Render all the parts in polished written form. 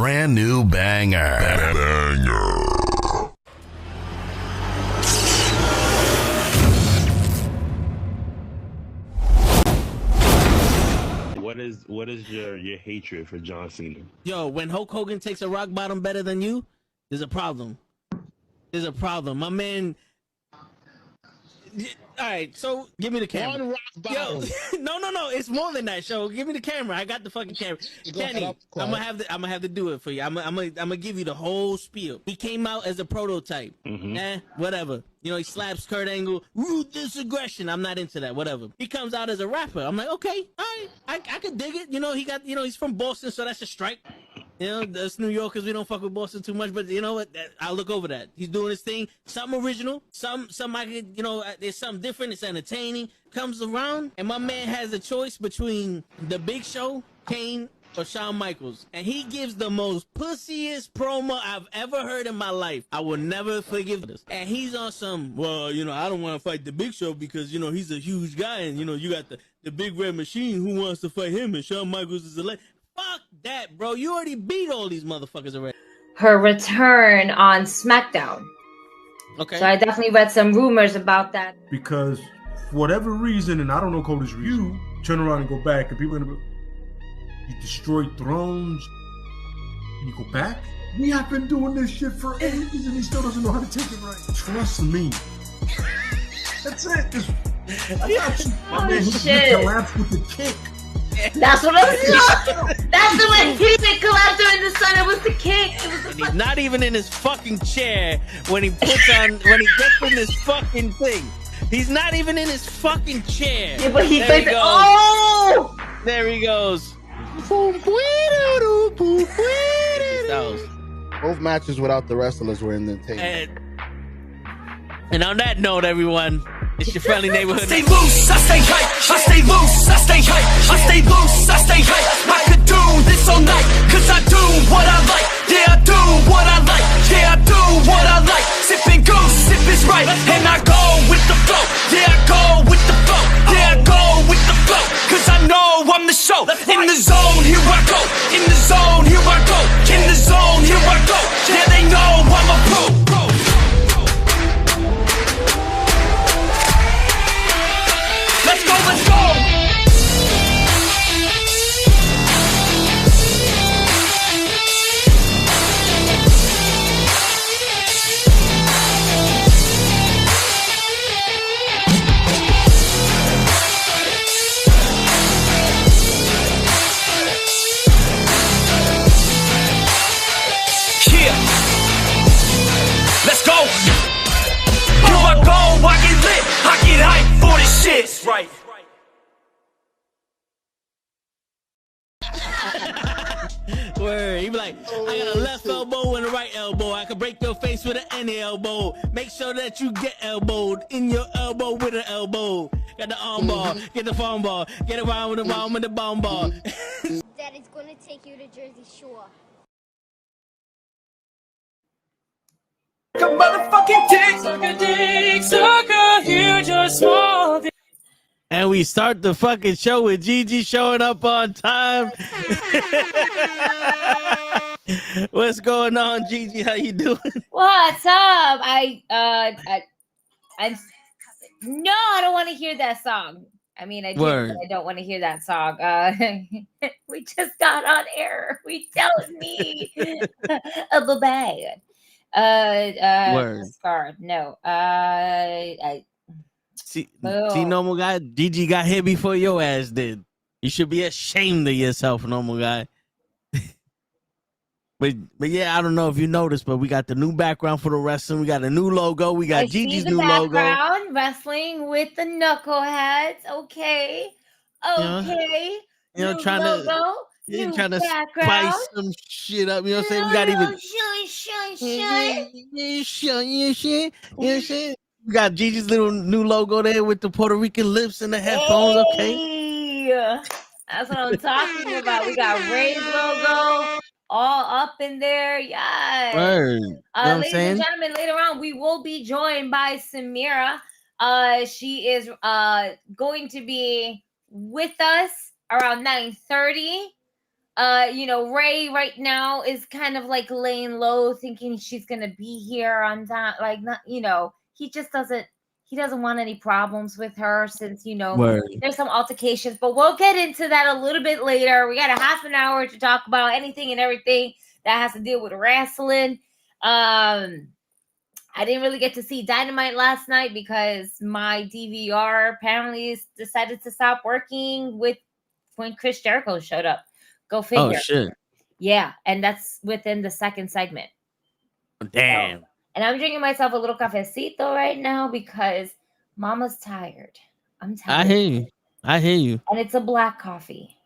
brand new banger. What is your hatred for John Cena? Yo, when Hulk Hogan takes a rock bottom better than you, there's a problem. There's a problem. My man. All right, so give me the camera. One rock bottom. Yo, no, it's more than that. Show, give me the camera. I got the fucking camera. Kenny, I'm gonna have to do it for you. I'm gonna give you the whole spiel. He came out as a prototype. Whatever. You know, he slaps Kurt Angle. Ruthless aggression. I'm not into that. Whatever. He comes out as a rapper. I'm like, okay, all right, I could dig it. You know, he's from Boston, so that's a strike. You know, us New Yorkers, we don't fuck with Boston too much, but you know what? I'll look over that. He's doing his thing. Something original. Some I could, you know, there's something different. It's entertaining. Comes around, and my man has a choice between The Big Show, Kane, or Shawn Michaels. And he gives the most pussiest promo I've ever heard in my life. I will never forgive this. And he's on some, well, you know, I don't want to fight The Big Show because, you know, he's a huge guy. And, you know, you got the Big Red Machine who wants to fight him. And Shawn Michaels is a legend. Fuck that, bro. You already beat all these motherfuckers already. Her return on SmackDown. Okay. So I definitely read some rumors about that. Because for whatever reason, and I don't know Cody's reason, you turn around and go back, and people are gonna be, you destroyed thrones, and you go back? We have been doing this shit for ages, and he still doesn't know how to take it right. Trust me. That's it. I got you. Oh, man, shit. Collapse with the kick. That's what I'm saying. That's the way he didn't collapse during the sun. It was the kick. It was the He's not even in his fucking chair when he gets in this fucking thing. He's not even in his fucking chair. Yeah, but he there goes, oh! There he goes. Both matches without the wrestlers were entertaining. And on that note, everyone, it's your friendly neighborhood. I stay loose, I stay hype. I stay loose, I stay hype. I stay loose, I stay hype. I could do this all night, cause I do what I like. Yeah, I do what I like. Yeah, I do what I like. Sipping goose, sip is right. And I go with the flow. Yeah, I go with the flow. Yeah, I go with the flow. Cause I know I'm the show. In the zone, here I go. In the zone, here I go. In the zone, here I go. Yeah, they know I'm a pro. Let's go, let's go! Yeah! Let's go! Here I go, I get lit, I get hyped for this shit. Right. Word. He be like, I got a left elbow and a right elbow. I can break your face with an any elbow. Make sure that you get elbowed in your elbow with an elbow. Got the arm bar, get the phone ball, get around with the arm and the bomb ball. Daddy's gonna take you to Jersey Shore. Come motherfucking dick sucker, here's your small dick. And we start the fucking show with Gigi showing up on time. What's going on, Gigi? How you doing? What's up? I don't want to hear that song. I mean, I do, but I don't want to hear that song. We just got on air. We don't need a bag. Scarred. No. See, normal guy, Gigi got here before your ass did. You should be ashamed of yourself, normal guy. but yeah, I don't know if you noticed, but we got the new background for the wrestling. We got a new logo. We got Gigi's new logo. Wrestling with the Nukkle HeDDs. Okay. You know, trying to spice some shit up. You know what I'm saying? We got even. Shit. We got Gigi's little new logo there with the Puerto Rican lips and the headphones. Okay. That's what I'm talking about. We got Ray's logo all up in there. Yes. Ladies and gentlemen, later on, we will be joined by Samira. She is going to be with us around 9:30. Ray right now is kind of like laying low, thinking she's gonna be here on time. Like, not, he just doesn't. He doesn't want any problems with her since, there's some altercations. But we'll get into that a little bit later. We got a half an hour to talk about anything and everything that has to deal with wrestling. I didn't really get to see Dynamite last night because my DVR apparently decided to stop working when Chris Jericho showed up. Go figure. Oh, shit. Yeah, and that's within the second segment. Damn. So, and I'm drinking myself a little cafecito right now because Mama's tired. I'm tired. I hear you. And it's a black coffee.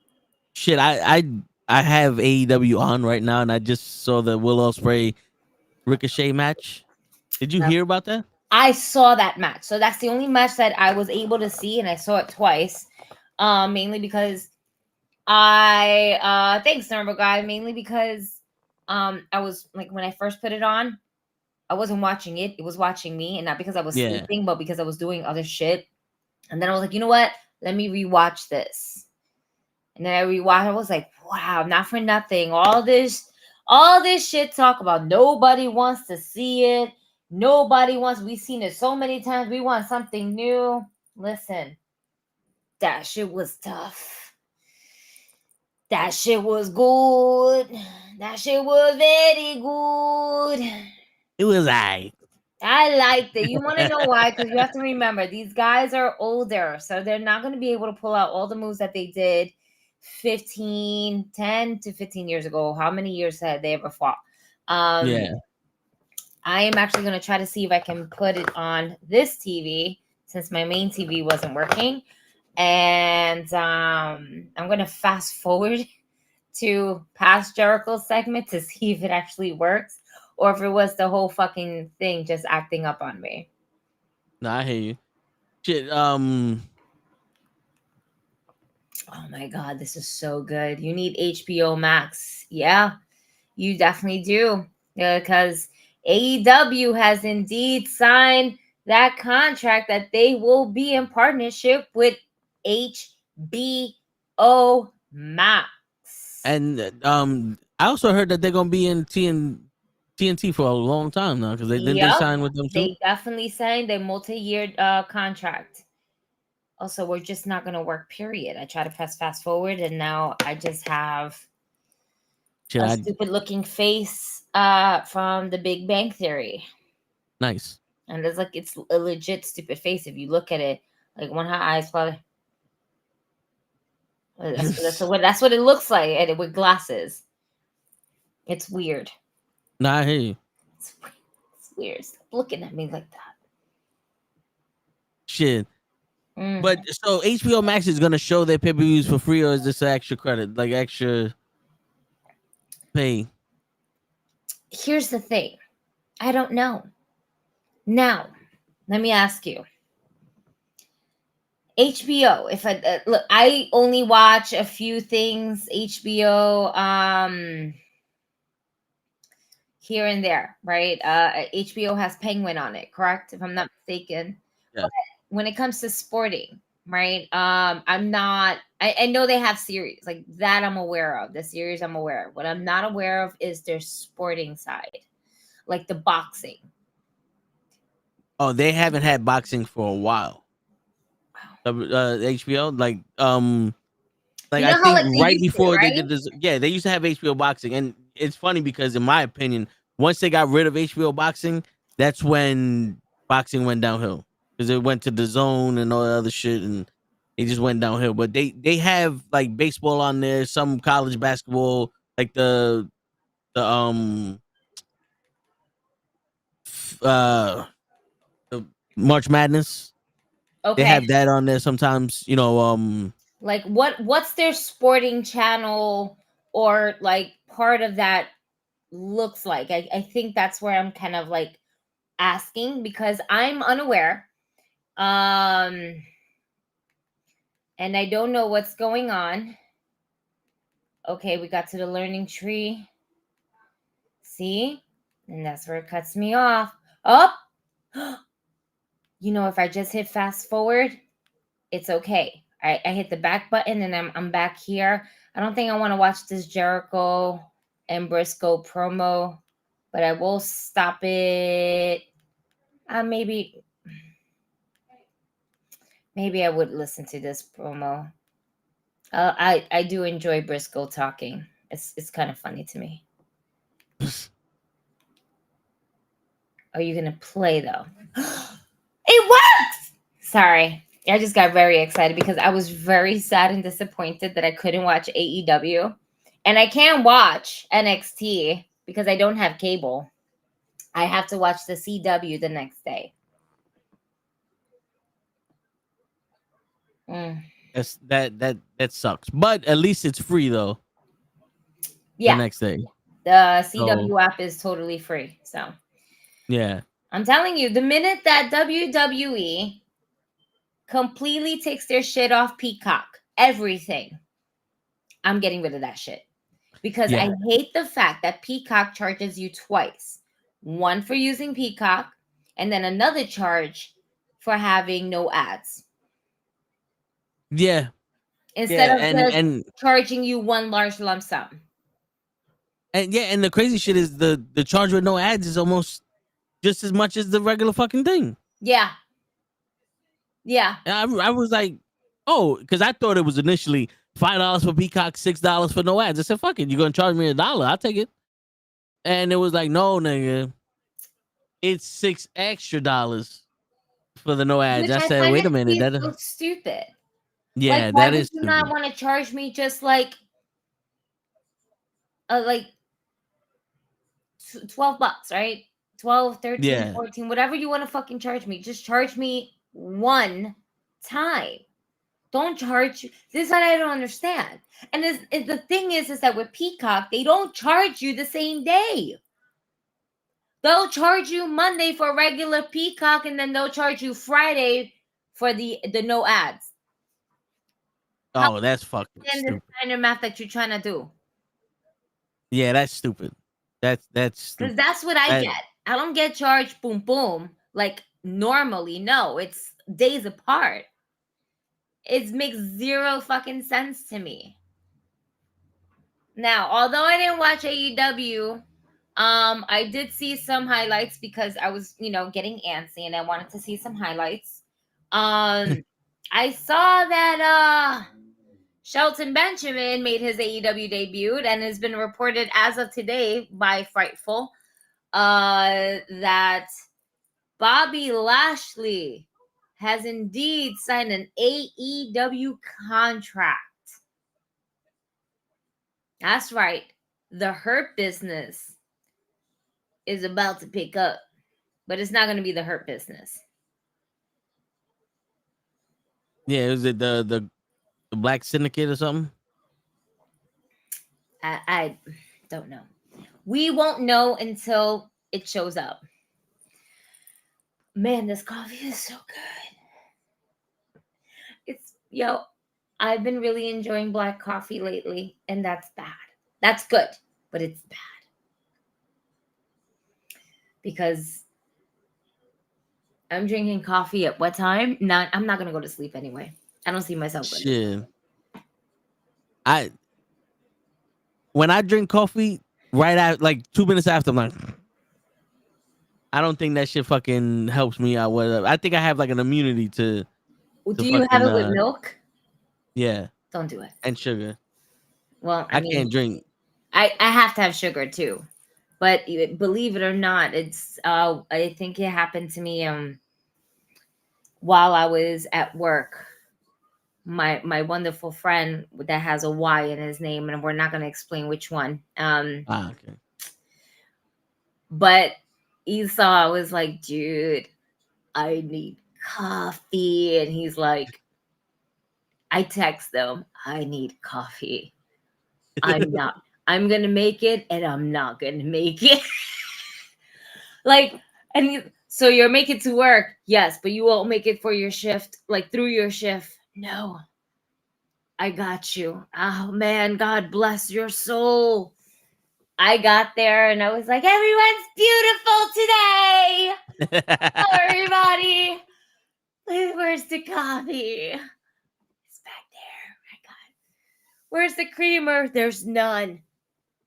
Shit, I have AEW on right now, and I just saw the Will Ospreay Ricochet match. Did you hear about that? I saw that match. So that's the only match that I was able to see, and I saw it twice. Mainly because thanks, Number Guy. Mainly because I was like, when I first put it on, I wasn't watching it. It was watching me, and not because I was sleeping, but because I was doing other shit. And then I was like, you know what? Let me rewatch this. And then I rewatched. I was like, wow, not for nothing. All this shit talk about nobody wants to see it. We've seen it so many times. We want something new. Listen, that shit was tough. That shit was good. That shit was very good. It was I liked it. You want to know why? Because you have to remember, these guys are older, so they're not going to be able to pull out all the moves that they did 10 to 15 years ago. How many years had they ever fought? I am actually going to try to see if I can put it on this TV since my main TV wasn't working. And I'm going to fast forward to past Jericho's segment to see if it actually works. Or if it was the whole fucking thing just acting up on me. No, I hear you. Shit, oh my God, this is so good. You need HBO Max. Yeah, you definitely do. Because AEW has indeed signed that contract that they will be in partnership with HBO Max. And I also heard that they're gonna be in TNT for a long time now because they signed with them too. They definitely signed a multi-year contract. Also, we're just not gonna work. Period. I try to press fast forward, and now I just have stupid looking face from The Big Bang Theory. Nice. And it's a legit stupid face if you look at it. Like when her eyes flutter. That's what it looks like, and with glasses. It's weird. Nah, I hear you. It's weird. Stop looking at me like that. Shit. But so HBO Max is gonna show their pay-per-views for free, or is this extra credit, like extra pay? Here's the thing. I don't know. Now, let me ask you. HBO, if look, I only watch a few things HBO here and there, right? HBO has Penguin on it, correct? If I'm not mistaken. Yeah. But when it comes to sporting, right? I'm not. I know they have series like that. I'm aware of the series. I'm aware of. What I'm not aware of is their sporting side, like the boxing. Oh, they haven't had boxing for a while. HBO, like I think right before they did this, they used to have HBO boxing, and it's funny because in my opinion, once they got rid of HBO boxing, that's when boxing went downhill because it went to the zone and all that other shit, and it just went downhill. But they have like baseball on there, some college basketball, like the March Madness. Okay. They have that on there sometimes, like what's their sporting channel or like part of that looks like? I think that's where I'm kind of like asking because I'm unaware. And I don't know what's going on. Okay, we got to the learning tree. See? And that's where it cuts me off. Oh! If I just hit fast forward, it's okay. I hit the back button and I'm back here. I don't think I want to watch this Jericho and Briscoe promo, but I will stop it. Maybe I would listen to this promo. I do enjoy Briscoe talking. It's kind of funny to me. Are you gonna play though? It works! Sorry. I just got very excited because I was very sad and disappointed that I couldn't watch AEW. And I can't watch NXT because I don't have cable. I have to watch the CW the next day. That sucks. But at least it's free though. Yeah. The next day. The CW app is totally free. So yeah. I'm telling you, the minute that WWE completely takes their shit off Peacock, everything, I'm getting rid of that shit. Because I hate the fact that Peacock charges you twice. One for using Peacock, and then another charge for having no ads. Yeah. Instead of charging you one large lump sum. And the crazy shit is the charge with no ads is almost just as much as the regular fucking thing. Yeah. Yeah. And I was like, oh, because I thought it was initially $5 for Peacock, $6 for no ads. I said, fuck it, you're gonna charge me $1, I'll take it. And it was like, no, nigga, it's $6 extra for the no ads. I said, wait a minute, that's so stupid. Yeah, why that is. Would you not want to charge me just like $12, right? 12, 13, 14, whatever you want to fucking charge me. Just charge me one time. Don't charge. This is what I don't understand. And the thing is that with Peacock, they don't charge you the same day. They'll charge you Monday for regular Peacock, and then they'll charge you Friday for the no ads. Oh, that's fucking stupid. The kind of math that you're trying to do. Yeah, that's stupid. That's because that's what I get. I don't get charged boom boom like normally. No, it's days apart. It makes zero fucking sense to me. Now, although I didn't watch AEW, I did see some highlights because I was, getting antsy and I wanted to see some highlights. I saw that Shelton Benjamin made his AEW debut and has been reported as of today by Frightful that Bobby Lashley has indeed signed an AEW contract. That's right. The Hurt Business is about to pick up, but it's not going to be the Hurt Business. Yeah, is it the Black Syndicate or something? I don't know. We won't know until it shows up. Man, this coffee is so good. I've been really enjoying black coffee lately, and that's bad. That's good, but it's bad. Because I'm drinking coffee at what time? I'm not going to go to sleep anyway. I don't see myself. Shit. When I drink coffee, right out like 2 minutes after, I'm like, I don't think that shit fucking helps me out. Whatever. I think I have like an immunity to. Do you have it with milk? Yeah. Don't do it. And sugar. Well, I can't drink. I have to have sugar too, but believe it or not, it's I think it happened to me while I was at work. My wonderful friend that has a Y in his name, and we're not going to explain which one. Okay. But Esau was like, dude, I need coffee. And he's like, I text them, I need coffee. I'm going to make it, and I'm not going to make it. So you'll make it to work. Yes, but you won't make it for your shift, like through your shift. No, I got you. Oh man, God bless your soul. I got there and I was like, everyone's beautiful today. Hello, everybody. Where's the coffee? It's back there. Where's the creamer? There's none.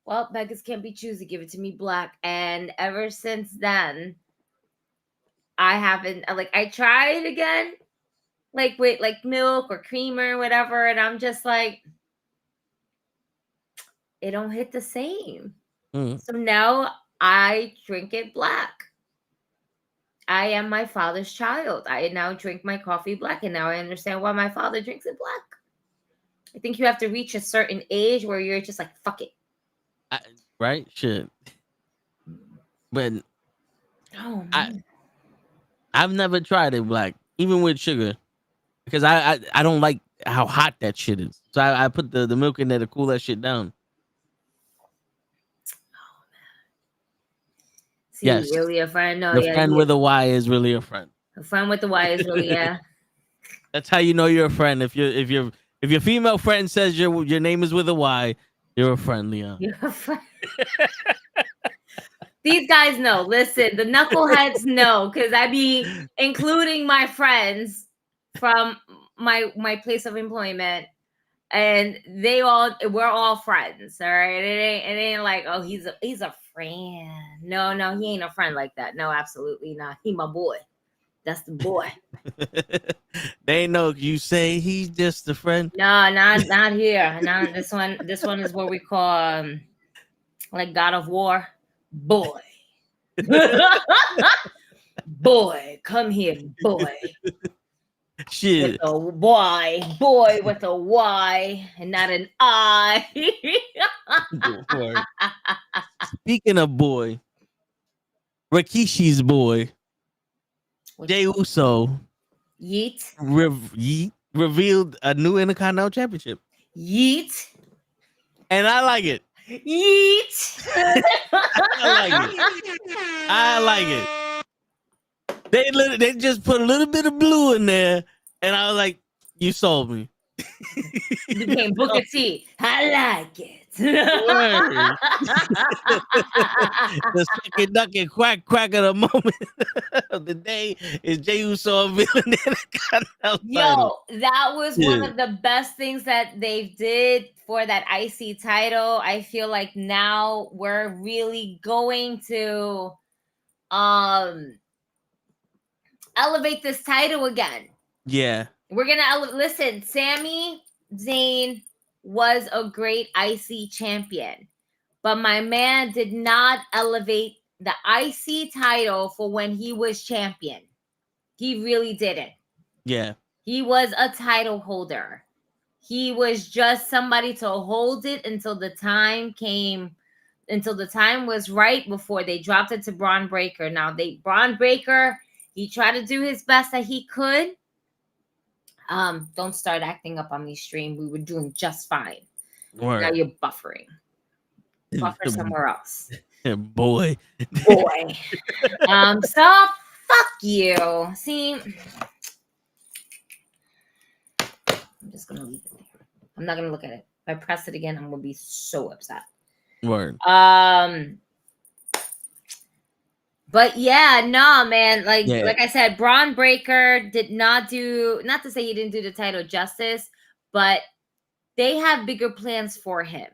Well, beggars can't be choosy. Give it to me black. And ever since then, I haven't, like, I tried again, like with like milk or creamer or whatever. And I'm just like, it don't hit the same. So now I drink it black. I am my father's child. I now drink my coffee black. And now I understand why my father drinks it black. I think you have to reach a certain age where you're just like, fuck it. Right? Shit. But I've never tried it black, even with sugar, because I don't like how hot that shit is. So I put the milk in there to cool that shit down. Oh man. See, yes. Really a friend? No, the friend with a Y is really a friend. A friend with a Y is really That's how you know you're a friend. If your female friend says your name is with a Y, you're a friend, Leon. You're a friend. These guys know. Listen, the knuckleheads know, because I be including my friends from my place of employment, and we're all friends. All right, it ain't like, oh, he's a friend. No, he ain't a friend like that. No, absolutely not. He my boy. That's the boy. They know you say he's just a friend. No, not here. Not this one. This one is what we call like God of War. Boy. Boy, come here, boy. Shit. With a Y. Boy with a Y and not an I. Speaking of boy, Rikishi's boy, Jey Uso, Yeet. revealed a new Intercontinental Championship. Yeet. And I like it. Yeet. I like it. They just put a little bit of blue in there, and I was like, "You sold me." You became Booker T. I like it. The second duck and quack of the moment of the day is Jey Uso unveiling Yo, that was one of the best things that they did for that IC title. I feel like now we're really going to elevate this title again. Yeah. We're gonna listen. Sami Zayn was a great IC champion, but my man did not elevate the IC title for when he was champion. He really didn't. Yeah. He was a title holder. He was just somebody to hold it until the time was right before they dropped it to Braun Breaker. Now Braun Breaker, he tried to do his best that he could. Don't start acting up on me, stream. We were doing just fine. Word. Now you're buffering. Buffer somewhere else. Boy. So fuck you. See, I'm just gonna leave it there. I'm not gonna look at it. If I press it again, I'm gonna be so upset. Word. But yeah, no, man. Like I said, Braun Breaker did not do, not to say he didn't do the title justice, but they have bigger plans for him.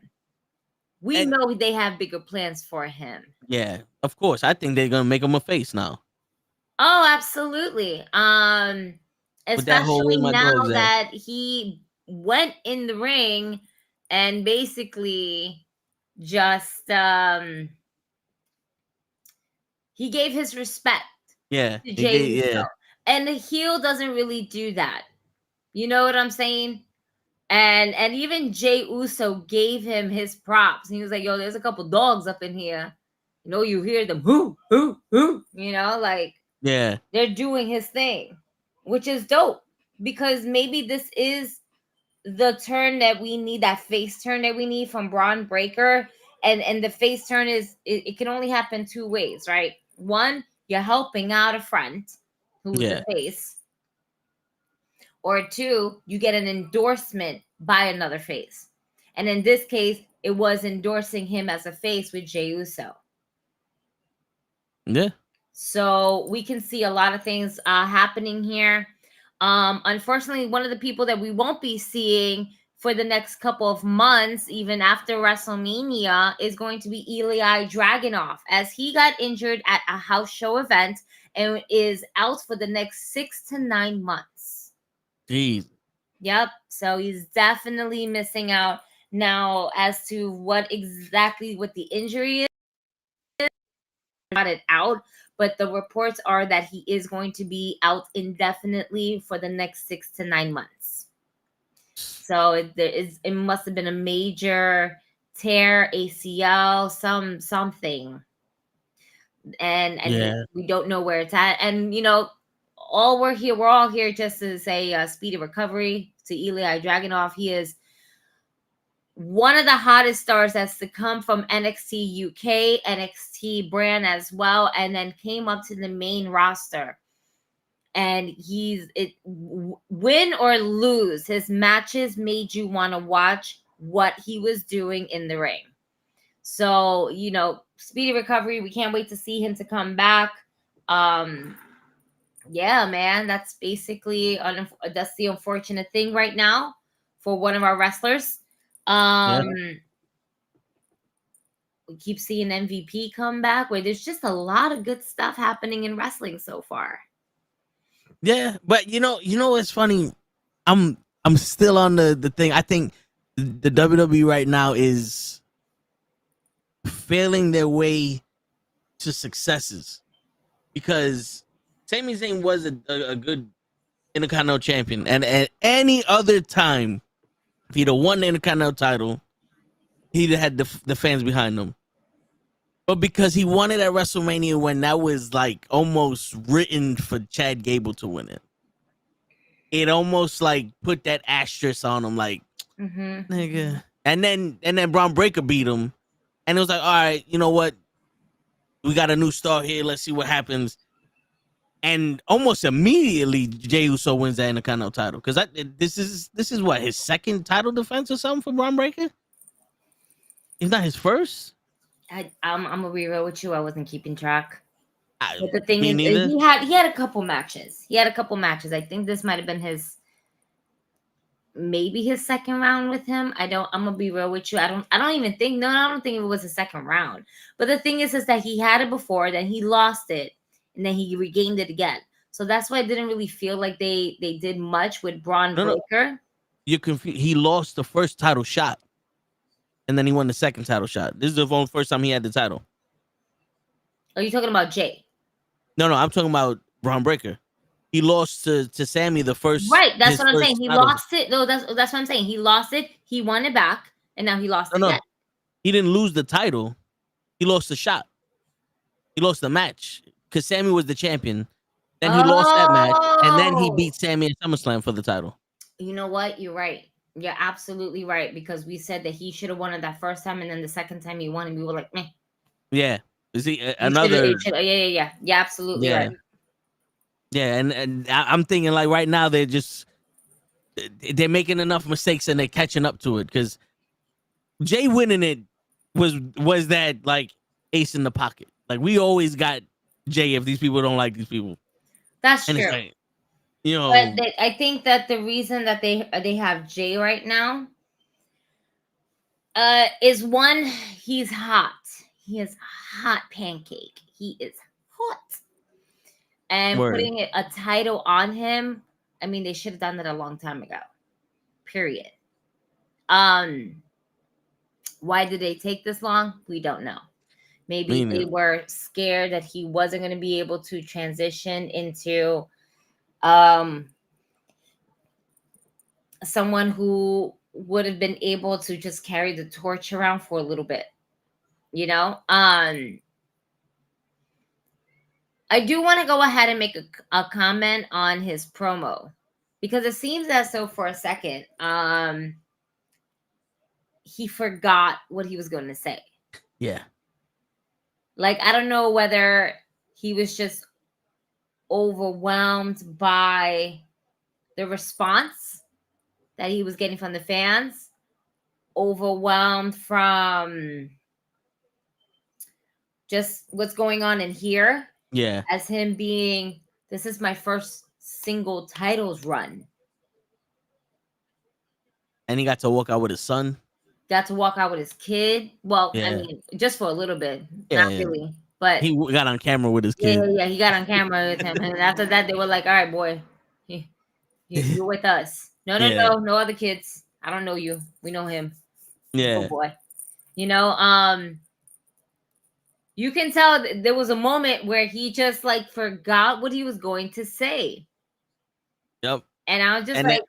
We know they have bigger plans for him. Yeah, of course. I think they're gonna make him a face now. Oh, absolutely. Especially now that he went in the ring and basically just he gave his respect. Yeah. To Jey Uso. And the heel doesn't really do that. You know what I'm saying? And even Jey Uso gave him his props. He was like, yo, there's a couple dogs up in here. You know, you hear them, hoo, hoo, hoo. You know, like, yeah, they're doing his thing, which is dope. Because maybe this is the turn that we need, that face turn that we need from Braun Breaker. And the face turn is, it can only happen two ways, right? One, you're helping out a friend who's the face. Or two, you get an endorsement by another face. And in this case, it was endorsing him as a face with Jey Uso. Yeah. So we can see a lot of things happening here. Unfortunately, one of the people that we won't be seeing for the next couple of months, even after WrestleMania, is going to be Ilya Dragunov, as he got injured at a house show event and is out for the next 6 to 9 months. Jeez. Yep. So he's definitely missing out. Now, as to what the injury is, got it out, but the reports are that he is going to be out indefinitely for the next 6 to 9 months. So it must have been a major tear, ACL, something. And we don't know where it's at. And we're all here just to say speedy recovery to Ilya Dragunov. He is one of the hottest stars that's to come from NXT UK, NXT brand as well, and then came up to the main roster. And win or lose, his matches made you want to watch what he was doing in the ring. So, speedy recovery. We can't wait to see him to come back. Yeah, man, that's basically that's the unfortunate thing right now for one of our wrestlers. We keep seeing MVP come back, where there's just a lot of good stuff happening in wrestling so far. Yeah, but it's funny. I'm still on the thing. I think the WWE right now is failing their way to successes, because Sami Zayn was a good Intercontinental champion, and at any other time, if he'd have won the Intercontinental title, he'd have had the fans behind him. But because he won it at WrestleMania when that was like almost written for Chad Gable to win it, it almost like put that asterisk on him, like, nigga. And then Braun Breaker beat him, and it was like, all right, you know what? We got a new star here. Let's see what happens. And almost immediately, Jey Uso wins that Intercontinental title, because this is what, his second title defense or something for Braun Breaker. It's not his first. I'm gonna be real with you. I wasn't keeping track. But the thing is, he had a couple matches. I think this might have been maybe his second round with him. I'm gonna be real with you. I don't think it was the second round. But the thing is that he had it before, then he lost it, and then he regained it again. So that's why I didn't really feel like they did much with Braun Breaker. You're confused. He lost the first title shot, and then he won the second title shot. This is the only first time he had the title. Are you talking about Jay? No, I'm talking about Braun Breaker. He lost to Sammy the first. Right, that's what I'm saying. He lost it. No, that's what I'm saying. He lost it. He won it back, and now he lost it again. He didn't lose the title. He lost the shot. He lost the match because Sammy was the champion. Then he lost that match, and then he beat Sammy at SummerSlam for the title. You know what? You're right. You're absolutely right, because we said that he should have won it that first time, and then the second time he won, and we were like, meh. Yeah. Is he another? Yeah, absolutely right. Yeah, and I'm thinking like right now they're making enough mistakes and they're catching up to it, because Jay winning it was that like ace in the pocket. Like, we always got Jay if these people don't like these people. That's true. Like, but I think that the reason that they have Jay right now is, one, he's hot. He is hot pancake. He is hot. And putting a title on him, I mean, they should have done that a long time ago. Period. Why did they take this long? We don't know. Maybe they were scared that he wasn't going to be able to transition into someone who would have been able to just carry the torch around for a little bit. I do want to go ahead and make a comment on his promo, because it seems as though for a second he forgot what he was going to say. Yeah. Like, I don't know whether he was just overwhelmed by the response that he was getting from the fans, overwhelmed from just what's going on in here. Yeah. As him being, this is my first single titles run. And he got to walk out with his son. Got to walk out with his kid. Well, Yeah. I mean, just for a little bit. Not really. But he got on camera with his kid. Yeah, he got on camera with him. And after that, they were like, all right, boy, you're with us. No other kids. I don't know you. We know him. Yeah. Oh, boy. You know, you can tell there was a moment where he just like forgot what he was going to say. Yep. And I was just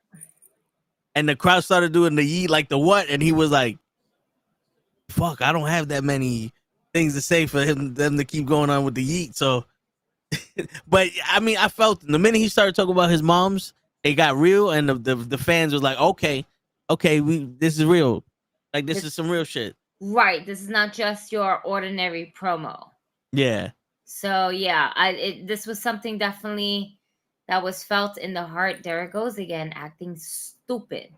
and the crowd started doing the yeet, like the what, and he was like, fuck, I don't have that many things to say for them to keep going on with the yeet. So, but I mean, I felt the minute he started talking about his moms, it got real, and the fans was like, okay, this is real. Like, this is some real shit. Right. This is not just your ordinary promo. Yeah. So, yeah, this was something definitely that was felt in the heart. There it goes again, acting stupid.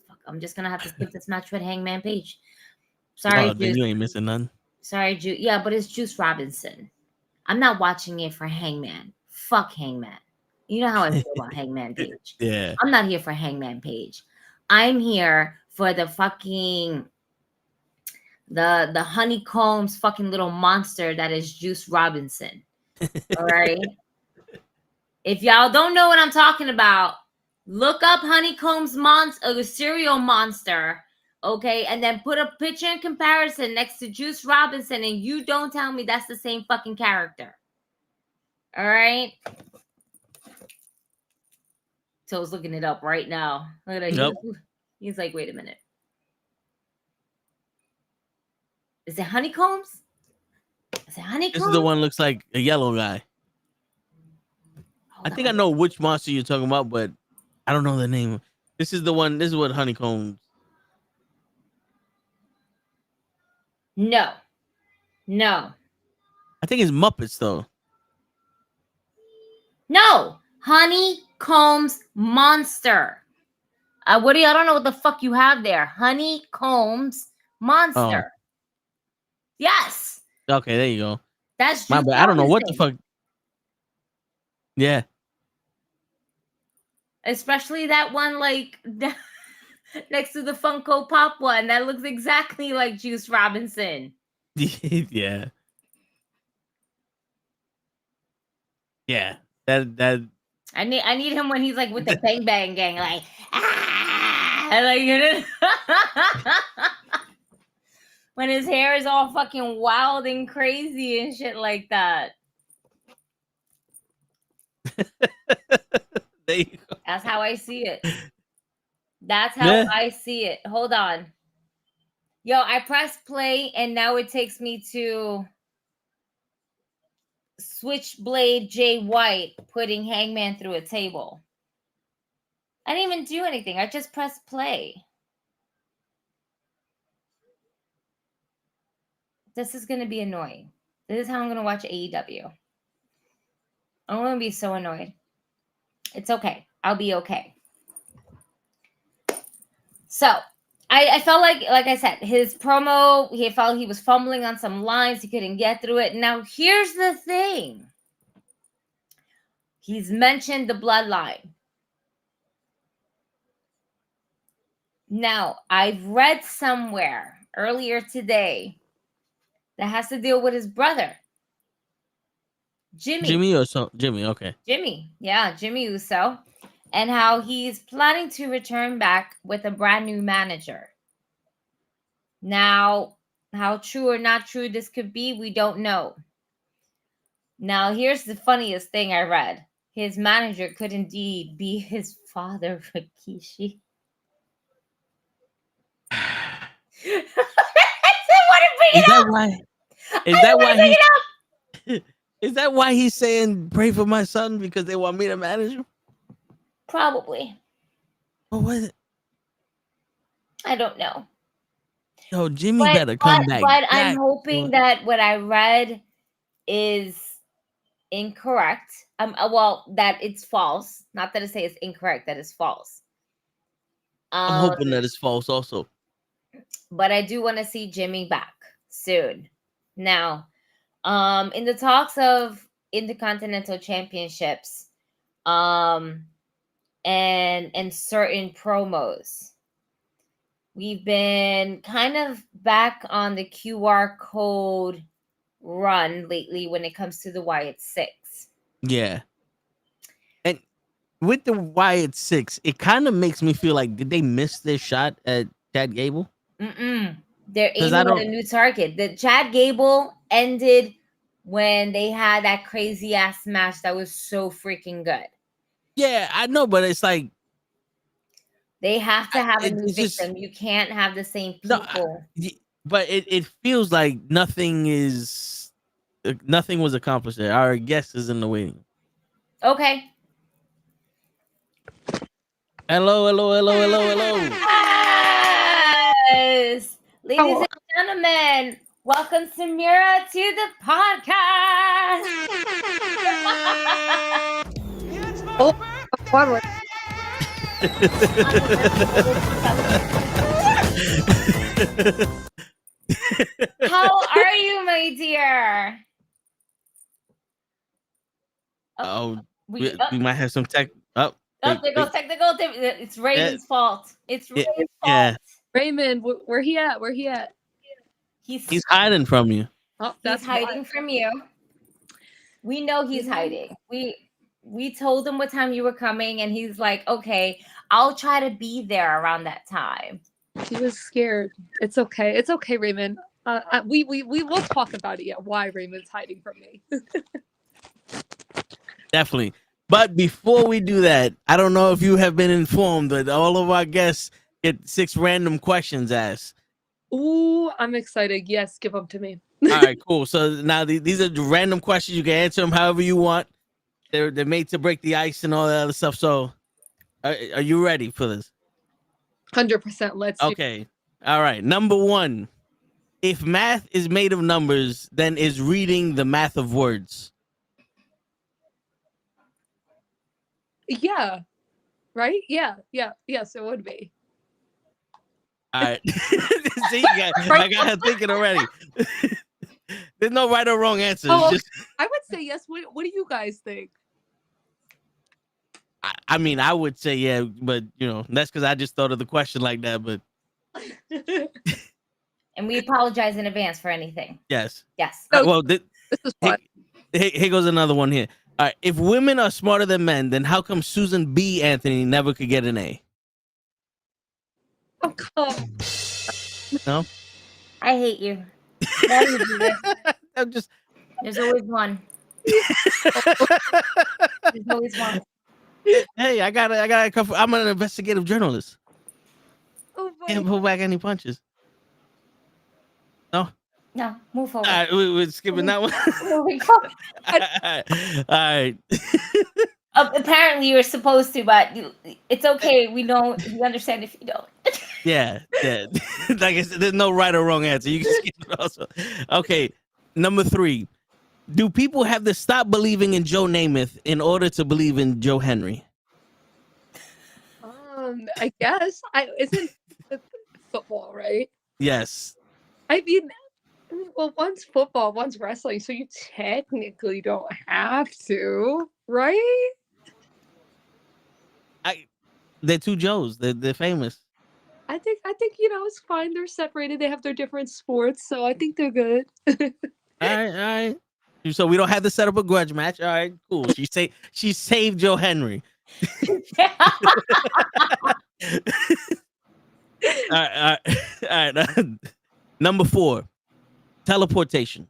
Fuck, I'm just going to have to skip this match with Hangman Page. Sorry, then you ain't missing none. Sorry, Juice. Yeah, but it's Juice Robinson. I'm not watching it for Hangman. Fuck Hangman. You know how I feel about Hangman Page. Yeah. I'm not here for Hangman Page. I'm here for the fucking the honeycombs fucking little monster that is Juice Robinson. All right. If y'all don't know what I'm talking about, look up honeycombs monster, cereal monster. Okay, and then put a picture in comparison next to Juice Robinson, and you don't tell me that's the same fucking character. All right. So I was looking it up right now. Look at that. Yep. He's like, wait a minute. Is it honeycombs? Is it honeycombs? This is the one looks like a yellow guy. I think I know which monster you're talking about, but I don't know the name. This is the one. This is what honeycombs. No. I think it's Muppets though. No, honeycombs monster. What do you? I don't know what the fuck you have there. Honeycombs monster. Oh. Yes. Okay, there you go. That's my bad. I don't know what the fuck. Yeah. Especially that one, like next to the Funko Pop one, that looks exactly like Juice Robinson. Yeah. Yeah. That. I need him when he's like with the Bang Bang Gang, like like you know, when his hair is all fucking wild and crazy and shit like that. There you go. That's how I see it. That's how I see it. Hold on. Yo, I pressed play and now it takes me to Switchblade Jay White putting Hangman through a table. I didn't even do anything. I just pressed play. This is going to be annoying. This is how I'm going to watch AEW. I'm going to be so annoyed. It's okay. I'll be okay. So, I felt like I said, his promo, he felt he was fumbling on some lines. He couldn't get through it. Now, here's the thing. He's mentioned the bloodline. Now, I've read somewhere earlier today that has to deal with his brother. Jimmy Uso. Jimmy, okay. Jimmy Uso. And how he's planning to return back with a brand new manager. Now, how true or not true this could be, we don't know. Now, here's the funniest thing I read. His manager could indeed be his father, Rikishi. Is that why he's saying pray for my son because they want me to manage him? Probably. What was it? I don't know. Yo, Jimmy better come back. But I'm hoping that what I read is incorrect. Well, that it's false. Not that I say it's incorrect, that it's false. I'm hoping that it's false also. But I do want to see Jimmy back soon. Now, in the talks of Intercontinental Championships, and certain promos, We've been kind of back on the QR code run lately when it comes to the Wyatt 6. Yeah. And with the Wyatt 6, it kind of makes me feel like, did they miss their shot at Chad Gable? They're aiming at a new target. The Chad Gable ended when they had that crazy ass match that was so freaking good. Yeah, I know, but it's like they have to have a new victim. You can't have the same people. But it feels like nothing was accomplished there. Our guest is in the waiting. Okay. Hello. Yes. Ladies and gentlemen, welcome Samira to the podcast. How are you, my dear? We might have some tech. Technical. It's Raymond's fault. It's Raymond's fault. Yeah. Raymond, where he at? He's hiding from you. Oh, he's hiding from you. We know he's hiding. We told him what time you were coming, and he's like, "Okay, I'll try to be there around that time." He was scared. It's okay. It's okay, Raymond. We will talk about it. Yeah, why Raymond's hiding from me. Definitely. But before we do that, I don't know if you have been informed that all of our guests get 6 random questions asked. Ooh, I'm excited. Yes, give them to me. All right, cool. So now these are the random questions. You can answer them however you want. They're made to break the ice and all that other stuff. So are you ready for this? 100%. Let's Okay. All right. Number 1. If math is made of numbers, then is reading the math of words? Yeah. Right? Yeah. Yes, it would be. All right. See, I got her thinking already. There's no right or wrong answer. I would say yes. What do you guys think? I mean, I would say yeah, but that's because I just thought of the question like that. But and we apologize in advance for anything. Yes. Well, this is fun. Here goes another one here. All right. If women are smarter than men, then how come Susan B. Anthony never could get an A? Oh, come. No. I hate you. I'm just. There's always one. There's always one. Hey, I got a couple. I'm an investigative journalist. Oh, can't pull back any punches. No, move forward. All right, we're skipping that one. All right. Apparently, you're supposed to, but it's okay. We understand if you don't. Yeah. Like I said, there's no right or wrong answer. You can skip it also. Okay, number 3. Do people have to stop believing in Joe Namath in order to believe in Joe Henry? I guess. Isn't football, right? Yes. I mean, well, one's football, one's wrestling, so you technically don't have to, right? They're 2 Joes. They're famous. I think it's fine. They're separated. They have their different sports, so I think they're good. All right. So we don't have to set up a grudge match. All right, cool. She saved Joe Henry. All right. Number 4, teleportation.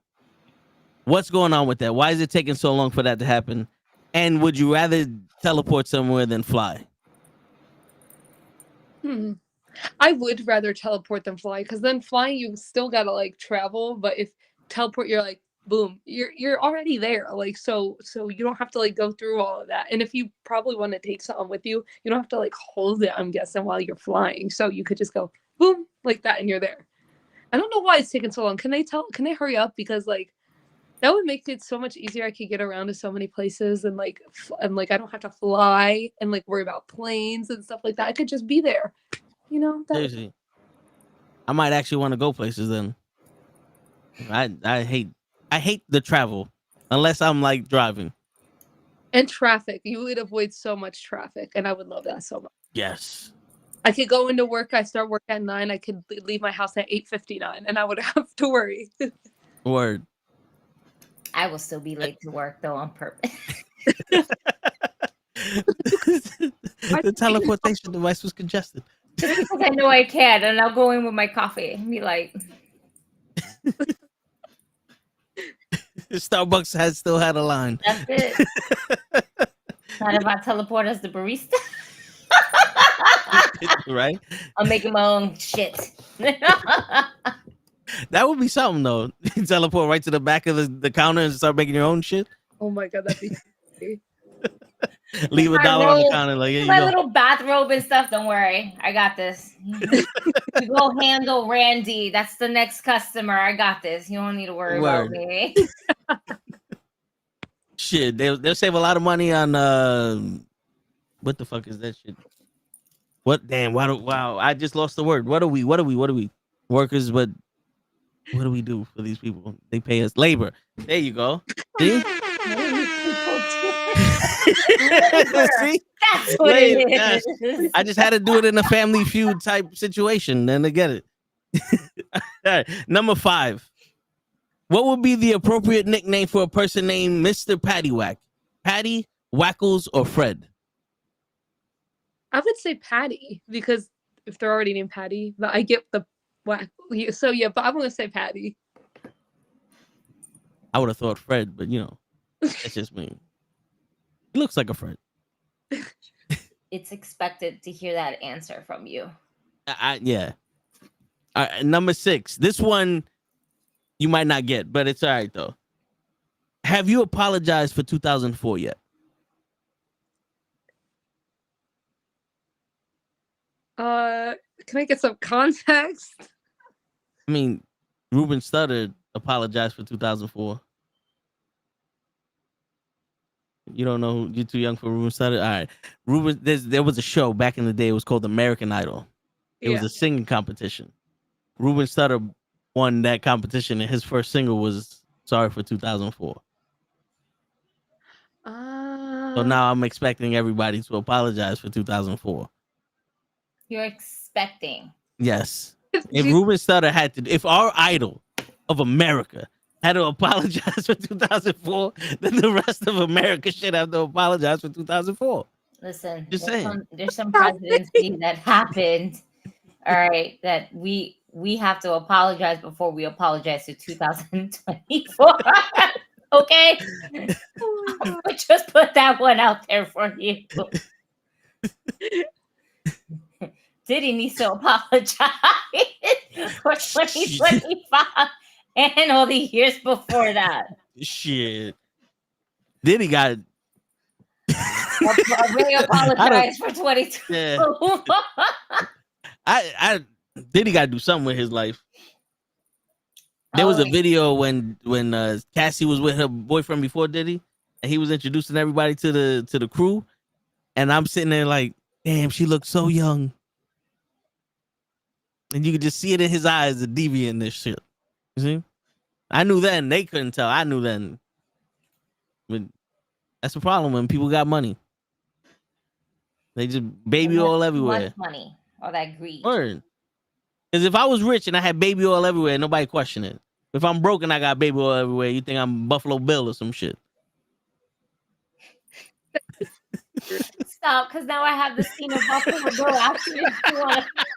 What's going on with that? Why is it taking so long for that to happen? And would you rather teleport somewhere than fly? I would rather teleport than fly, because then flying you still gotta travel, but if teleport you're like boom, you're already there, so you don't have to go through all of that. And if you probably want to take something with you, you don't have to hold it, I'm guessing, while you're flying, so you could just go boom like that and you're there. I don't know why it's taking so long. Can they hurry up, because that would make it so much easier. I could get around to so many places, and I don't have to fly and worry about planes and stuff like that. I could just be there. Seriously. I might actually want to go places then. I hate the travel unless I'm driving. And traffic. You would avoid so much traffic, and I would love that so much. Yes. I could go into work. I start work at 9. I could leave my house at 8:59, and I would have to worry. Word. I will still be late to work though on purpose. The teleportation device was congested. Just because I know I can, and I'll go in with my coffee and be like, Starbucks has still had a line. that's it. Not if I teleport as the barista. Right? I'm making my own shit. That would be something though. You teleport right to the back of the counter and start making your own shit. Oh my god, that'd be crazy. Leave $1 on the counter, like here you my go. little bathrobe and stuff. Don't worry, I got this. You go handle Randy. That's the next customer. I got this. You don't need to worry about me. Shit, they'll save a lot of money on what the fuck is that shit? What damn? Wow! I just lost the word. What are we? Workers, but what do we do for these people? They pay us labor. There you go. See? See? That's what it is. I just had to do it in a Family Feud type situation, then to get it. All right, number 5. What would be the appropriate nickname for a person named Mr. Paddywhack? Patty, Wackles, or Fred? I would say Patty, because if they're already named Patty, but I get the whack. So yeah, but I'm gonna say Patty. I would have thought Fred, but you know, that's just me. He looks like a Fred. It's expected to hear that answer from you. Yeah. All right, number 6. This one you might not get, but it's all right though. Have you apologized for 2004 yet? Can I get some context? I mean, Ruben Studdard apologized for 2004. You don't know? You're too young for Ruben Studdard? All right. Ruben, there was a show back in the day. It was called American Idol. It was a singing competition. Ruben Studdard won that competition, and his first single was Sorry for 2004. So now I'm expecting everybody to apologize for 2004. You're expecting. Yes. If Ruben Studdard had to, if our idol of America had to apologize for 2004, then the rest of America should have to apologize for 2004. Listen, Just saying. There's some presidency that happened. All right, that we have to apologize before we apologize to 2024. Okay, just put that one out there for you. Diddy needs to apologize for 2025 and all the years before that. Shit. Diddy got I really apologize for 22. Yeah. Diddy got to do something with his life. There was a video when Cassie was with her boyfriend before Diddy, and he was introducing everybody to the crew, and I'm sitting there like, damn, she looks so young. And you could just see it in his eyes, the deviant in this shit. You see? I knew then. They couldn't tell. I knew then. But that's the problem when people got money. They just baby oil everywhere. Money or that greed. Because if I was rich and I had baby oil everywhere, nobody question it. If I'm broke and I got baby oil everywhere, you think I'm Buffalo Bill or some shit. Stop, because now I have the scene of Buffalo Bill asking you,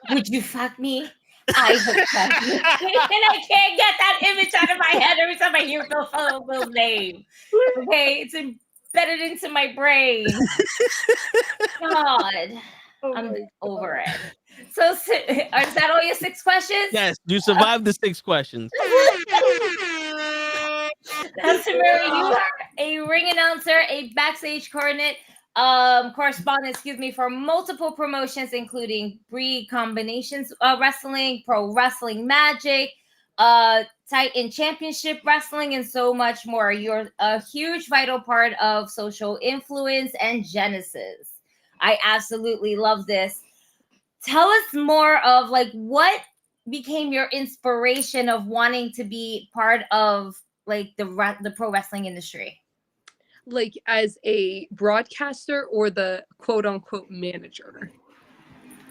would you fuck me? I would fuck you. And I can't get that image out of my head every time I hear Buffalo Bill's name. Okay, it's embedded into my brain. God, I'm over it. So, is that all your 6 questions? Yes, you survived the 6 questions. Now, Samira, you are a ring announcer, a backstage correspondent, for multiple promotions, including Bree Combinations Wrestling, Pro Wrestling Magic, Titan Championship Wrestling, and so much more. You're a huge, vital part of Social Influence and Genesis. I absolutely love this. Tell us more of like what became your inspiration of wanting to be part of like the pro wrestling industry. Like as a broadcaster or the quote unquote manager?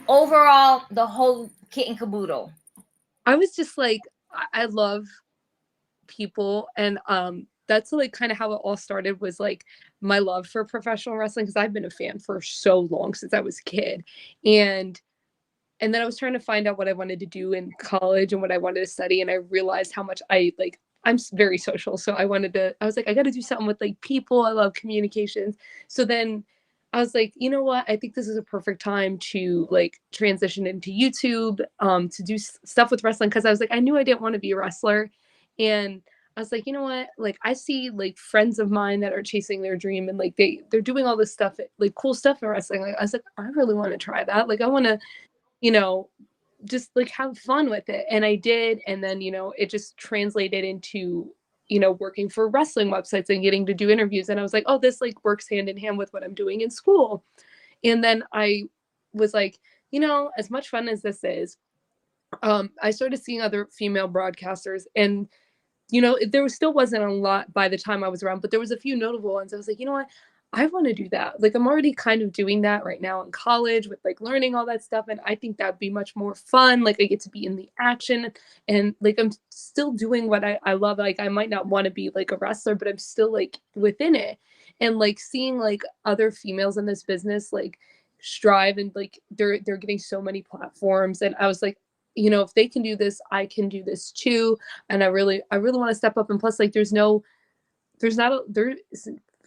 overall, the whole kit and caboodle? I was just like, I love people, and that's like kind of how it all started, was like my love for professional wrestling, because I've been a fan for so long, since I was a kid. And then I was trying to find out what I wanted to do in college and what I wanted to study, and I realized how much I'm very social, so I was like, I got to do something with like people. I love communications. So then I was like, you know what? I think this is a perfect time to like transition into YouTube, to do stuff with wrestling, because I was like, I knew I didn't want to be a wrestler, and I was like, you know what? Like, I see like friends of mine that are chasing their dream, and like they're doing all this stuff, like cool stuff in wrestling. Like, I was like, I really want to try that. Like, I want to, you know, just like have fun with it. And I did. And then, it just translated into, working for wrestling websites and getting to do interviews. And I was like, oh, this like works hand in hand with what I'm doing in school. And then I was like, as much fun as this is, I started seeing other female broadcasters, and there still wasn't a lot by the time I was around, but there was a few notable ones. I was like, you know what? I want to do that. Like, I'm already kind of doing that right now in college with like learning all that stuff. And I think that'd be much more fun. Like, I get to be in the action, and like, I'm still doing what I love. Like, I might not want to be like a wrestler, but I'm still like within it. And like seeing like other females in this business, like strive, and like they're getting so many platforms. And I was like, if they can do this, I can do this too. And I really want to step up. And plus, like, there's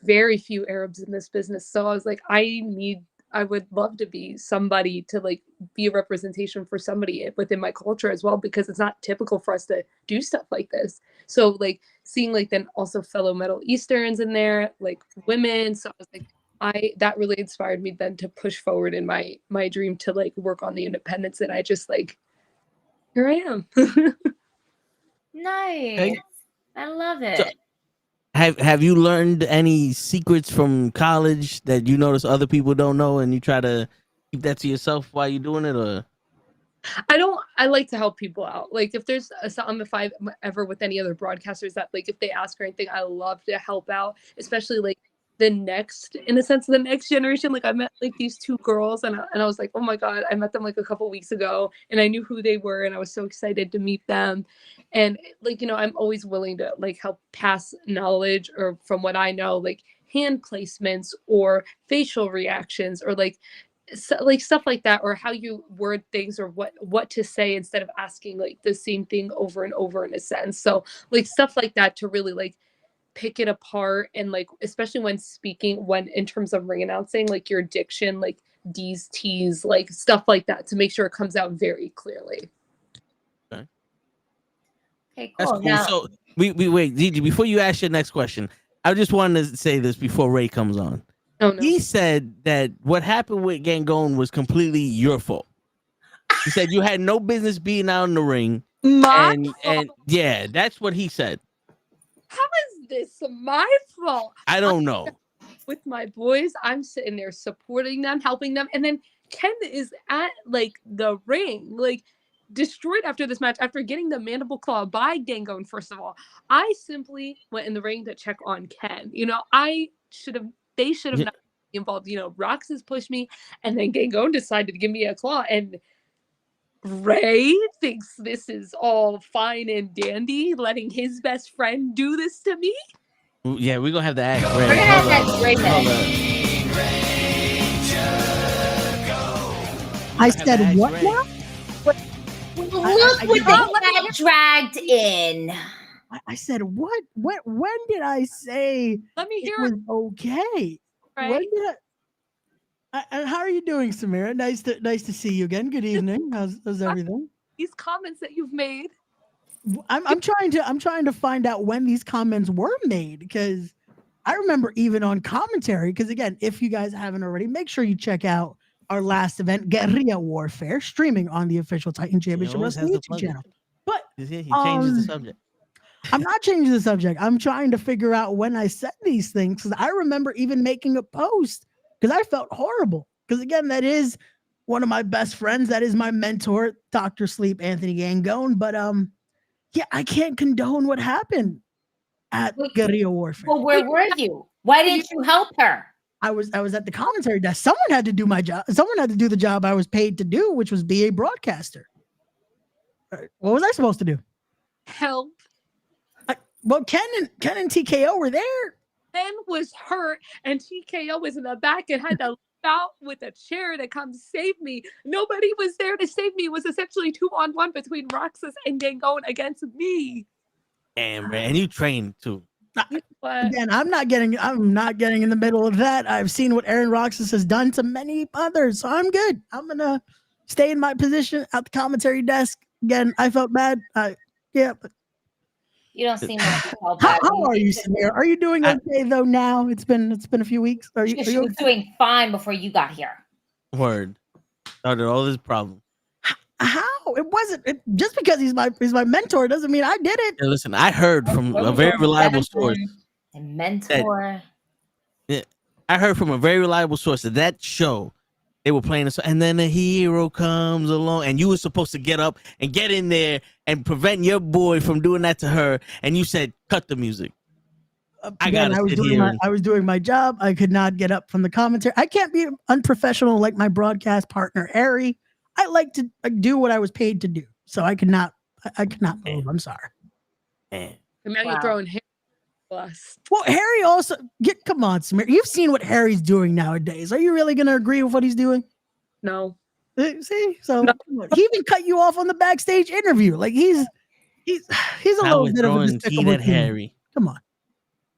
very few Arabs in this business. So I was like, I would love to be somebody to like be a representation for somebody within my culture as well, because it's not typical for us to do stuff like this. So like seeing like then also fellow Middle Easterns in there, like women. So I was like, that really inspired me then to push forward in my dream to like work on the independents. And I just like, here I am. Nice. Hey. I love it. So, have you learned any secrets from college that you notice other people don't know, and you try to keep that to yourself while you're doing it? Or I like to help people out. Like, if there's something, if I'm ever with any other broadcasters that like, if they ask or anything, I love to help out, especially like the next generation. Like, I met like these two girls, and I was like, oh my God, I met them like a couple weeks ago, and I knew who they were, and I was so excited to meet them. And like, I'm always willing to like help pass knowledge, or from what I know, like hand placements or facial reactions, or like stuff like that, or how you word things, or what to say, instead of asking like the same thing over and over in a sentence. So like stuff like that, to really like pick it apart, and like especially when speaking, when in terms of ring announcing, like your diction, like D's, T's, like stuff like that, to make sure it comes out very clearly. Okay, cool. That's cool. Now, So we wait, Gigi, before you ask your next question, I just wanted to say this before Ray comes on. Oh no. He said that what happened with Gangone was completely your fault. He said you had no business being out in the ring. And yeah, that's what he said. How is this my fault? I don't know. With my boys, I'm sitting there supporting them, helping them, and then Ken is at like the ring, like destroyed after this match, after getting the mandible claw by Gangone. First of all, I simply went in the ring to check on Ken. They should have not been involved. Roxas pushed me, and then Gangone decided to give me a claw, and Ray thinks this is all fine and dandy, letting his best friend do this to me. Yeah, we're gonna have to ask Ray. we're gonna have that Ray I said what now? Look what they got dragged in. I said what? When did I say Let me hear it was okay? Right. When did how are you doing, Samira? Nice to see you again. Good evening. How's everything? These comments that you've made. I'm trying to find out when these comments were made, because I remember even on commentary. Because again, if you guys haven't already, make sure you check out our last event, Guerrilla Warfare, streaming on the official Titan Championship Wrestling YouTube channel. But he changes the subject. I'm not changing the subject. I'm trying to figure out when I said these things, because I remember even making a post, because I felt horrible. Because again, that is one of my best friends. That is my mentor, Dr. Sleep, Anthony Gangone. But yeah, I can't condone what happened at Guerrilla Warfare. Well, where were you? Why didn't you help her? I was at the commentary desk. Someone had to do my job. Someone had to do the job I was paid to do, which was be a broadcaster. What was I supposed to do? Help. Well, Ken and TKO were there. Ken was hurt, and TKO was in the back and had to leap out with a chair to come save me. Nobody was there to save me. It was essentially 2-on-1 between Roxas and Gangone against me. And man, you trained too. Again, I'm not getting in the middle of that. I've seen what Aaron Roxas has done to many others, so I'm good. I'm gonna stay in my position at the commentary desk. Again, I felt bad. Yeah, but you don't seem like how are you, Samira? Are you doing okay though? Now it's been a few weeks. She was doing fine before you got here. Word. Started all this problem. How? It wasn't just because he's my mentor doesn't mean I did it. Yeah, listen, I heard from a very reliable source. A mentor. I heard from a very reliable source that show they were playing this, and then a hero comes along, and you were supposed to get up and get in there and prevent your boy from doing that to her, and you said, "Cut the music." I was doing my job. I could not get up from the commentary. I can't be unprofessional like my broadcast partner Harry. I like to do what I was paid to do, so I could not move. I'm sorry. And now you're throwing Harry plus. Well, Harry also come on, Samir. You've seen what Harry's doing nowadays. Are you really going to agree with what he's doing? No. See, so no. He even cut you off on the backstage interview. Like he's a little bit of a despicable human. Harry. Come on,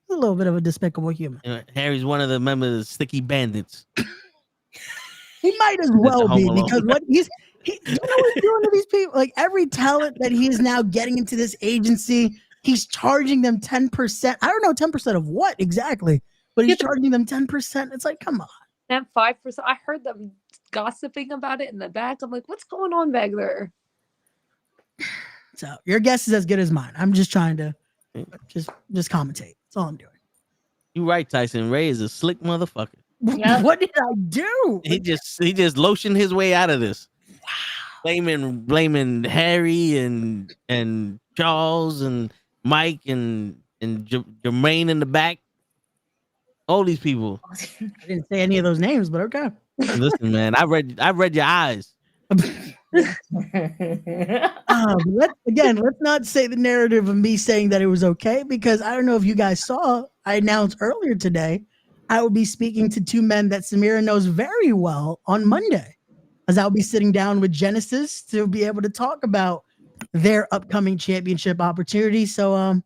he's a little bit of a despicable human. Harry's one of the members of the Sticky Bandits. He might as well be because what you know what he's doing to these people? Like every talent that he is now getting into this agency, he's charging them 10%. I don't know 10% of what exactly, but he's charging them 10%. It's like, come on. That 5%. I heard them gossiping about it in the back. I'm like, what's going on back there? So your guess is as good as mine. I'm just trying to just commentate. That's all I'm doing. You're right, Tyson. Ray is a slick motherfucker. Yep. What did I do? He just lotioned his way out of this. Wow. Blaming Harry and Charles and Mike and Jermaine in the back. All these people. I didn't say any of those names, but okay. Listen, man, I read your eyes. Let's not say the narrative of me saying that it was okay, because I don't know if you guys saw, I announced earlier today I will be speaking to two men that Samira knows very well on Monday, as I'll be sitting down with Genesis to be able to talk about their upcoming championship opportunity. So,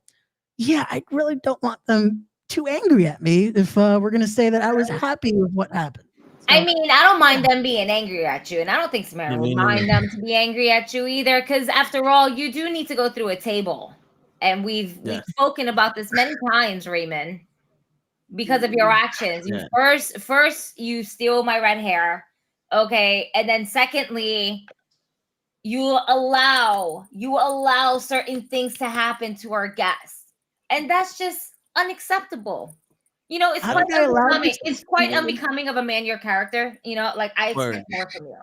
yeah, I really don't want them too angry at me if we're going to say that I was happy with what happened. So, I mean, I don't mind them being angry at you, and I don't think Samira would mind them to be angry at you either, because after all, you do need to go through a table, and we've spoken about this many times, Raymond. Because of your actions. First you steal my red hair. Okay. And then secondly, you allow certain things to happen to our guests. And that's just unacceptable. You know, it's quite unbecoming of a man your character. You know, like I expect more from you.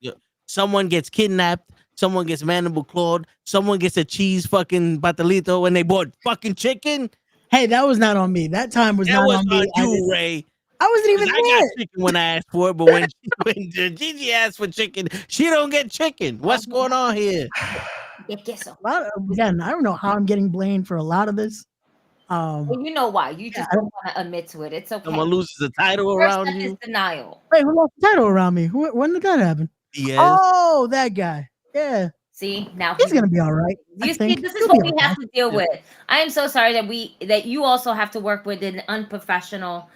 Yeah. Someone gets kidnapped, someone gets mandible clawed, someone gets a cheese fucking batalito when they bought fucking chicken. Hey, that was not on me. That time was not on me. You, Ray. I wasn't even there. I got chicken when I asked for it, but when Gigi asked for chicken, she don't get chicken. What's going on here? Again, I don't know how I'm getting blamed for a lot of this. Well, you know why? You just don't want to admit to it. It's okay. Someone loses the title around you. Is denial. Wait, who lost the title around me? When did that happen? Yes. Oh, that guy. Yeah. See, now he's gonna be all right. This is what we have to deal with. I am so sorry that you also have to work with an unprofessional,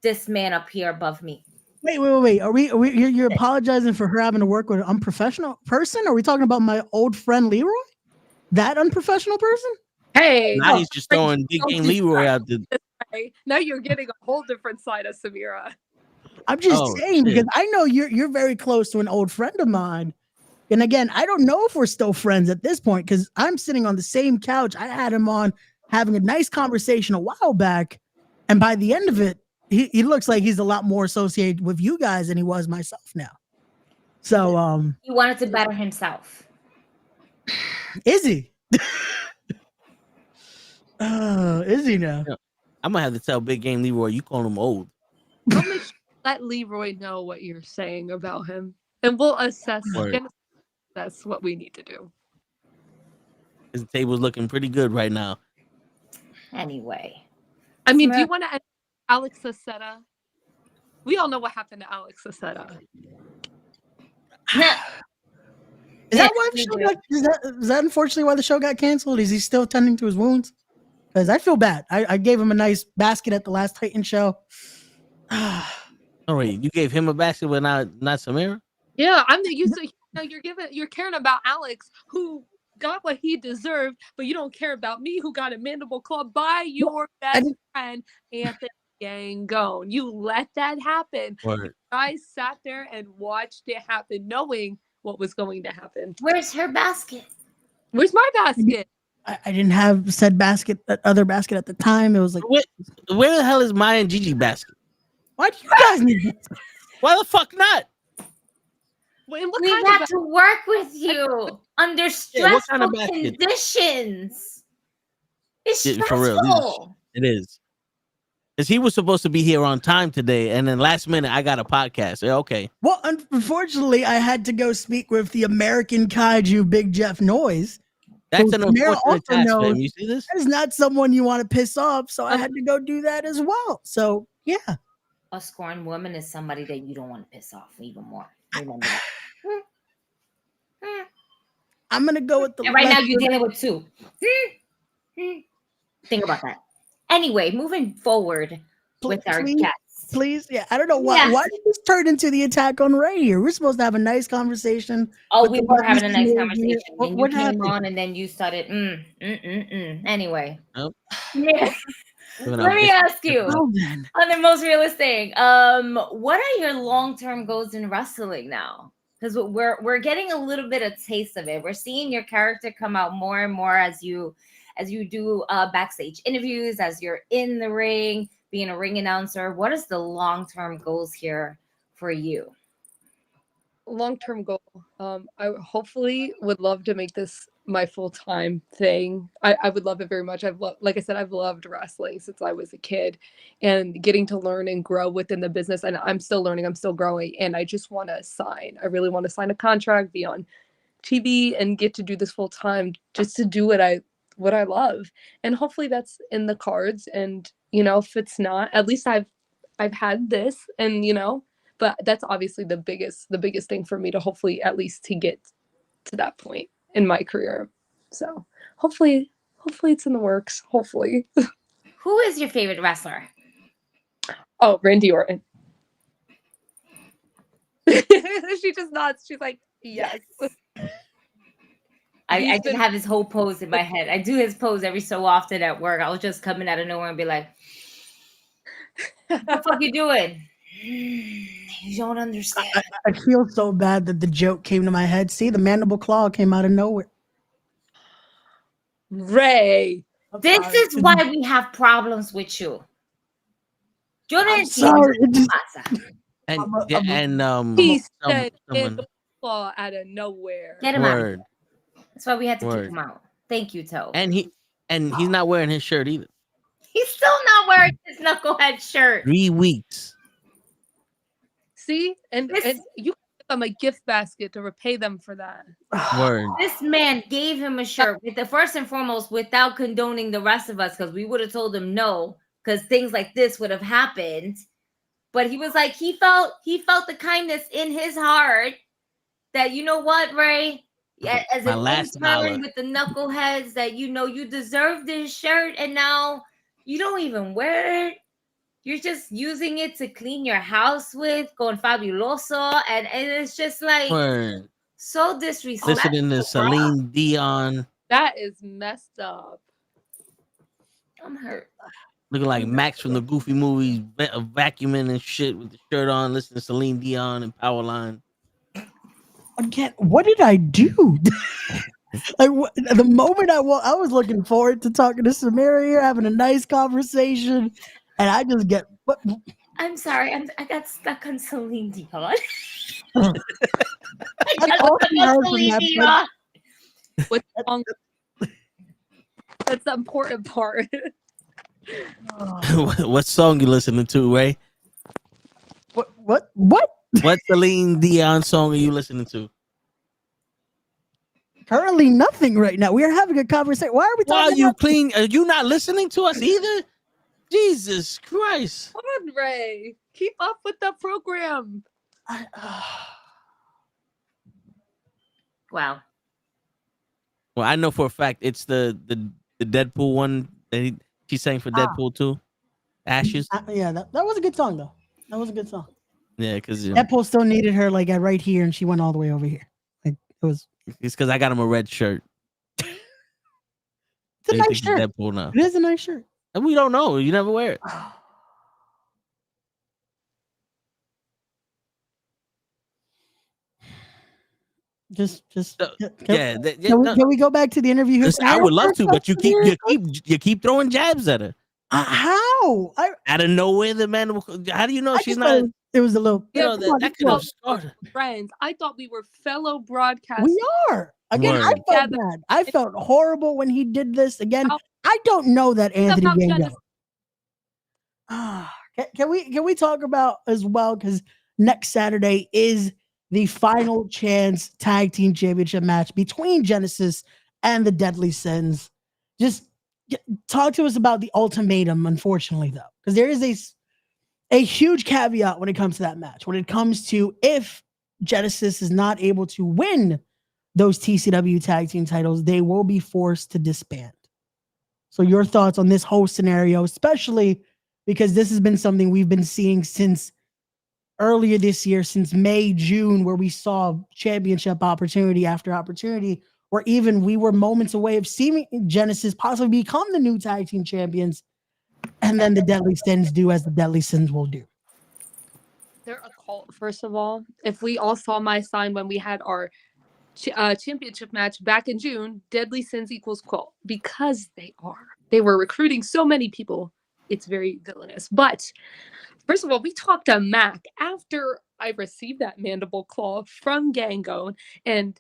this man up here above me. Wait. Are you're apologizing for her having to work with an unprofessional person? Are we talking about my old friend Leroy? That unprofessional person? Hey, now he's just throwing Big Game Leroy out there. Now you're getting a whole different side of Samira. I'm just saying, because I know you're very close to an old friend of mine. And again, I don't know if we're still friends at this point, because I'm sitting on the same couch. I had him on having a nice conversation a while back. And by the end of it, he looks like he's a lot more associated with you guys than he was myself now. So he wanted to better himself. Is he? Is he now? I'm gonna have to tell Big Game Leroy, you call him old. let Leroy know what you're saying about him, and we'll assess. That's what we need to do. His table's looking pretty good right now. Anyway, I mean, do you want to end Alex Aceta? We all know what happened to Alex Aceta. Is that why the show is that unfortunately why the show got canceled? Is he still tending to his wounds? Because I feel bad. I gave him a nice basket at the last Titan show. Oh wait, you gave him a basket, but not Samira? Yeah, you're caring about Alex, who got what he deserved, but you don't care about me, who got a mandible claw by your best friend Anthony Gangone. You let that happen. I sat there and watched it happen, knowing what was going to happen. Where's her basket? Where's my basket? I didn't have said other basket at the time. It was like, where the hell is Maya and Gigi basket? Why do you guys need it? Why the fuck not? We had to work with you under stressful conditions. It's stressful. For real, it is. Because he was supposed to be here on time today, and then last minute I got a podcast. Okay. Well, unfortunately, I had to go speak with the American Kaiju Big Jeff Noise. That's an unfortunate task, man. You see this? That is not someone you want to piss off, so I had to go do that as well. So, yeah. A scorned woman is somebody that you don't want to piss off even more. Remember that. I'm going to go with the... And right now you're dealing with two. Think about that. Anyway, moving forward with our guests. Please, yeah. I don't know why did this turn into the attack on Ray here? We're supposed to have a nice conversation. Oh, we were having a nice conversation. And you came on and then you started, Anyway. Nope. Yeah. Let me ask you, on the most realistic, what are your long-term goals in wrestling now? Because we're getting a little bit of taste of it. We're seeing your character come out more and more as you do backstage interviews, as you're in the ring, being a ring announcer. What is the long-term goals here for you? Long-term goal. I hopefully would love to make this my full-time thing. I would love it very much. Like I said, I've loved wrestling since I was a kid, and getting to learn and grow within the business. And I'm still learning, I'm still growing, and I just want to sign. I really want to sign a contract, be on TV, and get to do this full-time, just to do what I love. And hopefully that's in the cards. And if it's not, at least I've had this, and but that's obviously the biggest thing for me, to hopefully at least to get to that point in my career. So hopefully it's in the works. Hopefully. Who is your favorite wrestler? Oh, Randy Orton. She just nods. She's like, yes. I just have his whole pose in my head. I do his pose every so often at work. I'll just come in out of nowhere and be like, what the fuck you doing? You don't understand. I feel so bad that the joke came to my head. See, the mandible claw came out of nowhere. Ray. This is why we have problems with you. He said mandible claw out of nowhere. Get him out. That's why we had to kick him out. Thank you, Toe. And he's not wearing his shirt either. He's still not wearing his knucklehead shirt. 3 weeks. See? And you give them a gift basket to repay them for that. Word. This man gave him a shirt, first and foremost, without condoning the rest of us, because we would have told him no, because things like this would have happened. But he was like, he felt the kindness in his heart that, you know what, Ray? Yeah, as an intern with the knuckleheads, that you deserve this shirt, and now you don't even wear it. You're just using it to clean your house with, going fabuloso, and it's just like so disrespectful. Listening to Celine Dion. That is messed up. I'm hurt. Looking like Max from the Goofy movies, vacuuming and shit with the shirt on, listening to Celine Dion and Powerline. Again, what did I do? Like the moment I was looking forward to talking to Samira here, having a nice conversation, and I just get. What? I'm sorry, I got stuck on Celine Dion. That's the important part. What song you listening to, Ray? What? What? What Celine Dion song are you listening to? Currently, nothing right now. We are having a conversation. Why are we talking? While you clean, are you not listening to us either? Jesus Christ! Come on, Ray. Keep up with the program. Wow. Well, I know for a fact it's the Deadpool one that she sang for Deadpool 2. Ashes. Yeah, that was a good song though. That was a good song. Yeah, because Deadpool still needed her like at right here, and she went all the way over here. Like it was. It's because I got him a red shirt. It's a nice shirt. Deadpool now. It is a nice shirt. And we don't know. You never wear it. Can we go back to the interview? I would love to, but you keep throwing jabs at her. How? Out of nowhere, the man. How do you know she's not? It was a little. That could have started. Friends, I thought we were fellow broadcasters. We are. Again, I felt bad. I felt horrible when he did this. Again, I don't know that Anthony Gango. Can we talk about as well, because next Saturday is the final chance tag team championship match between Genesis and the Deadly Sins. Just talk to us about the ultimatum, unfortunately, though, because there is a huge caveat when it comes to that match. When it comes to if Genesis is not able to win those TCW tag team titles, they will be forced to disband. So your thoughts on this whole scenario, especially because this has been something we've been seeing since earlier this year, since May, June, where we saw championship opportunity after opportunity, where even we were moments away of seeing Genesis possibly become the new tag team champions, and then the Deadly Sins do as the Deadly Sins will do. They're a cult, first of all. If we all saw my sign when we had our championship match back in June, Deadly Sins equals cult, because they are. They were recruiting so many people. It's very villainous. But first of all, we talked to Mac after I received that mandible claw from Gango, and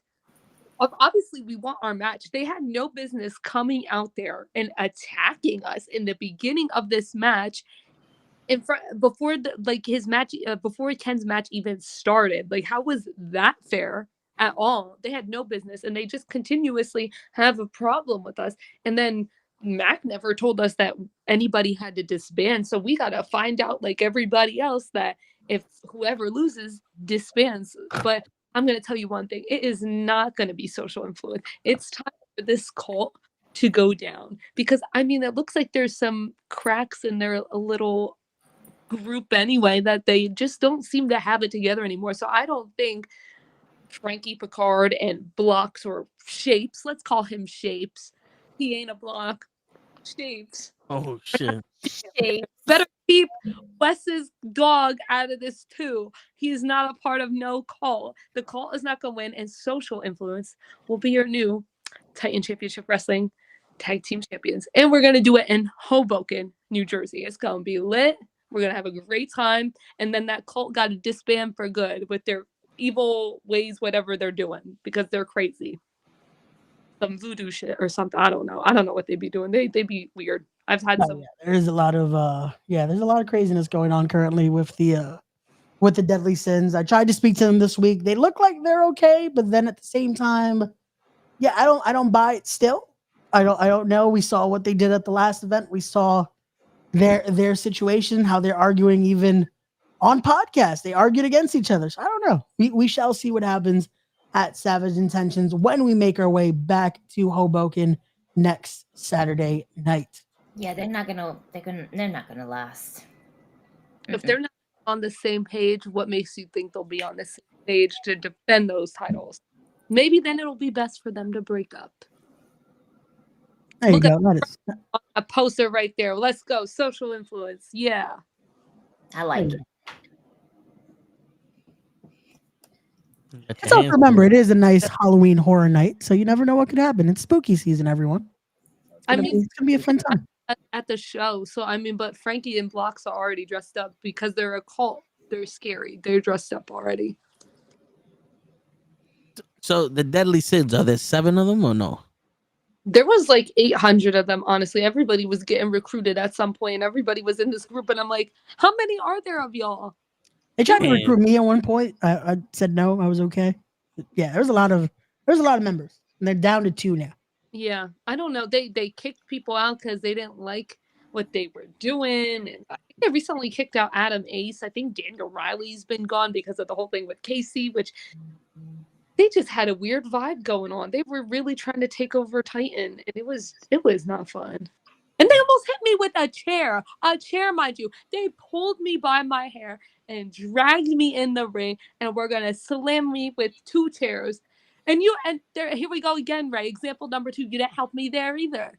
obviously we want our match. They had no business coming out there and attacking us in the beginning of this match, in front before his match, before Ken's match even started. Like, how was that fair at all? They had no business, and they just continuously have a problem with us. And then Mac never told us that anybody had to disband, so we gotta find out, like everybody else, that if whoever loses disbands. But I'm gonna tell you one thing: it is not gonna be social influence. It's time for this cult to go down, because I mean, it looks like there's some cracks in their little group anyway, that they just don't seem to have it together anymore. So I don't think Frankie Picard and Blocks, or Shapes, let's call him Shapes. He ain't a block. Shapes. Oh shit. Shapes. Better keep Wes's dog out of this too. He's not a part of no cult. The cult is not gonna win, and social influence will be your new Titan Championship Wrestling Tag Team Champions. And we're gonna do it in Hoboken, New Jersey. It's gonna be lit. We're gonna have a great time. And then that cult got to disband for good with their evil ways, whatever they're doing, because they're crazy. Some voodoo shit or something. I don't know. I don't know what they'd be doing. They be weird. I've had some. Yeah, there's a lot of there's a lot of craziness going on currently with the Deadly Sins. I tried to speak to them this week. They look like they're okay, but then at the same time, yeah, I don't buy it still. I don't know. We saw what they did at the last event. We saw their situation, how they're arguing even on podcasts. They argued against each other. So I don't know. We shall see what happens at Savage Intentions when we make our way back to Hoboken next Saturday night. Yeah, they're not gonna last. If they're not on the same page, what makes you think they'll be on the same page to defend those titles? Maybe then it'll be best for them to break up. There you go. A poster right there. Let's go. Social influence. Yeah. I like it. So remember, it is a nice Halloween horror night, so you never know what could happen. It's spooky season, everyone. It's gonna be a fun time at the show. So I mean, but Frankie and Blocks are already dressed up because they're a cult. They're scary. They're dressed up already. So the Deadly Sins, are there 7 of them or no? There was like 800 of them. Honestly, everybody was getting recruited at some point. Everybody was in this group, and I'm like, how many are there of y'all? They tried to recruit me at one point. I said no, I was okay. But yeah, there's a lot of members, and they're down to 2 now. Yeah, I don't know. They kicked people out because they didn't like what they were doing. And I think they recently kicked out Adam Ace. I think Daniel Riley's been gone because of the whole thing with Casey, which they just had a weird vibe going on. They were really trying to take over Titan, and it was not fun. And they almost hit me with a chair, mind you. They pulled me by my hair and dragged me in the ring, and we're gonna slam me with 2 chairs. And here we go again, Ray. Example number 2. You didn't help me there either.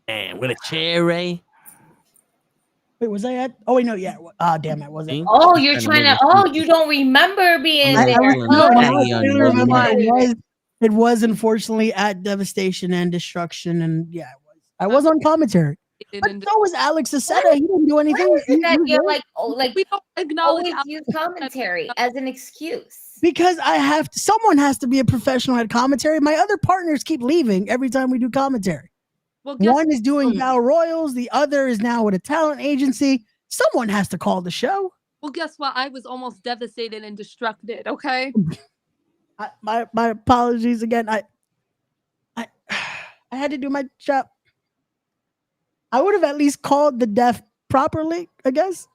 Man, with a chair, Ray. Wait, was I at? Oh wait, no, yeah. Damn, I wasn't. Oh, you're trying to. Oh, you don't remember being there. It was unfortunately at Devastation and Destruction, and yeah, I was on commentary. But so was Alex Aceta. He didn't do anything. You're like we don't acknowledge. Always use commentary as an excuse. Because someone has to be a professional at commentary. My other partners keep leaving every time we do commentary. Well, one is doing Battle Royals, the other is now with a talent agency. Someone has to call the show. Well, guess what? I was almost devastated and destructed. Okay. My apologies again. I had to do my job. I would have at least called the deaf properly, I guess.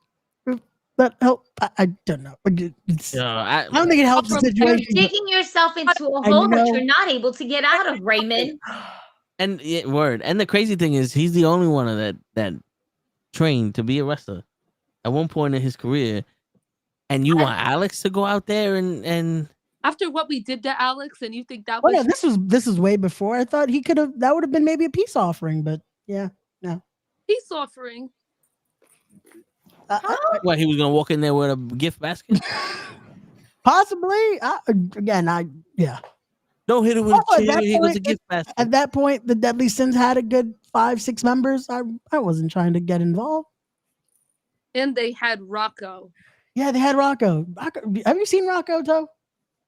That help? I don't know. I don't think it helps the situation. You're digging yourself into a hole that you're not able to get out of, Raymond. And word. And the crazy thing is, he's the only one of that trained to be a wrestler at one point in his career. And you want Alex to go out there and after what we did to Alex, and you think that was? Oh, no, this was way before. I thought he could have. That would have been maybe a peace offering, but yeah, no peace offering. What, he was gonna walk in there with a gift basket? Possibly. Yeah. Don't hit it with a chair. He was a gift basket. At that point, the Deadly Sins had a good 5-6 members. I wasn't trying to get involved. And they had Rocco. Yeah, they had Rocco. Have you seen Rocco, Toe?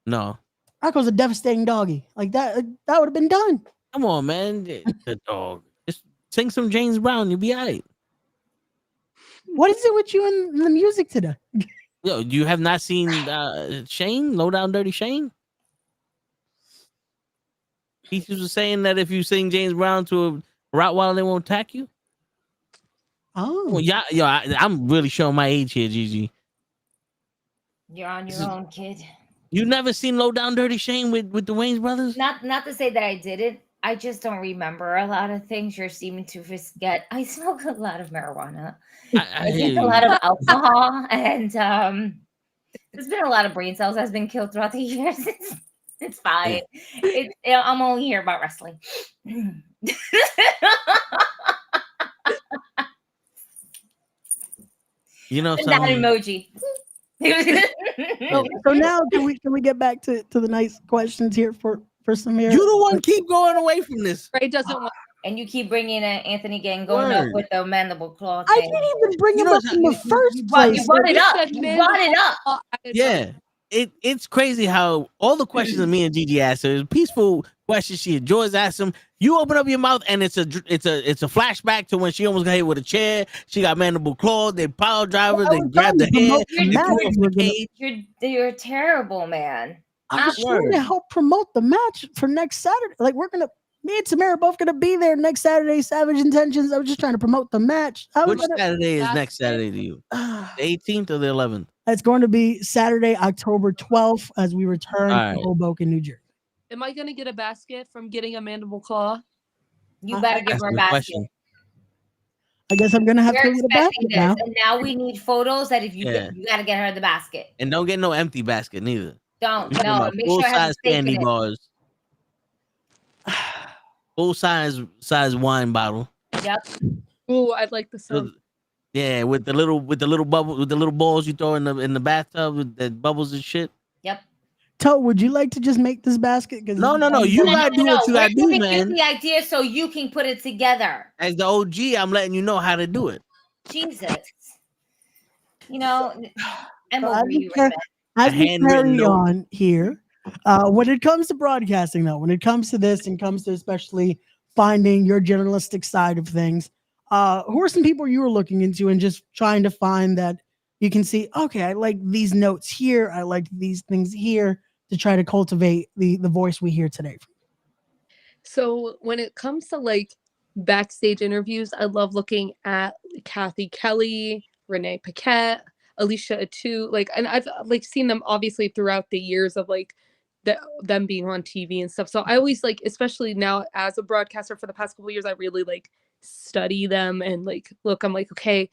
No. Rocco's a devastating doggy. Like that would have been done. Come on, man. The dog. Just sing some James Brown. You'll be all right. What is it with you and the music today? Yo, you have not seen Shane, Low Down Dirty Shane? He was saying that if you sing James Brown to a Rottweiler, they won't attack you. Oh, well, yeah, I'm really showing my age here, Gigi. You're on your own, kid. You never seen Low Down Dirty Shane with the Wayans brothers? Not to say that I didn't. I just don't remember a lot of things. You're seeming to forget. I smoke a lot of marijuana. I drink a lot of alcohol, and there's been a lot of brain cells that's been killed throughout the years. It's fine. I'm only here about wrestling. You know, that emoji. So now can we get back to the nice questions here for Samira? You the one keep going away from this. Ray doesn't want. And you keep bringing Anthony going up with the mandible claw thing. I didn't even bring it up in the first place. You brought it up. You brought it up. Yeah. It's crazy how all the questions that me and Gigi asked her, peaceful questions she enjoys asking them. You open up your mouth and it's a flashback to when she almost got hit with a chair. She got mandible claw. They power driver. They grabbed the head. You're terrible, man. I'm trying to help promote the match for next Saturday. Like me and Samira are both gonna be there next Saturday. Savage Intentions. I was just trying to promote the match. Which Saturday is next Saturday to you? The 18th or the 11th? It's going to be Saturday, October 12th, as we return to Hoboken, New Jersey. Am I gonna get a basket from getting a mandible claw? You better give her a basket. Question. I guess I'm gonna have to get a basket now. And now we need photos that if you you gotta get her the basket. And don't get no empty basket neither. Don't no. Make full sure size candy bars. Full size wine bottle. Yep. Oh, I'd like the sun. Yeah, with the little balls you throw in the bathtub with the bubbles and shit. Yep. Toe, would you like to just make this basket? No. You gotta do what you gotta do, man. The idea so you can put it together. As the OG, I'm letting you know how to do it. Jesus. You know, I'm so over you. As we carry on here, when it comes to broadcasting, though, when it comes to this and comes to especially finding your journalistic side of things, who are some people you were looking into and just trying to find that you can see, okay, I like these notes here, I like these things here, to try to cultivate the voice we hear today. So when it comes to like backstage interviews, I love looking at Kathy Kelly, Renee Paquette, Alicia Atu, like, and I've like seen them obviously throughout the years of like them being on TV and stuff. So I always like, especially now as a broadcaster for the past couple of years, I really like study them and like look. I'm like, okay,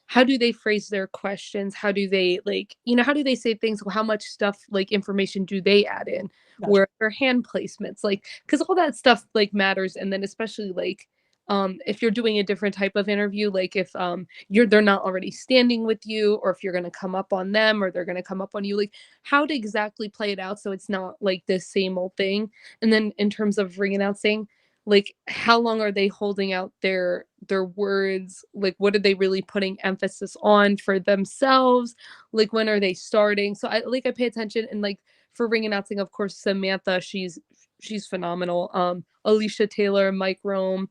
how do they phrase their questions? How do they like, how do they say things? How much stuff, like information do they add in? Gotcha. Where their hand placements, like, because all that stuff like matters. And then especially like, if you're doing a different type of interview, like if they're not already standing with you, or if you're gonna come up on them or they're gonna come up on you, like how to exactly play it out so it's not like this same old thing. And then in terms of ring announcing, like how long are they holding out their words, like what are they really putting emphasis on for themselves, like when are they starting. So I pay attention. And like for ring announcing, of course, Samantha, she's phenomenal. Alicia Taylor, Mike Rome,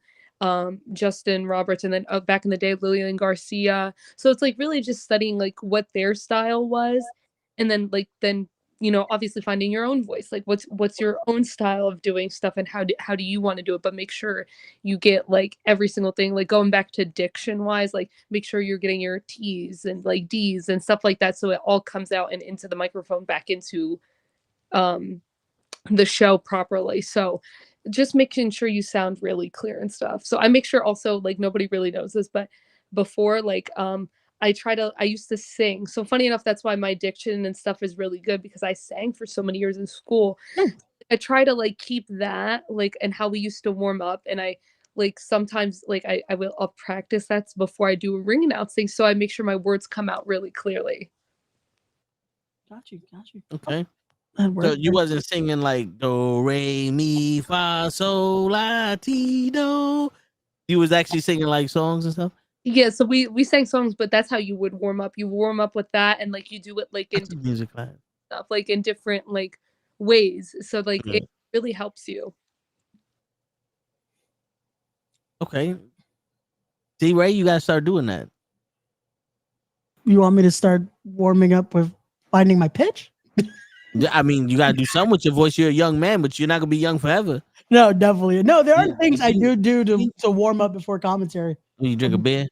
Justin Roberts, and then back in the day Lillian Garcia. So it's like really just studying like what their style was, and then obviously finding your own voice, like what's your own style of doing stuff, and how do you want to do it, but make sure you get like every single thing, like going back to diction wise, like make sure you're getting your T's and like D's and stuff like that, so it all comes out and into the microphone back into the show properly. So just making sure you sound really clear and stuff. So I make sure also, like nobody really knows this, but before like I used to sing. So funny enough, that's why my diction and stuff is really good, because I sang for so many years in school. I try to like keep that, like, and how we used to warm up. And I like sometimes like I'll practice that before I do a ring announcing, so I make sure my words come out really clearly. Got you. Okay. So you wasn't singing like do re mi fa sol la ti do. You was actually singing like songs and stuff. Yeah, so we sang songs, but that's how you would warm up. You warm up with that, and like you do it like in music class stuff, like in different like ways. So like it really helps you. Okay. See, Ray, you gotta start doing that. You want me to start warming up with finding my pitch? Yeah, I mean, you gotta do something with your voice. You're a young man, but you're not gonna be young forever. No, definitely. No, there are things I do to warm up before commentary. You drink a beer?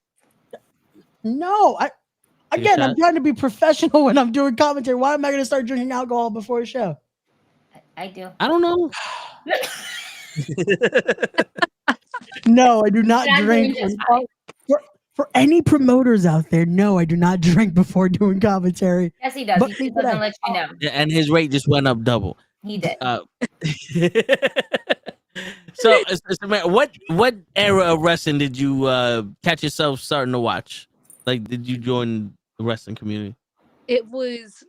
No, I'm trying to be professional when I'm doing commentary. Why am I going to start drinking alcohol before a show? I do. I don't know. No, I do not drink. For any promoters out there, no, I do not drink before doing commentary. Yes, he does. He doesn't let you know. Yeah, and his rate just went up double. He did. So, what era of wrestling did you catch yourself starting to watch? Like, did you join the wrestling community? It was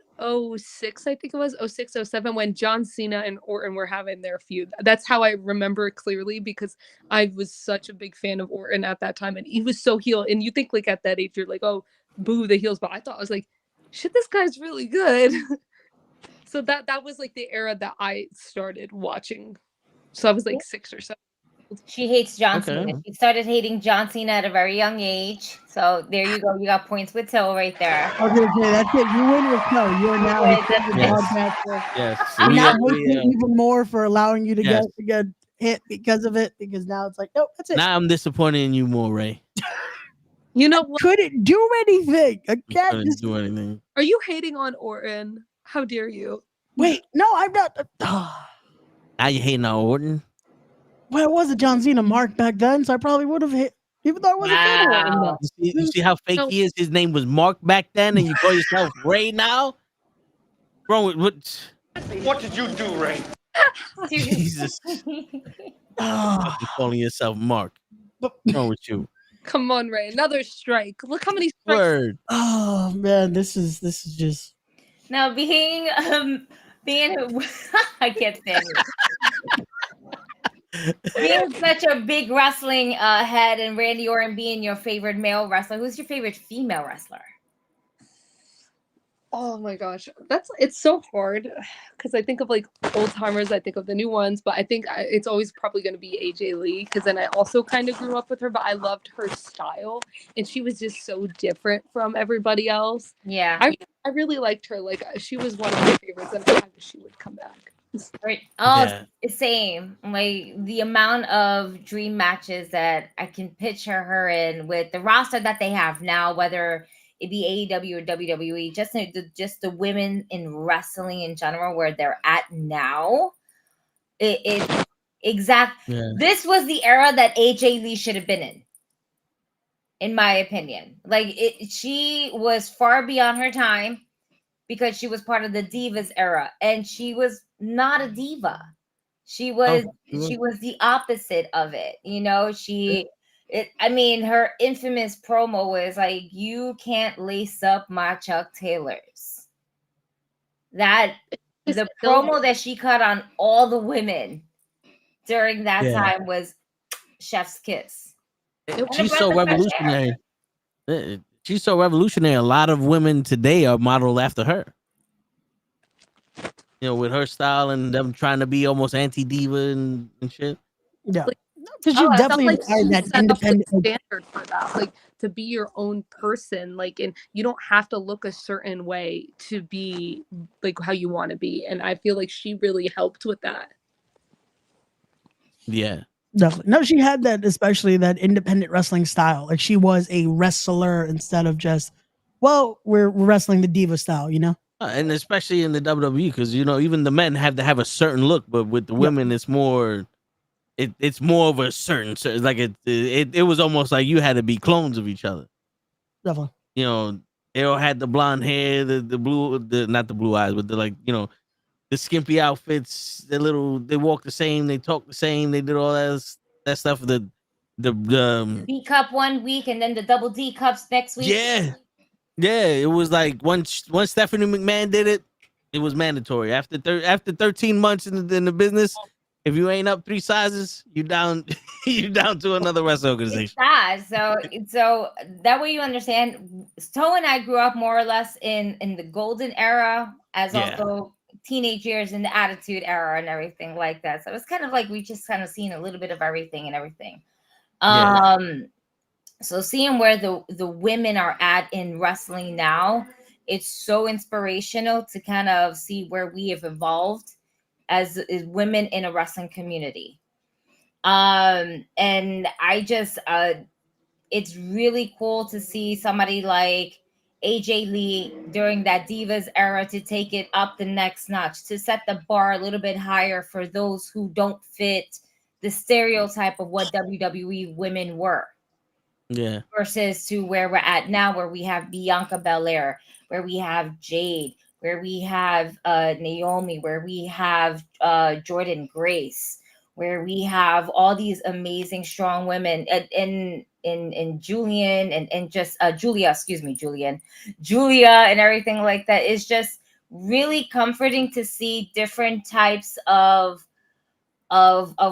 06, I think it was 06, 07, when John Cena and Orton were having their feud. That's how I remember it clearly, because I was such a big fan of Orton at that time, and he was so heel. And you think like at that age, you're like, oh, boo the heels, but I thought, I was like, shit, this guy's really good. So that was like the era that I started watching. So I was like 6 or 7. She hates John Cena. She started hating John Cena at a very young age. So there you go. You got points with Toe right there. Okay, that's it. You win with Toe. You are now Yes. I'm not hating even more for allowing you to get hit because of it. Because now it's like, nope, that's it. Now I'm disappointed in you more, Ray. You know what? Couldn't do anything. I can't do anything. Are you hating on Orton? How dare you? Wait, no, I'm not. Now you hating on Orton? Well, it was a John Cena mark back then, so I probably would have hit, even though I wasn't fan of Orton. You see how fake he is? His name was Mark back then, and you call yourself Ray now? Bro, what did you do, Ray? Jesus. You're calling yourself Mark. What's wrong with you? Come on, Ray. Another strike. Look how many strikes. Word. Oh, man, this is just... Now, being I can't stand it. Being such a big wrestling head, and Randy Orton being your favorite male wrestler, who's your favorite female wrestler? Oh my gosh, it's so hard because I think of like old timers, I think of the new ones, but I think it's always probably going to be AJ Lee because then I also kind of grew up with her, but I loved her style and she was just so different from everybody else. Yeah, I really liked her. Like she was one of my favorites, and I wish she would come back. Right. Oh, same. Like the amount of dream matches that I can picture her in with the roster that they have now, whether it be AEW or WWE, just the women in wrestling in general, where they're at now. It exact. Yeah. This was the era that AJ Lee should have been in my opinion. Like she was far beyond her time because she was part of the Divas era, and she was not a diva. She was the opposite of it. You know, her infamous promo was like, "You can't lace up my Chuck Taylors." The promo that she cut on all the women during that time was chef's kiss. She's so revolutionary. She's so revolutionary. A lot of women today are modeled after her. You know, with her style and them trying to be almost anti-diva and shit. Yeah. Because you definitely required that independent standard for that, like to be your own person, like, and you don't have to look a certain way to be like how you want to be. And I feel like she really helped with that. Yeah. Definitely. No, she had that, especially that independent wrestling style. Like she was a wrestler instead of just, well, we're wrestling the diva style, you know? And especially in the WWE, because, you know, even the men have to have a certain look, but with the women, it's more, it's more of a certain like it was almost like you had to be clones of each other. Definitely. You know, they all had the blonde hair, the blue, not the blue eyes, but the, like, you know, the skimpy outfits, they walk the same, they talk the same, they did all that stuff. The B cup 1 week and then the double D cups next week. Yeah, it was like once Stephanie McMahon did it, it was mandatory. After 13 months in the business, if you ain't up 3 sizes, you down to another wrestling organization. So that way you understand. Stowe and I grew up more or less in the golden era, as also teenage years in the attitude era and everything like that. So it's kind of like we just kind of seen a little bit of everything and everything. So seeing where the women are at in wrestling now, it's so inspirational to kind of see where we have evolved as women in a wrestling community. And I just, it's really cool to see somebody like AJ Lee during that Divas era to take it up the next notch, to set the bar a little bit higher for those who don't fit the stereotype of what WWE women were. Yeah. Versus to where we're at now, where we have Bianca Belair, where we have Jade, where we have Naomi, where we have Jordan Grace, where we have all these amazing strong women, and Julia, and everything like that. Is just really comforting to see different types of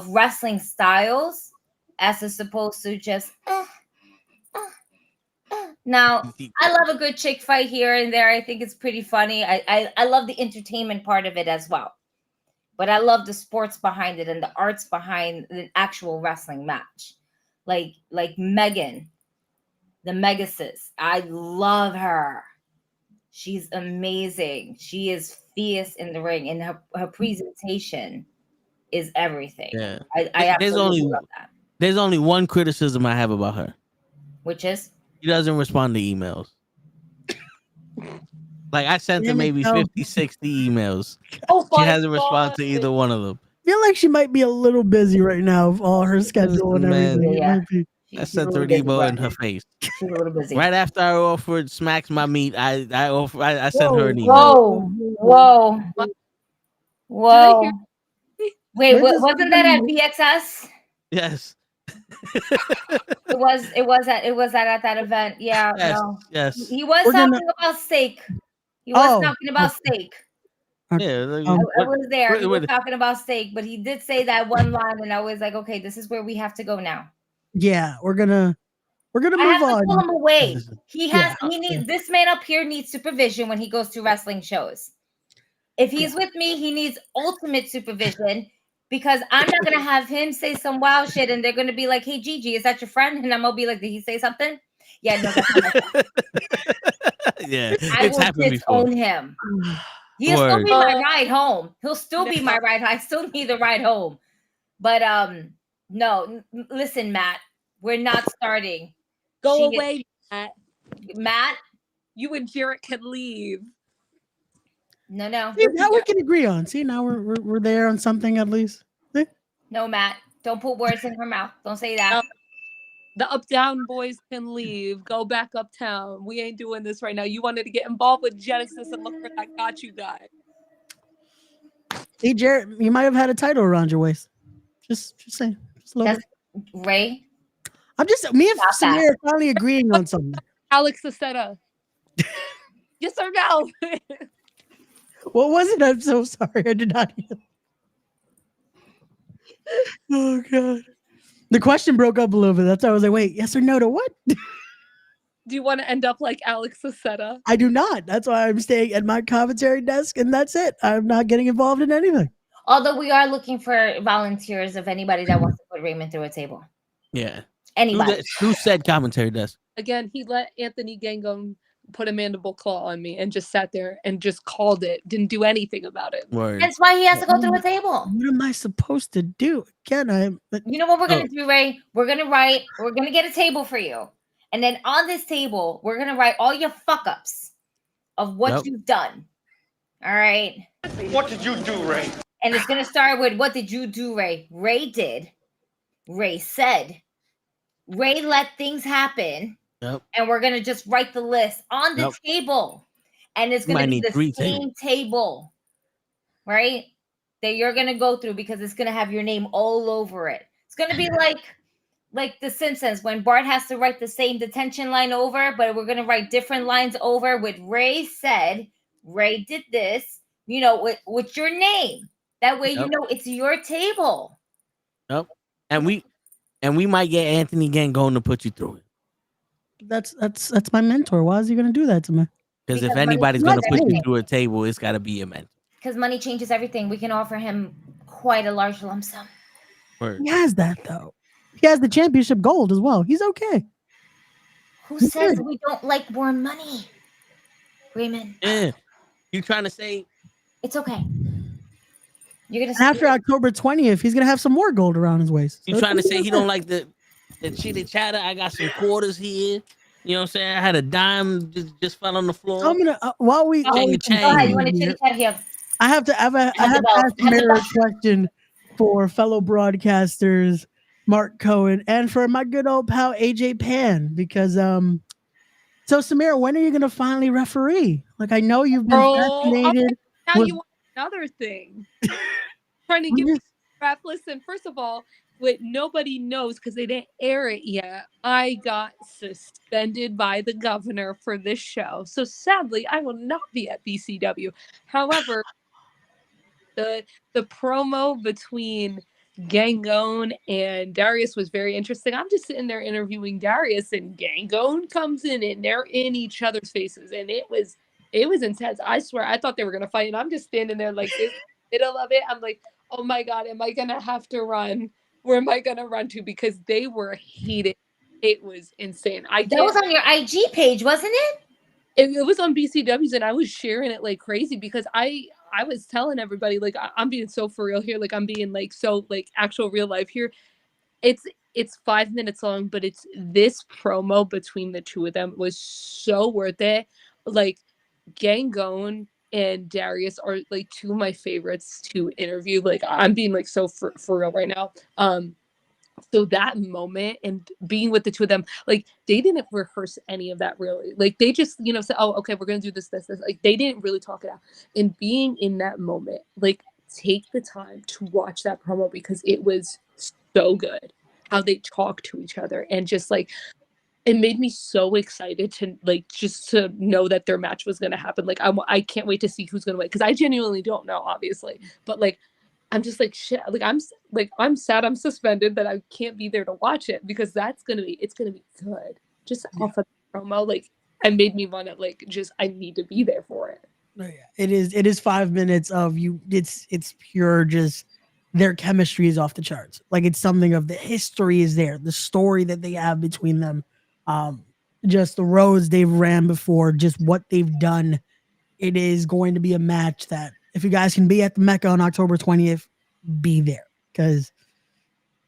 wrestling styles, as opposed to just. Now, I love a good chick fight here and there. I think it's pretty funny. I love the entertainment part of it as well. But I love the sports behind it and the arts behind the actual wrestling match. Like Megan, the Megasis. I love her. She's amazing. She is fierce in the ring, and her presentation is everything. Yeah. I absolutely love that. There's only one criticism I have about her. Which is? She doesn't respond to emails. Like I sent her maybe 50, 60 emails. She hasn't responded to either one of them. I feel like she might be a little busy right now of all her schedule and everything. Yeah. I sent her an email in her face. She's a little busy. Right after I offered Smacks my meat, I sent her an email. Whoa. Wait, wasn't that at VXS? Yes. It was at that event. Yeah. Yes. He was talking about steak. He was talking about steak. Yeah, I was there. He was talking about steak, but he did say that one line, and I was like, okay, this is where we have to go now. Yeah, we're gonna We're gonna I move have to on. pull him away. He needs this man up here needs supervision when he goes to wrestling shows. If he's with me, he needs ultimate supervision because I'm not gonna have him say some wild shit and they're gonna be like, "Hey Gigi, is that your friend?" And I'm gonna be like, "Did he say something?" Yeah, no, that's not my friend. Yeah, I will disown him. He'll still be my ride home. He'll still be my ride home. I still need the ride home. But no, listen, Matt, we're not starting. Go away, Matt. Matt, you and Jarrett can leave. No. See, now we can agree on. See, now we're there on something at least. See? No, Matt, don't put words in her mouth. Don't say that. The Uptown boys can leave. Go back uptown. We ain't doing this right now. You wanted to get involved with Genesis, and look where that got you guys. Hey, Jarrett, you might have had a title around your waist. Just saying. Just a little bit. Ray. I'm just me and Samira are finally agreeing on something. Alex Aceta. Yes or no? What was it? I'm so sorry. I did not hear. Oh God. The question broke up a little bit. That's why I was like, wait, yes or no to what? Do you want to end up like Alex Aceta? I do not. That's why I'm staying at my commentary desk and that's it. I'm not getting involved in anything. Although we are looking for volunteers of anybody that wants to put Raymond through a table. Yeah. Anybody. Who said commentary desk? Again, he let Anthony Gangone put a mandible claw on me and just sat there and just called it. Didn't do anything about it. Word. That's why he has to go through a table. What am I supposed to do? Again, you know what we're gonna do, Ray? We're gonna get a table for you. And then on this table, we're gonna write all your fuck ups of what you've done. All right. What did you do, Ray? And it's gonna start with what did you do, Ray? Ray did. Ray said. Ray let things happen. Yep. And we're gonna just write the list on the table, and it's gonna be the same table, right? That you're gonna go through because it's gonna have your name all over it. It's gonna be like The Simpsons when Bart has to write the same detention line over, but we're gonna write different lines over with Ray said, Ray did this, you know, with your name. That way, you know it's your table. Yep. And we might get Anthony Gangone to put you through it. That's my mentor. Why is he going to do that to me? Because if anybody's going to put you through a table, it's got to be a mentor. Because money changes everything. We can offer him quite a large lump sum. Word. He has that though. He has the championship gold as well. He's okay. Who says we don't like more money, Raymond? Yeah. You trying to say it's okay? You're gonna after October 20th, he's gonna have some more gold around his waist. You trying to say he don't like the chitty chatter? I got some quarters here. You know what I'm saying? I had a dime just fell on the floor. I'm gonna while we you want to chitty chat here? I have to ask Samira a question for fellow broadcasters Mark Cohen and for my good old pal AJ Pan because so Samira, when are you gonna finally referee? Like I know you've been fascinated. Now you want another thing. Trying to give me crap. Listen, first of all, what nobody knows because they didn't air it yet, I got suspended by the governor for this show. So sadly, I will not be at BCW. However, the promo between Gangone and Darius was very interesting. I'm just sitting there interviewing Darius, and Gangone comes in, and they're in each other's faces, and it was intense. I swear, I thought they were gonna fight, and I'm just standing there like this, middle of it. I'm like, oh my god, am I gonna have to run? Where am I gonna run to? Because they were heated. It was insane. That was on your IG page, wasn't it? It was on BCW's, and I was sharing it like crazy because I was telling everybody, like, I'm being so for real here. Like, I'm being like so like actual real life here. It's 5 minutes long, but it's this promo between the two of them was so worth it. Like, Gangone and Darius are like two of my favorites to interview. Like, I'm being like so for real right now. So that moment and being with the two of them, like they didn't rehearse any of that really. Like they just, you know, said, oh, okay, we're going to do this. Like they didn't really talk it out. And being in that moment, like take the time to watch that promo because it was so good how they talk to each other and just like, it made me so excited to like, just to know that their match was going to happen. Like I can't wait to see who's going to win because I genuinely don't know, obviously, but like, I'm just like shit. Like I'm sad. I'm suspended that I can't be there to watch it because it's gonna be good. Just off of the promo, like it made me want to like just I need to be there for it. Oh, yeah. It is 5 minutes of you. It's pure just their chemistry is off the charts. Like it's something of the history is there, the story that they have between them, just the roads they've ran before, just what they've done. It is going to be a match that if you guys can be at the Mecca on October 20th, be there because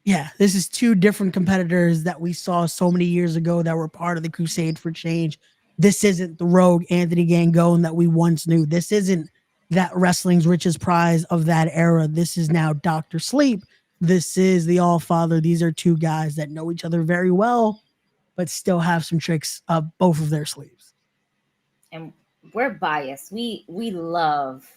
this is two different competitors that we saw so many years ago that were part of the Crusade for Change. This isn't the rogue Anthony Gangone that we once knew. This isn't that wrestling's richest prize of that era. This is now Dr. Sleep. This is the All Father. These are two guys that know each other very well, but still have some tricks up both of their sleeves. And we're biased. We love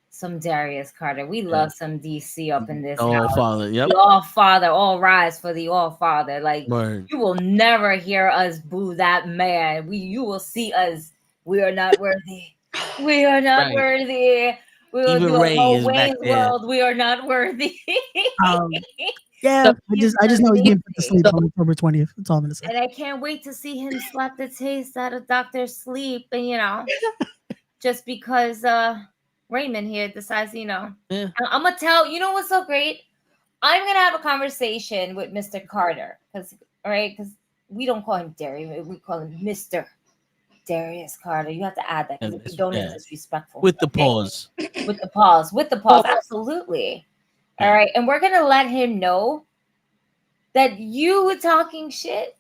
some Darius Carter. We love some DC up in this All house. Father, yep. The All Father, all rise for the All Father. Like Word. You will never hear us boo that man. You will see us. We are not worthy. We are not worthy. We will Even do a Ray whole is back Wayne's there. World. We are not worthy. Yeah, I just know he's being put to sleep on October 20th. That's all I'm gonna say. And I can't wait to see him slap the taste out of Dr. Sleep. And just because Raymond here decides, I'm gonna tell you know what's so great? I'm gonna have a conversation with Mr. Carter because we don't call him Darius, we call him Mr. Darius Carter. You have to add that because if you don't, it's disrespectful. With the pause. With the pause, absolutely. All right, and we're gonna let him know that you were talking shit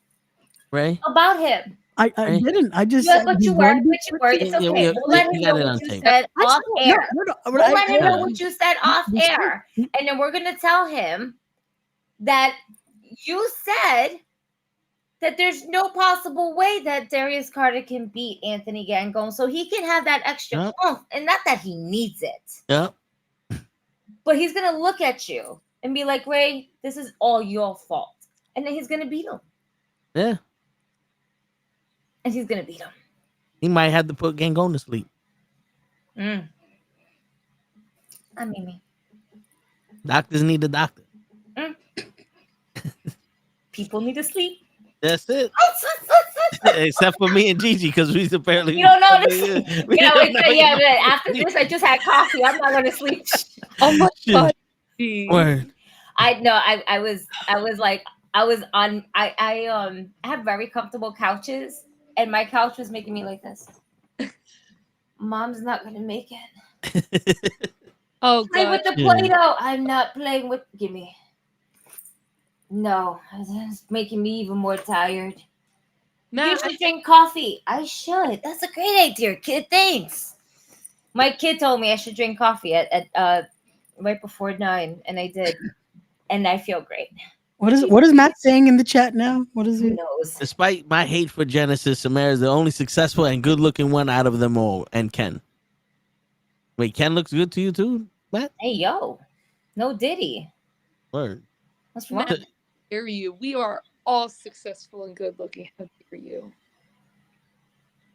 about him. I didn't. I just. But you were. It's okay. We'll let him know what you said off air. We'll let him know what you said off air, and then we're gonna tell him that you said that there's no possible way that Darius Carter can beat Anthony Gangone, so he can have that extra oomph, and not that he needs it. Yep. But he's gonna look at you and be like, Ray, this is all your fault, and then he's gonna beat him. Yeah. And he's gonna beat him. He might have to put Gangone to sleep. I mean, doctors need a doctor. People need to sleep. That's it. Except for me and Gigi, because we apparently you don't know this. But after this, I just had coffee. I'm not gonna sleep. Oh my god. Word. I have very comfortable couches, and my couch was making me like this. Mom's not gonna make it. Play with the Play-Doh. I'm not playing with. Give me. No, it's making me even more tired. You should drink coffee. I should. That's a great idea, kid. Thanks. My kid told me I should drink coffee at right before 9, and I did, and I feel great. What is Matt saying in the chat now? What is he? Who knows? Despite my hate for Genesis, Samira is the only successful and good-looking one out of them all, and Ken. Wait, Ken looks good to you too, Matt? Hey, yo. No Diddy. Word. What's wrong? Matt, hear you. We are all successful and good looking. How dare you?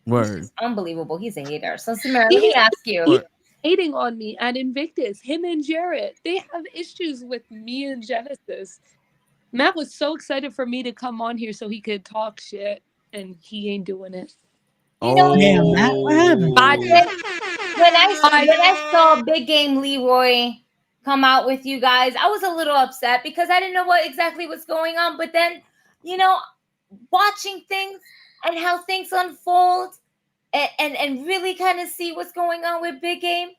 Word. Unbelievable. He's a hater. So, Samira, let me ask you. He's hating on me at Invictus. Him and Jarrett. They have issues with me and Genesis. Matt was so excited for me to come on here so he could talk shit, and he ain't doing it. Damn, Matt, what happened? When I saw Big Game Leroy come out with you guys, I was a little upset because I didn't know what exactly was going on. But then, watching things and how things unfold and really kind of see what's going on with Big Game,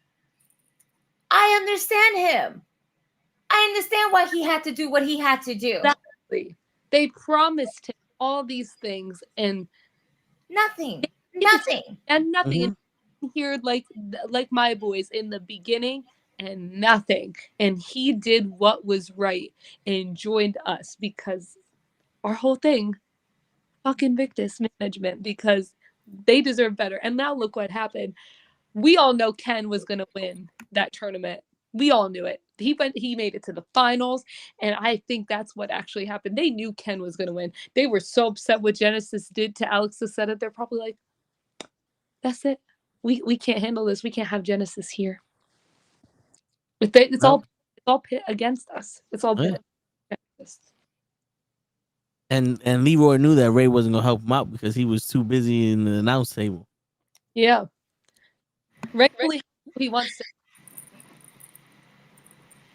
I understand him. I understand why he had to do what he had to do. Exactly. They promised him all these things and nothing. Mm-hmm. Here, like my boys in the beginning, and nothing. And he did what was right and joined us because our whole thing, fuck Invictus management, because they deserve better. And now look what happened. We all know Ken was going to win that tournament. We all knew it. He made it to the finals, and I think that's what actually happened. They knew Ken was going to win. They were so upset what Genesis did to Alex Aceta. They're probably like, that's it. We can't handle this. We can't have Genesis here. It's all pit against us. It's all pit against us. And Leroy knew that Ray wasn't gonna help him out because he was too busy in the announce table. Yeah. Ray really he wants to.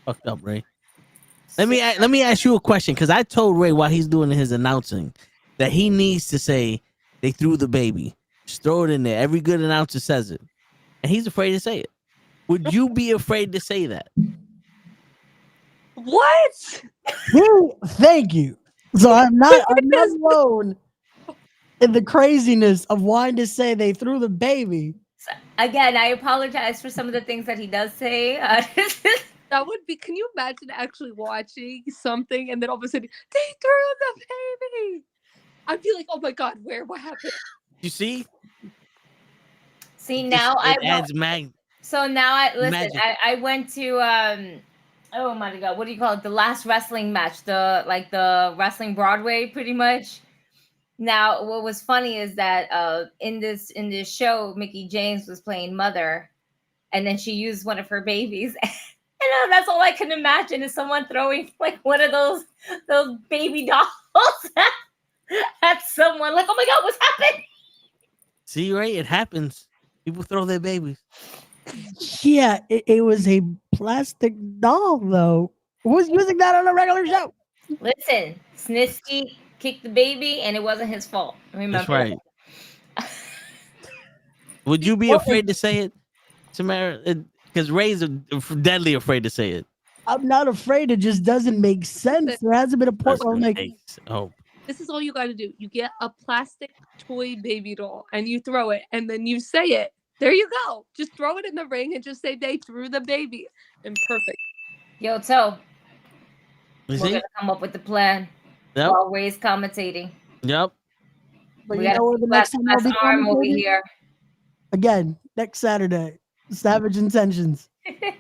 Fucked up, Ray. Let me ask you a question, because I told Ray while he's doing his announcing that he needs to say they threw the baby. Just throw it in there. Every good announcer says it, and he's afraid to say it. Would you be afraid to say that? What? Thank you. So I'm not alone in the craziness of wanting to say they threw the baby. Again, I apologize for some of the things that he does say. That would be. Can you imagine actually watching something and then all of a sudden they threw the baby? I'd be like, oh my god, where? What happened? You see? See now it adds mag. So now I went to oh my god, what do you call it? The last wrestling match, the wrestling Broadway, pretty much. Now, what was funny is that in this show, Mickey James was playing Mother, and then she used one of her babies. And that's all I can imagine is someone throwing like one of those baby dolls at someone. Like, oh my god, what's happened? See, Ray, it happens. People throw their babies. Yeah, it was a plastic doll, though. Who was using that on a regular show? Listen, Snitsky kicked the baby, and it wasn't his fault. Remember? That's right. Would you be afraid to say it, Samira? Because Ray's deadly afraid to say it. I'm not afraid. It just doesn't make sense. There hasn't been a point where I'm like, oh. This is all you got to do. You get a plastic toy baby doll and you throw it, and then you say it. There you go. Just throw it in the ring and just say they threw the baby. And perfect. Yo, we're gonna come up with the plan. Yep. While Ray's commentating. Yep. But you know where the next time I'll be over here. Again, next Saturday, Savage Intentions.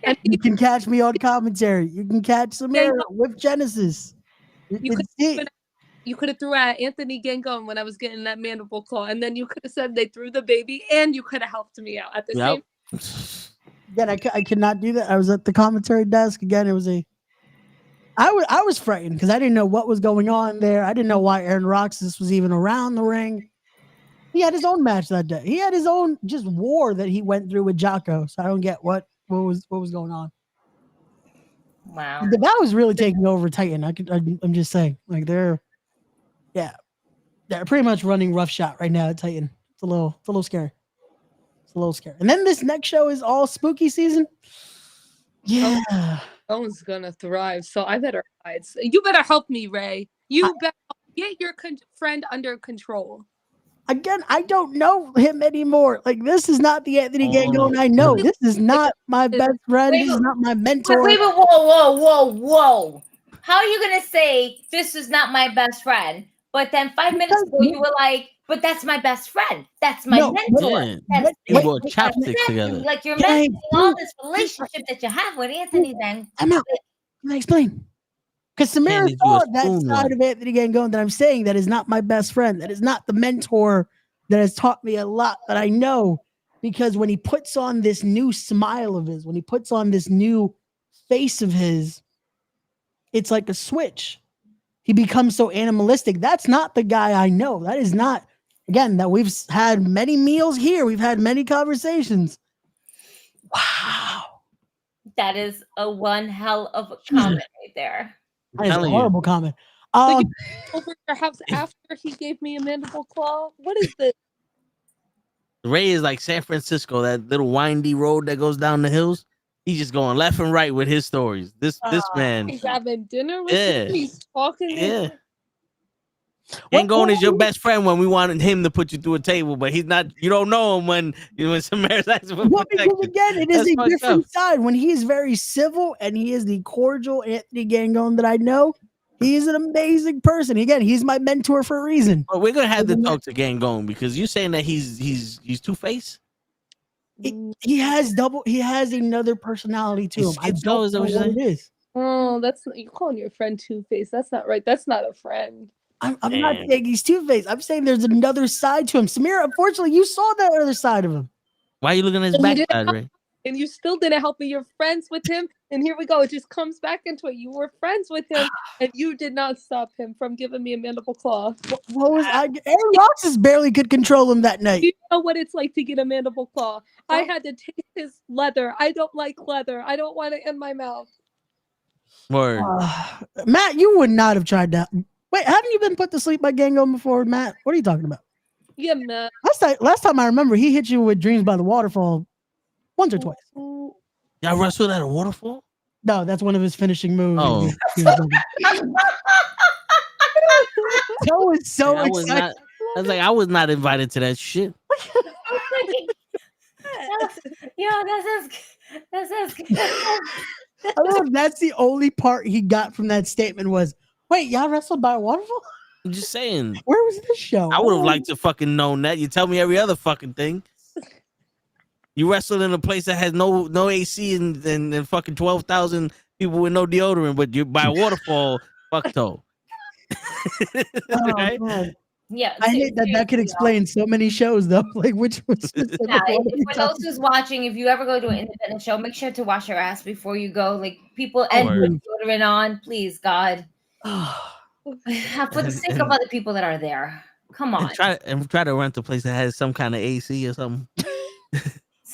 And you can catch me on commentary. You can catch Samira with Genesis. You could have threw at Anthony Gangone when I was getting that mandible claw, and then you could have said they threw the baby, and you could have helped me out at the same time. Again, I could not do that. I was at the commentary desk. Again, it was I was frightened because I didn't know what was going on there. I didn't know why Aaron Roxas was even around the ring. He had his own match that day. He had his own just war that he went through with Jocko. So I don't get what was going on. Wow, that was really taking over Titan. I'm just saying, like they're pretty much running roughshod right now at Titan. It's a little scary. It's a little scary. And then this next show is all spooky season. Yeah. Owen's gonna thrive, so I better hide. You better help me, Ray. You better get your friend under control. Again, I don't know him anymore. Like, this is not the Anthony Gangone I know. This is not my best friend. This is not my mentor. Wait, whoa. How are you gonna say this is not my best friend? But then 5 minutes ago, you were like, but that's my best friend. That's my mentor. You brought chopsticks together. Like you're mentioning all this relationship that you have with Anthony. Then I'm out. Can I explain? Because Samira saw that side of Anthony Gangone that I'm saying that is not my best friend. That is not the mentor that has taught me a lot that I know. Because when he puts on this new smile of his, when he puts on this new face of his, it's like a switch. He becomes so animalistic. That's not the guy I know. That is not, again, that we've had many meals here. We've had many conversations. Wow. That is a one hell of a comment right there. That is a horrible comment. Over your house after he gave me a mandible claw? What is this? Ray is like San Francisco, that little windy road that goes down the hills. He's just going left and right with his stories. This man. He's having dinner with him. He's talking. Yeah. Gangone is your best friend when we wanted him to put you through a table, but he's not. You don't know him when Samira's asking for protection. Because again, it is a different side. When he is very civil and he is the cordial Anthony Gangone that I know, he is an amazing person. Again, he's my mentor for a reason. But we're gonna have to talk to Gangone because you're saying that he's Two-Face. He has another personality to him. I don't know what it is. Oh, you're calling your friend Two-Face. That's not right. That's not a friend. I'm not saying he's Two-Face. I'm saying there's another side to him. Samira, unfortunately, you saw that other side of him. Why are you looking at his backside, Ray? and you still didn't help me. You're friends with him, and here we go. It just comes back into it. You were friends with him, and you did not stop him from giving me a mandible claw. What was I? Aaron Roxas barely could control him that night. You know what it's like to get a mandible claw. I had to taste his leather. I don't like leather. I don't want it in my mouth. Word. Matt, you would not have tried that. Wait, haven't you been put to sleep by Gango before, Matt? What are you talking about? Yeah, Matt. Last time I remember, he hit you with Dreams by the Waterfall once or twice. Y'all wrestled at a waterfall? No, that's one of his finishing moves. Oh. Joe was so excited. I was like, I was not invited to that shit. That's I don't know if that's the only part he got from that statement was, wait, y'all wrestled by a waterfall? I'm just saying. Where was this show? I would have liked to fucking known that. You tell me every other fucking thing. You wrestled in a place that has no AC and fucking 12,000 people with no deodorant, but you're by a waterfall, fuck though. Right? Yeah, I hate that could explain so many shows though. Like which was for those who's watching, if you ever go to an independent show, make sure to wash your ass before you go. Like people and put deodorant on, please, God. For the sake of other people that are there. Come on. And try to rent a place that has some kind of AC or something.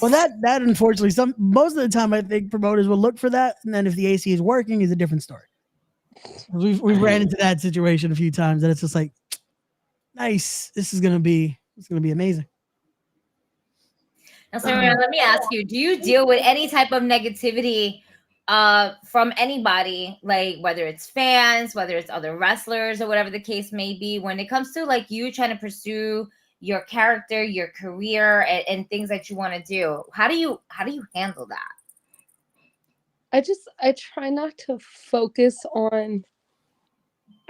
Well, that unfortunately, most of the time I think promoters will look for that, and then if the AC is working, is a different story. We've ran into that situation a few times, and it's just like, nice. It's gonna be amazing. Now, Samira, let me ask you: do you deal with any type of negativity from anybody, like whether it's fans, whether it's other wrestlers, or whatever the case may be, when it comes to like you trying to pursue your character, your career, and things that you want to do? How do you handle that? I try not to focus on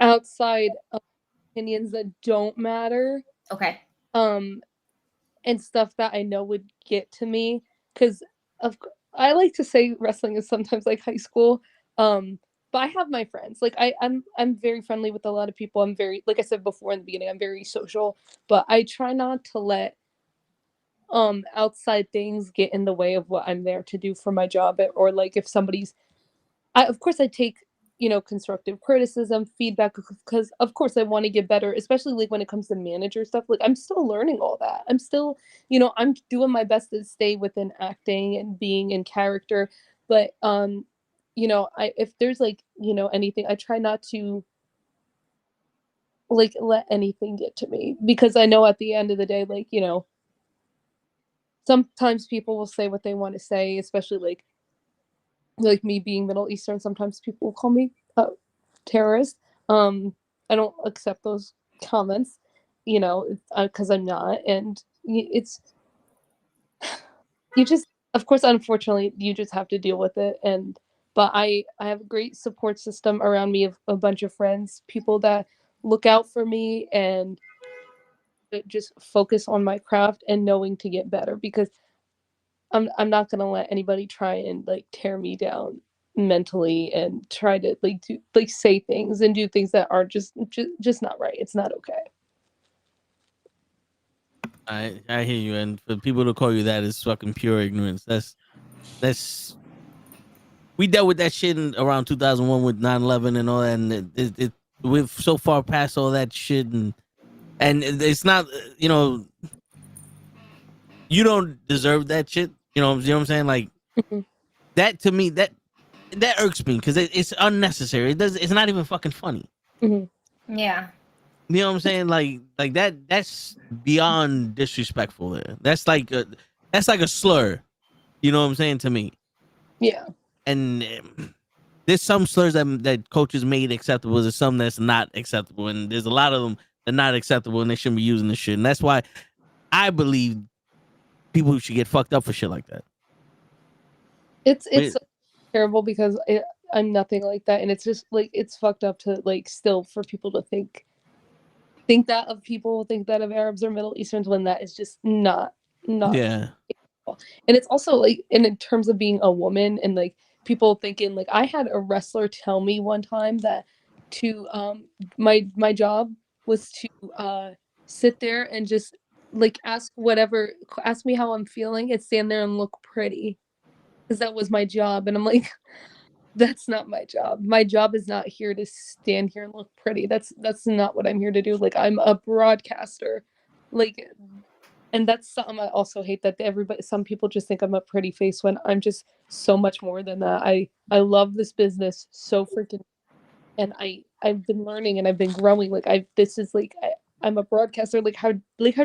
outside opinions that don't matter. Okay. And stuff that I know would get to me, because I like to say wrestling is sometimes like high school. But I have my friends. Like I'm very friendly with a lot of people. I'm very, like I said before in the beginning, I'm very social. But I try not to let outside things get in the way of what I'm there to do for my job. Or like if of course I take, constructive criticism, feedback, because of course I want to get better, especially like when it comes to manager stuff. Like I'm still learning all that. I'm still, I'm doing my best to stay within acting and being in character. But if there's like, anything, I try not to like let anything get to me, because I know at the end of the day, like, sometimes people will say what they want to say, especially like me being Middle Eastern. Sometimes people will call me a terrorist. I don't accept those comments, because I'm not. And it's, you just, of course, unfortunately, you just have to deal with it. But I have a great support system around me of a bunch of friends, people that look out for me and just focus on my craft and knowing to get better, because I'm not gonna let anybody try and like tear me down mentally and try to say things and do things that are just not right. It's not okay. I hear you, and for people to call you that is fucking pure ignorance. That's we dealt with that shit around 2001 with 9/11 and all that, and we've so far past all that shit, and it's not, you don't deserve that shit. You know what I'm saying? Like that to me, that irks me because it's unnecessary. It's not even fucking funny. Mm-hmm. Yeah. You know what I'm saying? Like that's beyond disrespectful there. That's like a slur. You know what I'm saying to me? Yeah. And there's some slurs that coaches made acceptable. There's some that's not acceptable, and there's a lot of them that are not acceptable, and they shouldn't be using this shit. And that's why I believe people should get fucked up for shit like that. It's terrible because I'm nothing like that, and it's just like it's fucked up to like still for people to think that of people, think that of Arabs or Middle Easterns, when that is just not. Yeah. And it's also like in terms of being a woman and like people thinking, like I had a wrestler tell me one time that to my job was to sit there and just like ask me how I'm feeling and stand there and look pretty. because that was my job. And I'm like, that's not my job. My job is not here to stand here and look pretty. That's not what I'm here to do. Like, I'm a broadcaster. Like, and that's something I also hate, that some people just think I'm a pretty face when I'm just so much more than that. I love this business so freaking, and I've been learning and I've been growing. Like, I'm a broadcaster. Like, how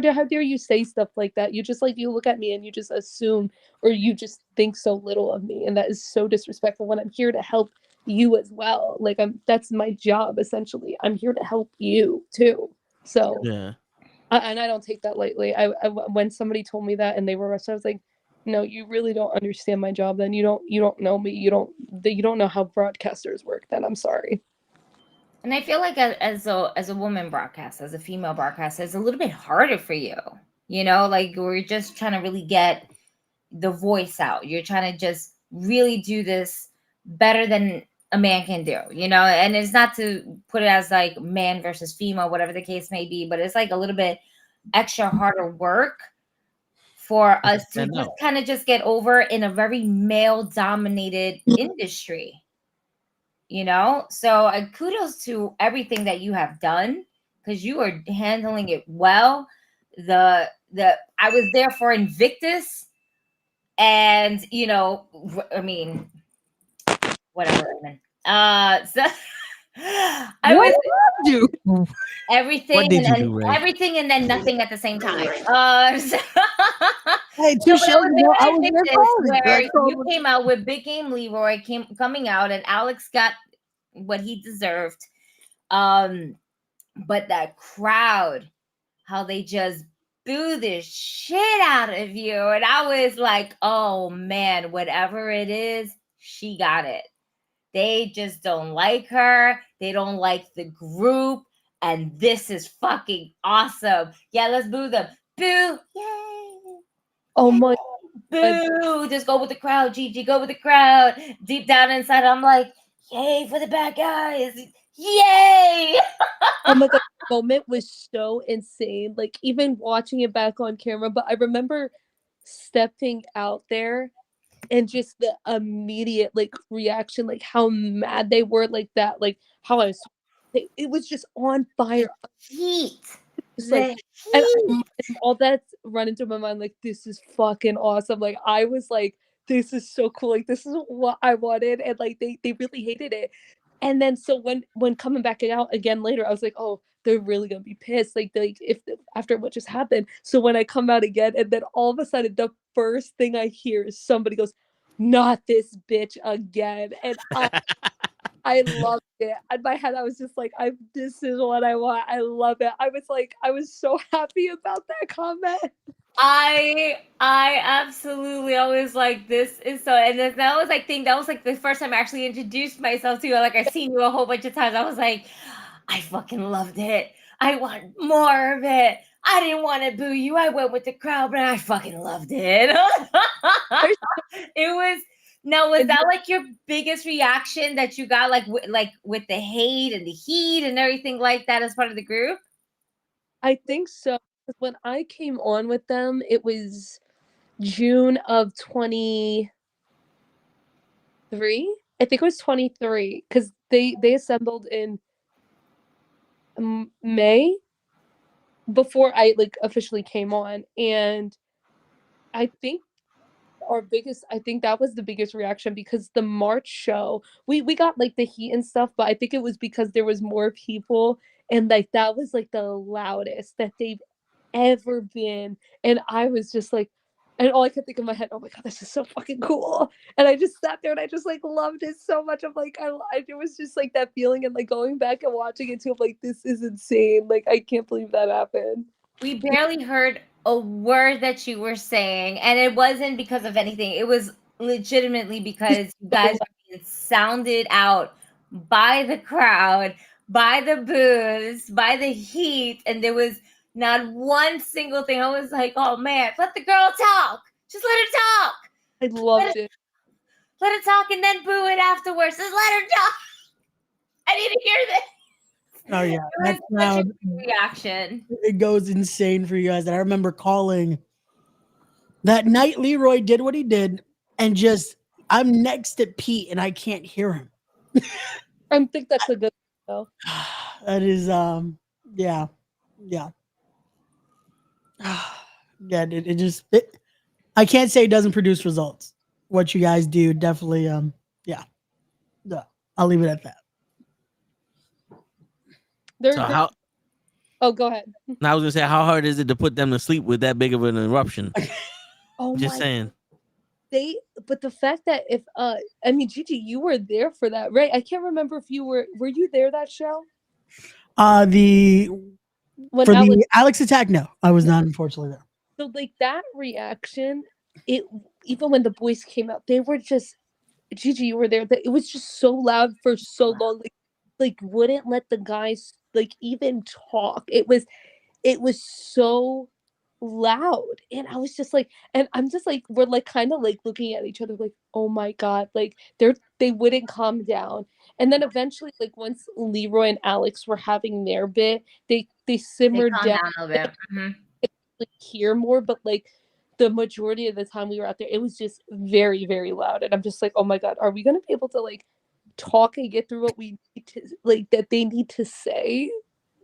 dare you say stuff like that? You just, like, you look at me and you just assume, or you just think so little of me, and that is so disrespectful when I'm here to help you as well. Like, that's my job essentially. I'm here to help you too. So yeah. And I don't take that lightly. When somebody told me that and they were arrested, I was like, no, you really don't understand my job. Then you don't know me. You don't know how broadcasters work. Then I'm sorry. And I feel like as a woman broadcaster, as a female broadcaster, it's a little bit harder for you. You know, like, we're just trying to really get the voice out. You're trying to just really do this better than a man can do, you know? And it's not to put it as like man versus female, whatever the case may be, but it's like a little bit extra harder work for us to just kind of just get over in a very male dominated industry, you know? So kudos to everything that you have done, because you are handling it well. I was there for Invictus, and you know, I mean, whatever. So I was do everything. What did you and do, Ray? everything, and then nothing at the same time. Hey, 2 shows ago, I was there where you came out with Big Game Leroy coming out, and Alex got what he deserved. But that crowd, how they just boo the shit out of you. And I was like, oh man, whatever it is, she got it. They just don't like her. They don't like the group. And this is fucking awesome. Yeah, let's boo them. Boo. Yay. Oh my. Boo. Just go with the crowd, Gigi. Go with the crowd. Deep down inside, I'm like, yay for the bad guys. Yay. Oh my god, the moment was so insane. Like, even watching it back on camera, but I remember stepping out there and just the immediate like reaction, like how mad they were, like that, like how it was just on fire. Heat. Just like, and all that's running through my mind, like, this is fucking awesome. Like, I was like, this is so cool. Like, this is what I wanted, and like they really hated it. And then so when coming back out again later, I was like, oh, they're really gonna be pissed. Like if after what just happened. So when I come out again, and then all of a sudden the first thing I hear is somebody goes, "Not this bitch again," and I loved it. In my head, I was just like, this is what I want. I love it. I was so happy about that comment. I absolutely always like, this is so, and then that was like the first time I actually introduced myself to you. Like, I've seen you a whole bunch of times. I was like, I fucking loved it. I want more of it. I didn't want to boo you. I went with the crowd, but I fucking loved it. It was. Now, was that like your biggest reaction that you got, like with the hate and the heat and everything like that as part of the group? I think so. When I came on with them, it was June of 23. I think it was 23, because they assembled in May before I like officially came on, and I think that was the biggest reaction, because the March show, we got like the heat and stuff, but I think it was because there was more people, and like that was like the loudest that they've ever been. And I was just like, and all I could think in my head, oh my god, this is so fucking cool. And I just sat there and I just like loved it so much. I'm like, it was just like that feeling, and like going back and watching it too, I'm like, this is insane. Like, I can't believe that happened. We barely heard a word that you were saying, and it wasn't because of anything. It was legitimately because you guys were being sounded out by the crowd, by the boos, by the heat, and there was not one single thing. I was like, oh man, let the girl talk. Just let her talk. I loved it. Let her talk and then boo it afterwards. Just let her talk. I need to hear this. Oh yeah, that crowd reaction. It goes insane for you guys. And I remember calling that night Leroy did what he did and just I'm next to Pete and I can't hear him. I think that's a good though. That is yeah. Yeah. Yeah, I can't say it doesn't produce results. What you guys do definitely yeah. I'll leave it at that. Oh, go ahead. I was gonna say, how hard is it to put them to sleep with that big of an eruption? Just saying. But the fact that if I mean, Gigi, you were there for that, right? I can't remember if you were you there that show? The Alex attack, no, I was not, unfortunately, there. So like that reaction, even when the boys came out, they were just, Gigi, you were there. That it was just so loud for so long, like wouldn't let the guys like even talk. It was so loud, and I was just like, and I'm just like, we're like kind of like looking at each other like, oh my god, like they wouldn't calm down. And then eventually, like once Leroy and Alex were having their bit, they simmered down a little bit. Like, hear more, but like the majority of the time we were out there, it was just very, very loud. And I'm just like, oh my god, are we gonna be able to like talk and get through what we need to, like that they need to say?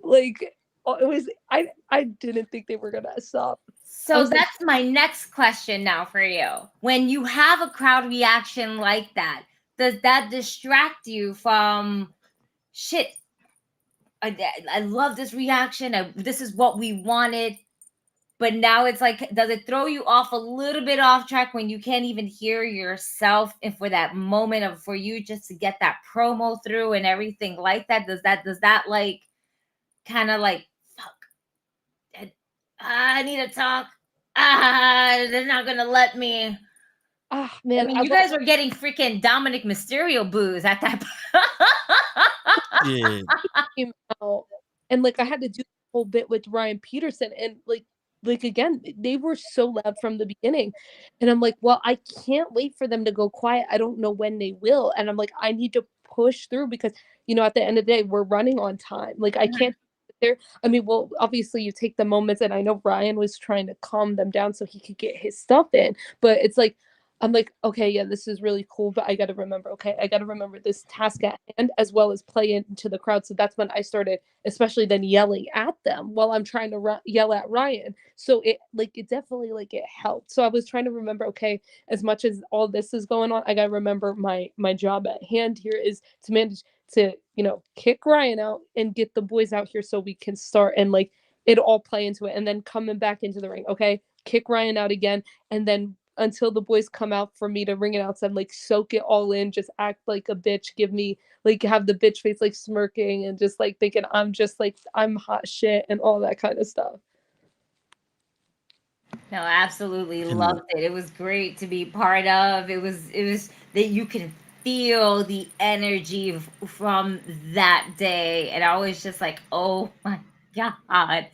Like it was, I didn't think they were gonna stop. So that's my next question now for you. When you have a crowd reaction like that, does that distract you from shit? I love this reaction. This is what we wanted. But now it's like, does it throw you off a little bit off track when you can't even hear yourself? And for that moment for you just to get that promo through and everything like that, does that like kind of like, fuck, I need to talk. They're not going to let me. Man, I mean, you guys were getting freaking Dominic Mysterio boos at that point. Yeah. And like I had to do the whole bit with Ryan Peterson, and like again, they were so loud from the beginning, and I'm like, well, I can't wait for them to go quiet. I don't know when they will, and I'm like, I need to push through because at the end of the day, we're running on time. Like I can't sit there. I mean, well, obviously you take the moments, and I know Ryan was trying to calm them down so he could get his stuff in, but it's like, I'm like, okay, yeah, this is really cool, but I got to remember, this task at hand as well as play into the crowd. So that's when I started, especially then yelling at them while I'm trying to yell at Ryan. So it definitely it helped. So I was trying to remember, okay, as much as all this is going on, I got to remember my job at hand here is to manage to, kick Ryan out and get the boys out here so we can start and it all play into it. And then coming back into the ring, okay, kick Ryan out again. And then until the boys come out for me to ring it outside, soak it all in, just act like a bitch, give me have the bitch face, smirking and just thinking I'm just I'm hot shit and all that kind of stuff. No, absolutely loved it. It was great to be part of. It was that you can feel the energy from that day, and I was just like, oh my god,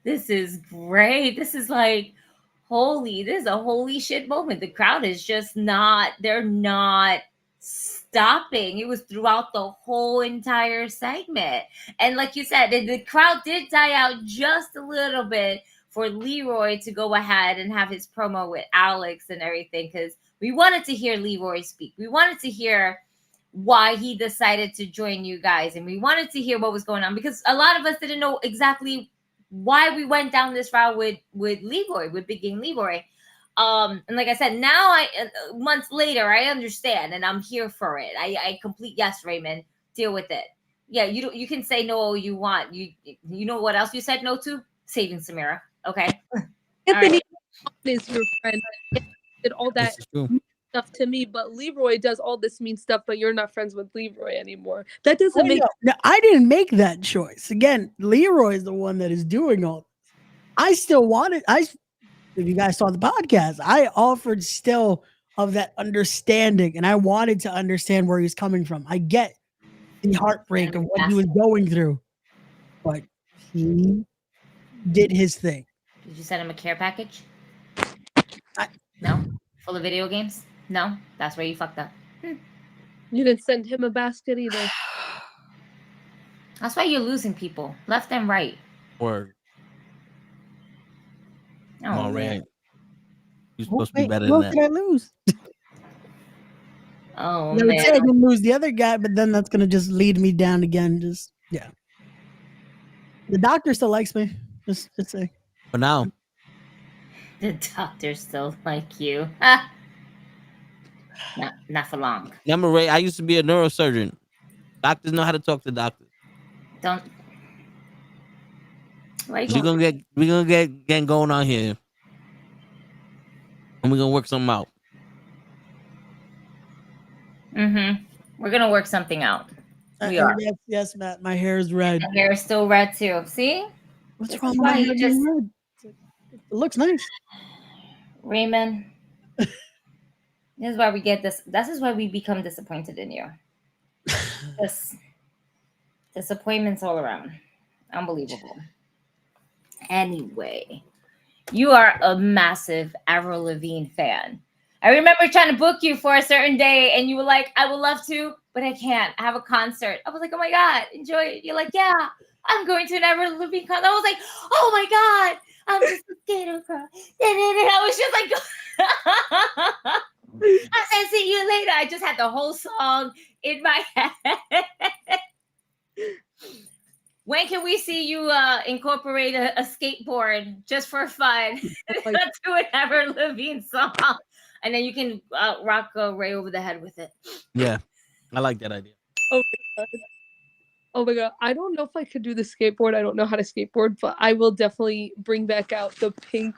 this is great. This is this is a holy shit moment. The crowd is just they're not stopping. It was throughout the whole entire segment. And like you said, the crowd did die out just a little bit for Leroy to go ahead and have his promo with Alex and everything, because we wanted to hear Leroy speak. We wanted to hear why he decided to join you guys, and we wanted to hear what was going on, because a lot of us didn't know exactly why we went down this route with Leroy, with Big Game Leroy. And like I said, now months later, I understand, and I'm here for it. I complete yes, Raymond, deal with it. Yeah, you can say no all you want. You know what else you said no to? Saving Samira. Okay. Anthony is your friend. Did all that stuff to me, but Leroy does all this mean stuff, but you're not friends with Leroy anymore. That doesn't make no, I didn't make that choice. Again, Leroy is the one that is doing all this. I still wanted, if you guys saw the podcast, I offered still of that understanding, and I wanted to understand where he's coming from. I get the heartbreak of what he was going through, but he did his thing. Did you send him a care package? No? Full of video games? No? That's where you fucked up. You didn't send him a basket either. That's why you're losing people, left and right. Word. Oh, Ray. You're supposed to be better than that. What did I lose? Oh, I would say I man. can lose the other guy, but then that's gonna just lead me down again. Yeah. The doctor still likes me. Just say. For now. The doctor still like you. Not for long. Remember, Ray, I used to be a neurosurgeon. Doctors know how to talk to doctors. Don't. We're gonna get going on here. And we're gonna work something out. We're gonna work something out. We are. Yes, Matt. My hair is red. My hair is still red too. See? What's wrong with my hair being red? It looks nice. Raymond. This is why we get this. This is why we become disappointed in you. This disappointments all around. Unbelievable. Anyway, you are a massive Avril Lavigne fan. I remember trying to book you for a certain day, and you were like, "I would love to, but I can't. I have a concert." I was like, "Oh my god, enjoy it." You're like, "Yeah, I'm going to an Avril Lavigne concert." I was like, "Oh my god, I'm just a skater girl." I was just like, I said, "See you later." I just had the whole song in my head. When can we see you incorporate a skateboard just for fun to an Avril Lavigne song? And then you can rock Ray over the head with it. Yeah, I like that idea. Oh my god. Oh my god. I don't know if I could do the skateboard. I don't know how to skateboard, but I will definitely bring back out the pink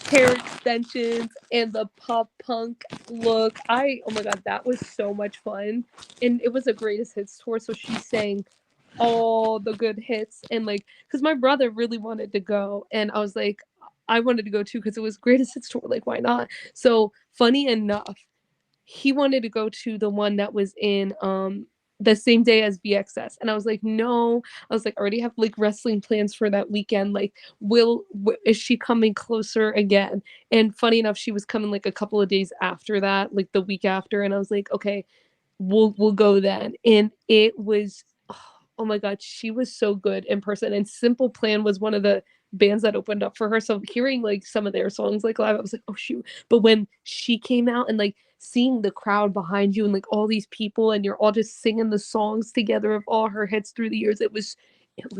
hair extensions and the pop punk look. Oh my god, that was so much fun. And it was a greatest hits tour, so she sang all the good hits. And like, because my brother really wanted to go, and I was like, I wanted to go too because it was greatest hits tour. Like, why not? So funny enough, he wanted to go to the one that was in the same day as VXS, and I was like, no. I was like, I already have like wrestling plans for that weekend. Like, is she coming closer again? And funny enough, she was coming like a couple of days after that, like the week after, and I was like, okay, we'll go then. And it was, oh my god, she was so good in person. And Simple Plan was one of the bands that opened up for her, so hearing like some of their songs like live, I was like, oh shoot. But when she came out and like seeing the crowd behind you and like all these people and you're all just singing the songs together of all her hits through the years, it was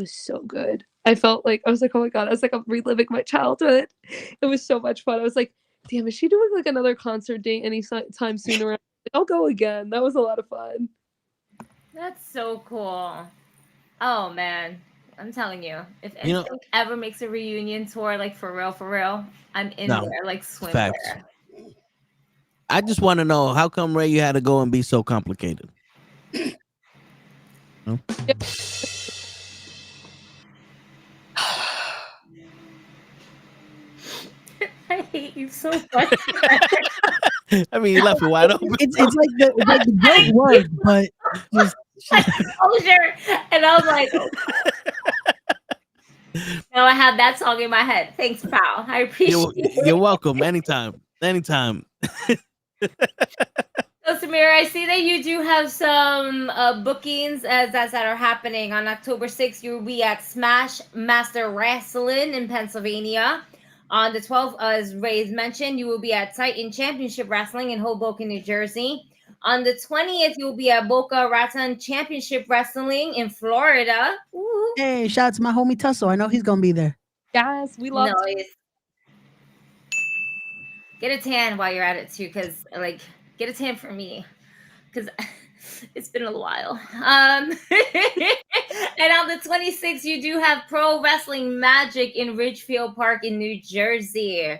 so good. I felt like, I was like, oh my god, I was like, I'm reliving my childhood. It was so much fun. I was like, damn, is she doing like another concert date anytime sooner? I'll go again. That was a lot of fun. That's so cool. Oh man, I'm telling you, if anything ever makes a reunion tour, like for real, I'm in there like swimwear. I just want to know, how come, Ray, you had to go and be so complicated? No? I hate you so much. I mean, you left it wide open. It's like the great word, but just closure. And I was like, now I have that song in my head. Thanks, pal. I appreciate it. You're welcome. Anytime. So, Samira, I see that you do have some bookings that are happening. On October 6th, you'll be at Smash Master Wrestling in Pennsylvania. On the 12th, as Ray's mentioned, you will be at Titan Championship Wrestling in Hoboken, New Jersey. On the 20th, you'll be at Boca Raton Championship Wrestling in Florida. Ooh. Hey, shout out to my homie Tussle. I know he's going to be there. Yes, we love it. Get a tan while you're at it, too, because, like, get a tan for me, because it's been a little while. And on the 26th, you do have Pro Wrestling Magic in Ridgefield Park in New Jersey.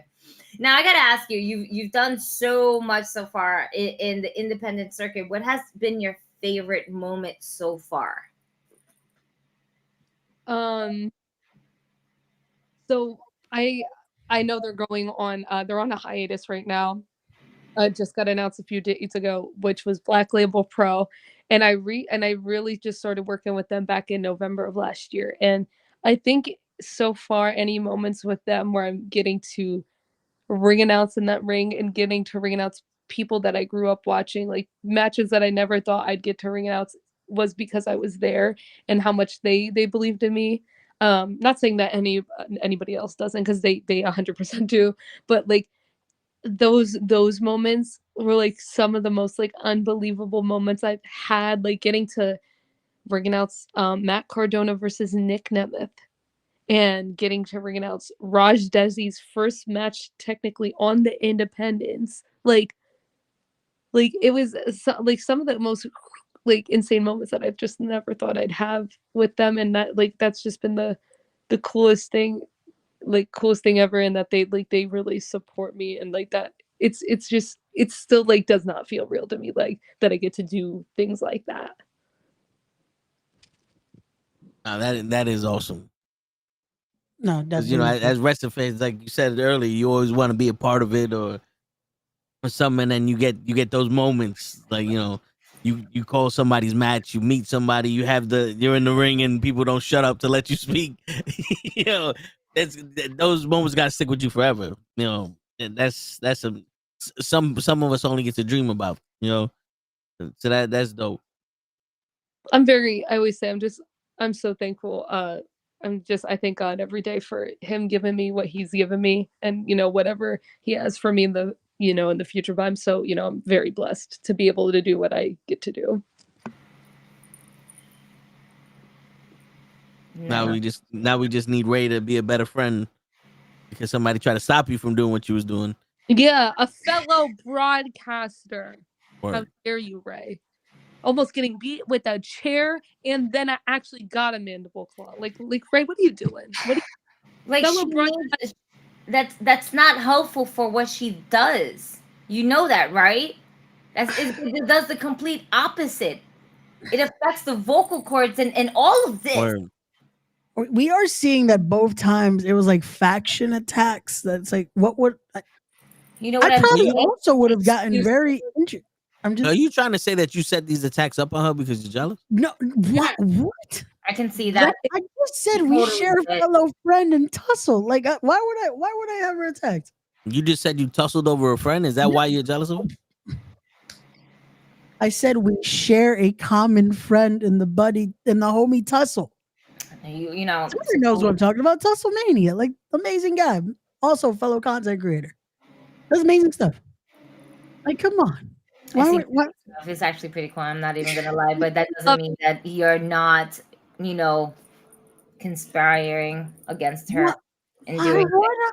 Now, I got to ask you, you've done so much so far in the independent circuit. What has been your favorite moment so far? So I know they're going on, they're on a hiatus right now. Just got announced a few days ago, which was Black Label Pro. And I really just started working with them back in November of last year. And I think so far, any moments with them where I'm getting to ring announce in that ring and getting to ring announce people that I grew up watching, like matches that I never thought I'd get to ring announce, was because I was there and how much they believed in me. Not saying that anybody else doesn't, because they 100% do, but like those moments were like some of the most like unbelievable moments I've had, like getting to ring announce Matt Cardona versus Nick Nemeth, and getting to ring announce Raj Desi's first match technically on the Independents. Like it was like some of the most like insane moments that I've just never thought I'd have with them, and that like that's just been the coolest thing ever, and that they really support me, and like that it's just it's still like does not feel real to me, like that I get to do things like that. That is awesome. No, definitely. You know, as wrestling fans, like you said earlier, you always want to be a part of it or something, and you get those moments, like, you know, you call somebody's match, you meet somebody, you're in the ring, and people don't shut up to let you speak. You know, those moments gotta stick with you forever. You know, and that's some of us only get to dream about. You know, so that's dope. I always say I'm so thankful. I thank God every day for him giving me what he's given me, and you know, whatever he has for me in the future. But I'm so, I'm very blessed to be able to do what I get to do. Now we just need Ray to be a better friend, because somebody tried to stop you from doing what you was doing. Yeah, a fellow broadcaster. Word. How dare you, Ray? Almost getting beat with a chair, and then I actually got a mandible claw. Like Ray, what are you doing? That's not helpful for what she does. You know that, right? It does the complete opposite. It affects the vocal cords and all of this. Word. We are seeing that both times it was like faction attacks. That's like what would I probably also would have gotten very injured. Are you trying to say that you set these attacks up on her because you're jealous? No, what? I can see that. I just said we share a fellow friend and tussle. Like, why would I have her attacked? You just said you tussled over a friend. Is that why you're jealous of her? I said we share a common friend in the homie tussle. You know, somebody knows what I'm talking about. Tussle Mania, like amazing guy, also fellow content creator. That's amazing stuff. Like, come on. It's actually pretty cool. I'm not even gonna lie, but that doesn't mean that you're not, conspiring against her and doing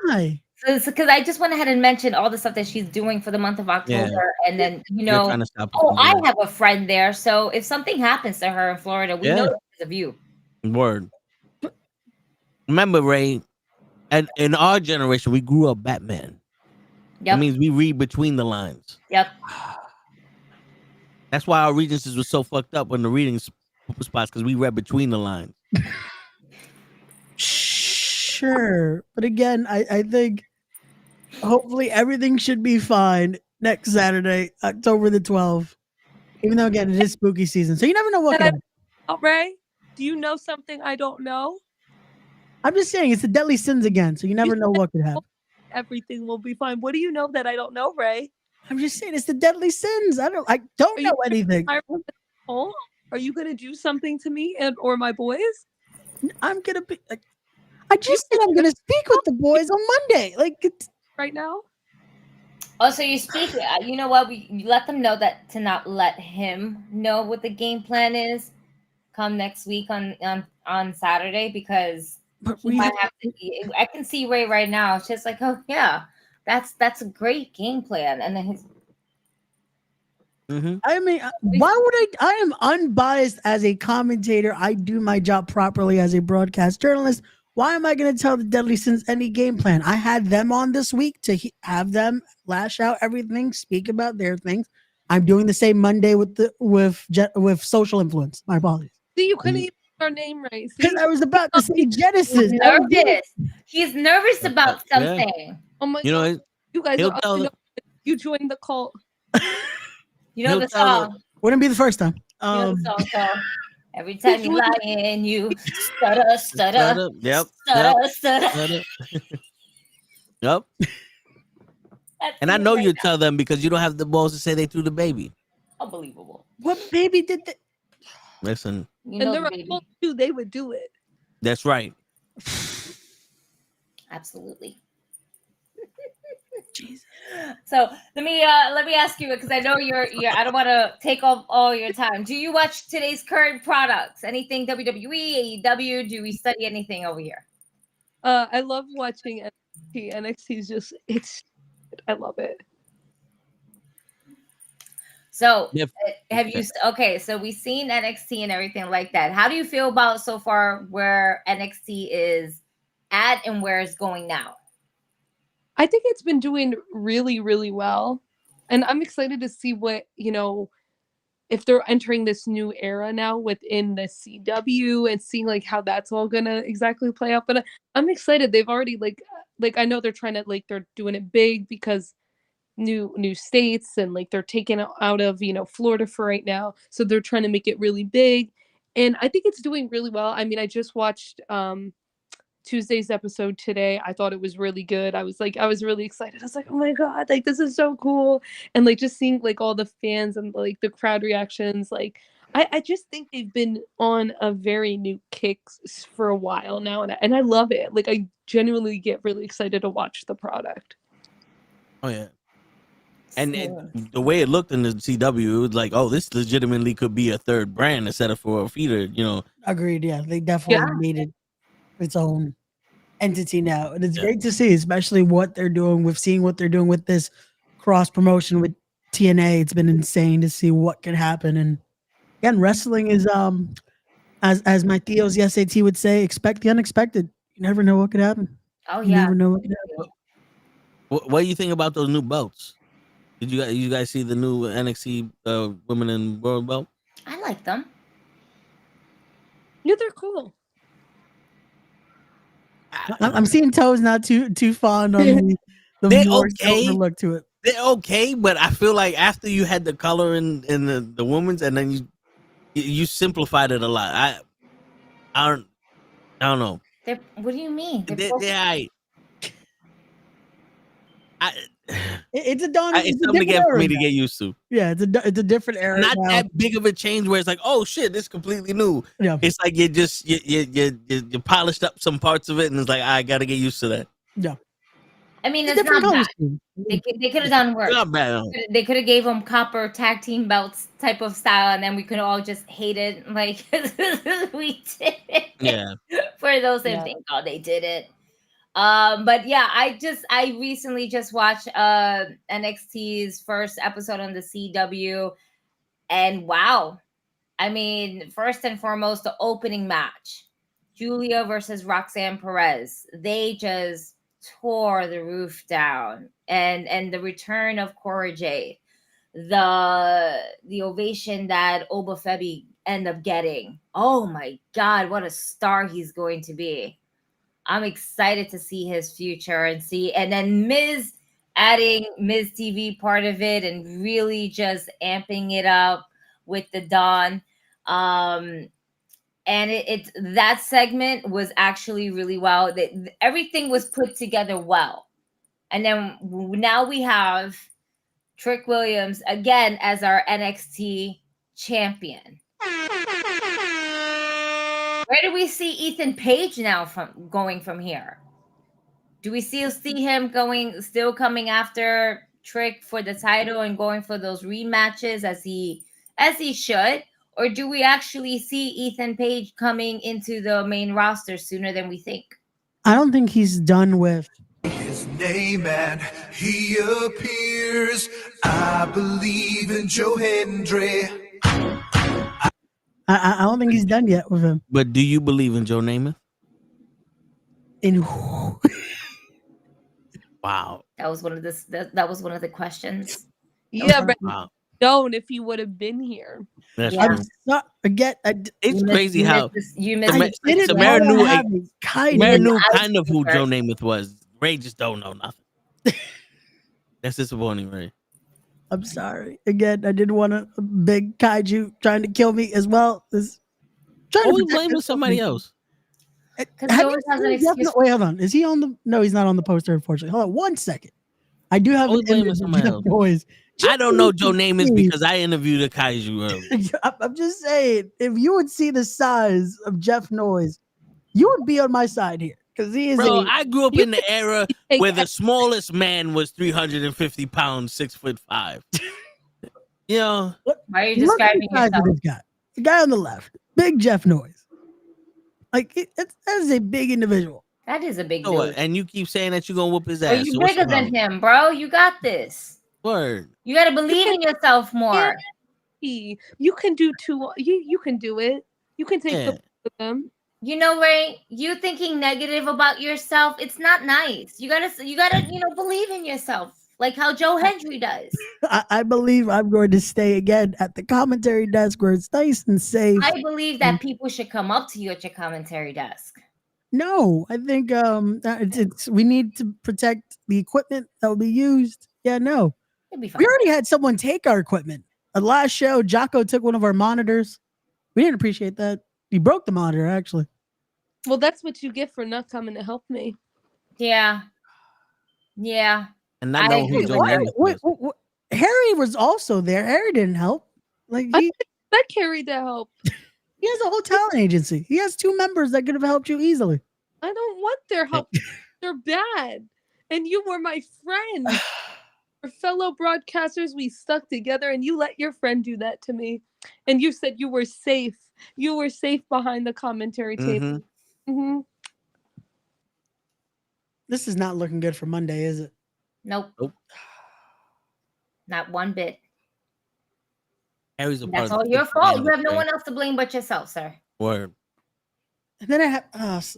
it. Because I just went ahead and mentioned all the stuff that she's doing for the month of October, and then I have a friend there, so if something happens to her in Florida, we know because of you. Word. Remember, Ray, and in our generation, we grew up Batman. Yep. That means we read between the lines. Yep. That's why our regencies were so fucked up on the reading spots, because we read between the lines. Sure. But again, I think hopefully everything should be fine next Saturday, October the 12th. Even though, again, it is spooky season. So you never know what could happen. Ray, do you know something I don't know? I'm just saying it's the deadly sins again. So you never know what could happen. Everything will be fine. What do you know that I don't know, Ray? I'm just saying it's the deadly sins. I don't know anything. Are you gonna do something to me or my boys? I'm gonna be. I just said I'm gonna speak with the boys on Monday. Right now. Oh, so you speak. You know what? We let them know that to not let him know what the game plan is. Come next week on Saturday, because he might have to. I can see Ray right now. It's just like, oh yeah. That's a great game plan, and then his. Mm-hmm. I mean, why would I am unbiased as a commentator. I do my job properly as a broadcast journalist. Why am I going to tell the Deadly Sins any game plan? I had them on this week to have them lash out everything, speak about their things. I'm doing the same Monday with Social Influence. My apologies. See, you couldn't even get our name right. Because I was about to say Genesis. He's nervous about something. Yeah. Oh my God. You guys you joined the cult. You know the song. Wouldn't be the first time. You know the song called Every Time You Lie In, You stutter. Yep. Stutter. Yep. And I know you tell them because you don't have the balls to say they threw the baby. Unbelievable. What baby did they? Listen. You know they would do it. That's right. Absolutely. Jesus. So let me ask you, because I know you're I don't want to take up all your time. Do you watch today's current products? Anything WWE, AEW? Do we study anything over here? I love watching NXT. NXT is I love it. So have you so we've seen NXT and everything like that. How do you feel about so far where NXT is at and where it's going now? I think it's been doing really, really well. And I'm excited to see what, if they're entering this new era now within the CW and seeing like how that's all gonna exactly play out. But I'm excited. They've already like I know they're trying to they're doing it big because new states and they're taking it out of Florida for right now, so they're trying to make it really big, and I think it's doing really well. I mean, I just watched Tuesday's episode today. I thought it was really good. I was really excited. I was like, oh my god, this is so cool. And just seeing all the fans and the crowd reactions, I just think they've been on a very new kick for a while now, and I love it. I genuinely get really excited to watch the product. Oh yeah. And the way it looked in the CW, it was like, oh, this legitimately could be a third brand instead of for a feeder, Agreed. Yeah, they definitely made it its own entity now, and it's great to see, especially what they're doing with this cross promotion with TNA. It's been insane to see what can happen. And again, wrestling is as my Theo's SAT would say, expect the unexpected. You never know what could happen. Oh you never know what could happen. What do you think about those new belts? Did you guys see the new NXT Women in World belt? I like them. Yeah, they're cool. I'm seeing Toes not too fond on the more silver look to it. They're okay, but I feel like after you had the color in the women's, and then you simplified it a lot. I don't know. What do you mean? It's something again for me to get used to. Yeah, it's a different era. Not that big of a change where it's like, oh shit, this is completely new. Yeah. It's like you polished up some parts of it, and it's like I got to get used to that. Yeah. I mean, it's not bad. They could have done worse. Not bad. They could have gave them copper tag team belts type of style, and then we could all just hate it like we did. Yeah. For those that think, oh, they did it. But yeah, I recently just watched NXT's first episode on the CW, and wow. I mean, first and foremost, the opening match, Julia versus Roxanne Perez. They just tore the roof down, and the return of Cora Jade, the ovation that Oba Femi ended up getting. Oh my god, what a star he's going to be. I'm excited to see his future and then Miz adding Miz TV part of it and really just amping it up with the Dawn. And it that segment was actually really well. Everything was put together well. And then now we have Trick Williams again as our NXT champion. Where do we see Ethan Page now going from here? Do we still see him still coming after Trick for the title and going for those rematches as he should? Or do we actually see Ethan Page coming into the main roster sooner than we think? I don't think he's done with his name and he appears. I believe in Joe Hendry. I don't think he's done yet with him. But do you believe in Joe Namath? In wow, that was one of the questions. Yeah, but don't if he would have been here. That's true. It's crazy how Samira knew kind of who Joe Namath was. Ray just don't know nothing. That's disappointing, Ray. I'm sorry. Again, I didn't want a big kaiju trying to kill me as well. Always blaming somebody else. Wait, hold on. Is he on the? No, he's not on the poster, unfortunately. Hold on 1 second. I do have an image of Jeff Noise. I don't know Joe Namath because I interviewed a kaiju earlier. I'm just saying, if you would see the size of Jeff Noise, you would be on my side here. because he is. Bro, I grew up in the era where the smallest man was 350 pounds, 6'5". You know, why are you describing yourself? This guy, the guy on the left, Big Jeff Noise. Like that is a big individual. That is a big dude. And you keep saying that you're gonna whoop his ass. You bigger than him, bro. You got this. Word. You gotta believe in yourself more. You can do two. You can do it. You can take the of them. You know, Ray, you thinking negative about yourself, it's not nice. You gotta, believe in yourself, like how Joe Hendry does. I believe I'm going to stay again at the commentary desk where it's nice and safe. I believe that people should come up to you at your commentary desk. No, I think we need to protect the equipment that will be used. Yeah, no. It'll be fine. We already had someone take our equipment. At last show, Jocko took one of our monitors. We didn't appreciate that. He broke the monitor, actually. Well, that's what you get for not coming to help me. Yeah. And not knowing who Joe Hendry was. Harry was also there. Harry didn't help. Like that carried the help. He has a whole talent agency. He has 2 members that could have helped you easily. I don't want their help. They're bad. And you were my friend. Our fellow broadcasters, we stuck together, and you let your friend do that to me. And you said you were safe. You were safe behind the commentary table. Mm-hmm. This is not looking good for Monday, is it? Nope. Not one bit. Harry's That's all your fault. You have no one else to blame but yourself, sir. Word. And then I have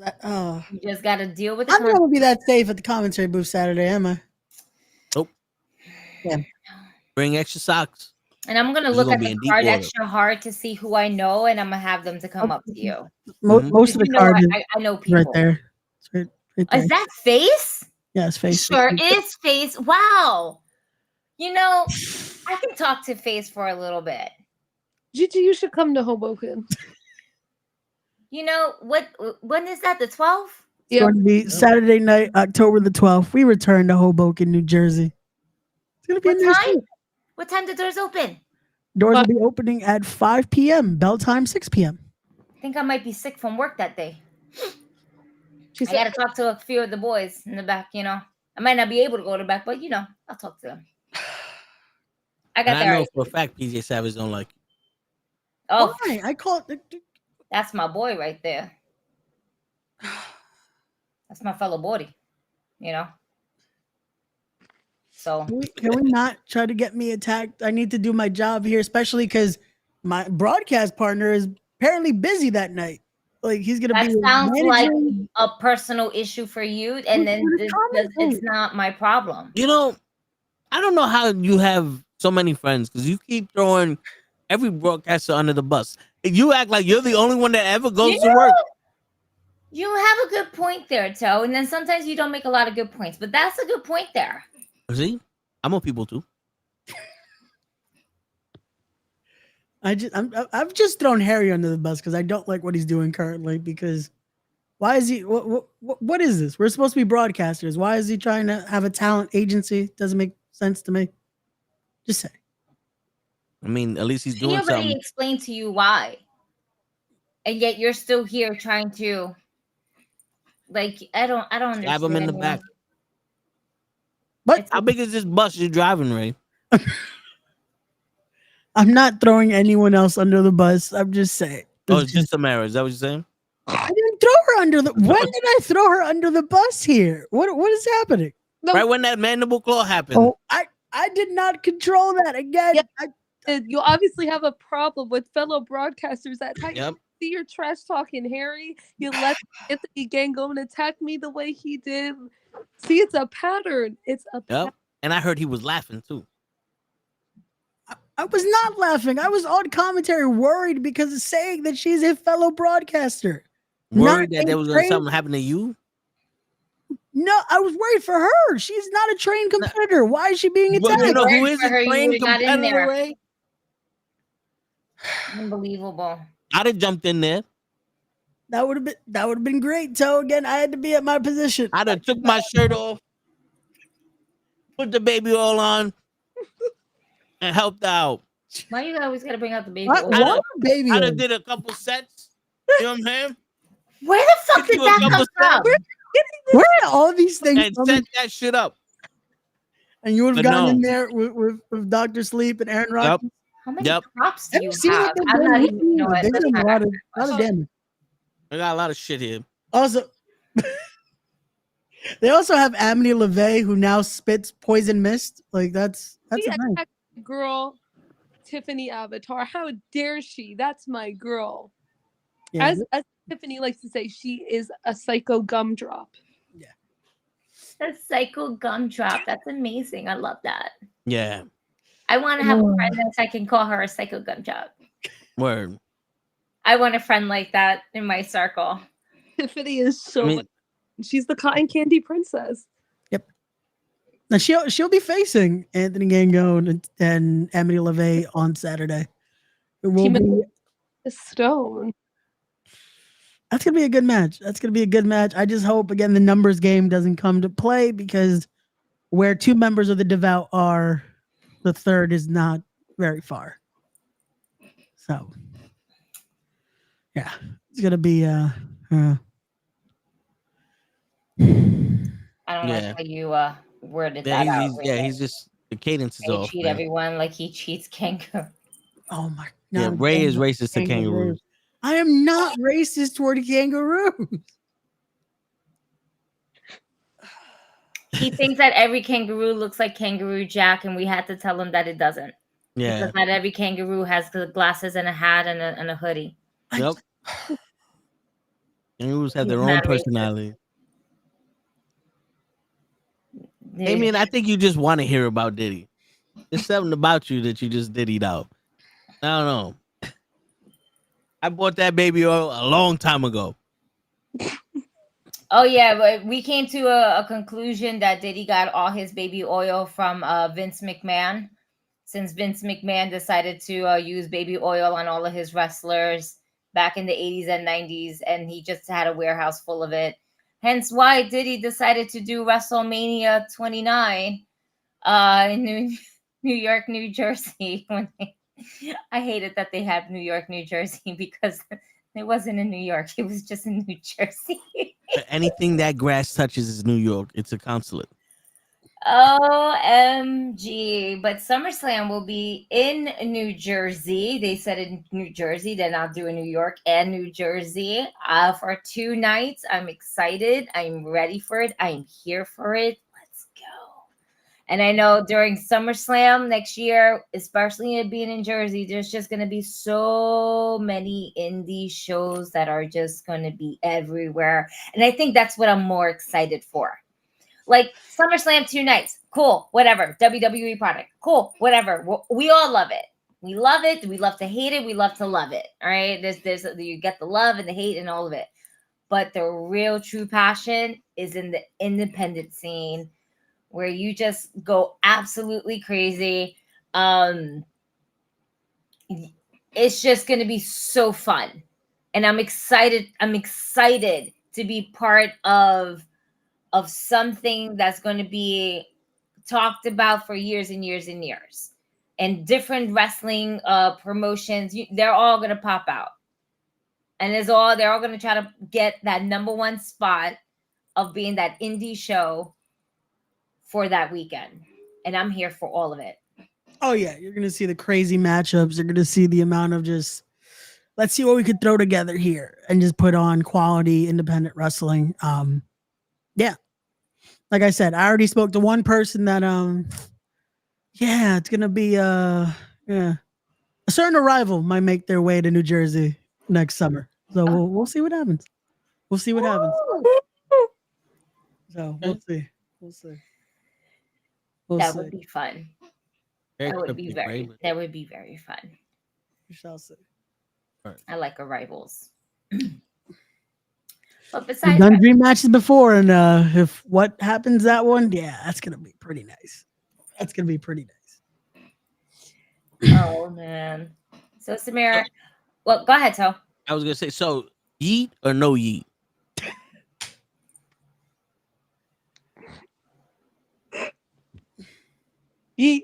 you just got to deal with it. I'm not going to be that safe at the commentary booth Saturday, am I? Nope. Yeah. Bring extra socks. And I'm going to look at the card extra hard to see who I know, and I'm going to have them to come up to you. Most of the cards I know people. Right there. Right there. Is that Face? Yeah, it's Face. Sure is Face. Wow. You know, I can talk to Face for a little bit. Gigi, you should come to Hoboken. You know, when is that? The 12th? It's going to be Saturday night, October the 12th. We return to Hoboken, New Jersey. It's going to be a nice day. What time do doors open? Doors will be opening at 5 p.m. Bell time 6 p.m. I think I might be sick from work that day. I got to talk to a few of the boys in the back, you know. I might not be able to go to the back, but, you know, I'll talk to them. I know for a fact PJ Savage don't like you. Oh, why? I call it. That's my boy right there. That's my fellow body, you know. So can we not try to get me attacked? I need to do my job here, especially because my broadcast partner is apparently busy that night. Like he's gonna be. That sounds like a personal issue for you, and then it's not my problem. You know, I don't know how you have so many friends because you keep throwing every broadcaster under the bus. You act like you're the only one that ever goes to work. You have a good point there, Toe, and then sometimes you don't make a lot of good points, but that's a good point there. See, I'm on people too. I've just thrown Harry under the bus because I don't like what he's doing currently. Because why is he? What is this? We're supposed to be broadcasters. Why is he trying to have a talent agency? Doesn't make sense to me. Just say. I mean, at least he's doing something. He already explained to you why, and yet you're still here trying to. Like I don't understand. Stab him in the back. But how big is this bus you're driving, Ray? I'm not throwing anyone else under the bus. I'm just saying. It's just Samira. Is that what you're saying? I didn't throw her under the. When did I throw her under the bus here? What is happening? No. Right when that mandible claw happened. Oh, I did not control that again. Yeah, you obviously have a problem with fellow broadcasters. That time. Yep. See your trash talking, Harry. You let Anthony Gang go and attack me the way he did. See, it's a pattern. It's a pattern. And I heard he was laughing too. I was not laughing. I was on commentary worried because of saying that she's a fellow broadcaster. Worried that there was something happen to you? No, I was worried for her. She's not a trained competitor. Why is she being attacked? Well, you know who is a trained competitor, Ray? Unbelievable. I'd have jumped in there. That would have been great. So again, I had to be at my position. I'd have took my shirt off, put the baby oil on, and helped out. Why you always gotta bring out the baby oil? I'd have did a couple sets. You know what I'm saying? Where the fuck did that come from? Where are all these things And coming? set that shit up. And you would have But gone no. in there with Dr. Sleep and Aaron Rodgers. How many Yep. props do Have you you seen have? what they've I'm done not with even, you know what? They've Let's done not a lot ask of that question. damage. I got a lot of shit here. Also, they also have Amity LaVey, who now spits poison mist. Like that's a She thing. attacked my girl, Tiffany Avatar. How dare she? That's my girl. Yeah. As Tiffany likes to say, she is a psycho gumdrop. The psycho gumdrop. That's amazing. I love that. Yeah. I want to have a friend that I can call her a psycho gumdrop. Word. I want a friend like that in my circle. Tiffany is so. She's the cotton candy princess. Yep. Now she'll be facing Anthony Gangone and Amity LaVey on Saturday. It will be a stone. That's gonna be a good match. I just hope again the numbers game doesn't come to play because where two members of the Devout are, the third is not very far. So yeah, it's gonna be I don't like how you worded that out. He's just the cadence is They off. treat Man. everyone like he cheats Kangaroo. Oh my! Yeah, Ray is racist to kangaroos. I am not racist toward kangaroos. He thinks that every kangaroo looks like Kangaroo Jack, and we had to tell him that it doesn't. Yeah. Because not every kangaroo has the glasses and a hat and a hoodie. Yep. Kangaroos have their own personality. Damien, I think you just want to hear about Diddy. There's something about you that you just diddied out. I don't know. I bought that baby oil a long time ago. Oh yeah, but we came to a conclusion that Diddy got all his baby oil from Vince McMahon, since Vince McMahon decided to use baby oil on all of his wrestlers back in the 80s and 90s, and he just had a warehouse full of it. Hence why Diddy decided to do WrestleMania 29 in New York, New Jersey. I hated that they had New York, New Jersey because it wasn't in New York. It was just in New Jersey. Anything that grass touches is New York. It's a consulate. OMG. But SummerSlam will be in New Jersey. They said in New Jersey. They're not doing New York and New Jersey for 2 nights. I'm excited. I'm ready for it. I'm here for it. Let's go. And I know during SummerSlam next year, especially it being in Jersey, there's just going to be so many indie shows that are just going to be everywhere. And I think that's what I'm more excited for. Like SummerSlam 2 nights. Cool. Whatever. WWE product. Cool. Whatever. We all love it. We love it. We love to hate it. We love to love it. All right. There's you get the love and the hate and all of it. But the real true passion is in the independent scene, where you just go absolutely crazy. It's just going to be so fun. And I'm excited. I'm excited to be part of something that's going to be talked about for years and years and years. And different wrestling promotions, they're all going to pop out. And they're all going to try to get that #1 spot of being that indie show for that weekend. And I'm here for all of it. Oh yeah, you're gonna see the crazy matchups. You're gonna see the amount of just let's see what we could throw together here and just put on quality independent wrestling. Yeah. Like I said, I already spoke to one person that yeah, it's gonna be a certain arrival might make their way to New Jersey next summer. So we'll see what happens. We'll see what happens. So we'll see. That would be fun. That would be very fun. We shall see. I like arrivals. But We've besides done dream matches before, and if what happens that one, yeah, that's gonna be pretty nice. That's gonna be pretty nice. Oh man. So Samira, well, go ahead, Toe. I was gonna say, so yeet or no yeet? Yeet.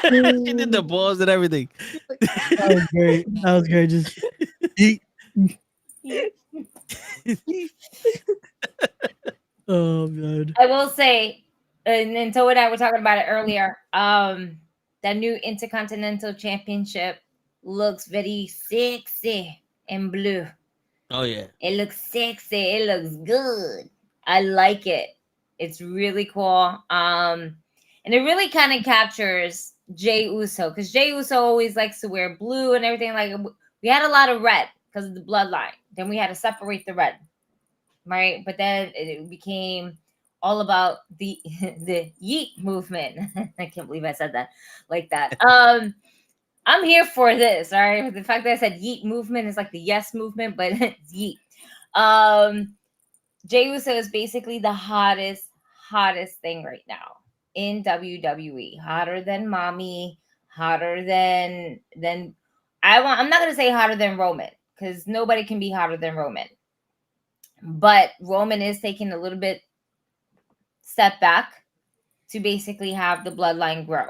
She did the balls and everything. That was great. Just yeet. Oh god. I will say, and Toe and I were talking about it earlier. That new Intercontinental Championship looks very sexy in blue. Oh yeah. It looks sexy. It looks good. I like it. It's really cool. And it really kind of captures Jey Uso, because Jey Uso always likes to wear blue and everything. Like, we had a lot of red because of the bloodline. Then we had to separate the red, right? But then it became all about the yeet movement. I can't believe I said that like that. I'm here for this. All right, the fact that I said yeet movement is like the yes movement, but it's yeet. Jey Uso is basically the hottest thing right now in WWE. Hotter than mommy, hotter than I'm not gonna say hotter than Roman, because nobody can be hotter than Roman. But Roman is taking a little bit step back to basically have the bloodline grow.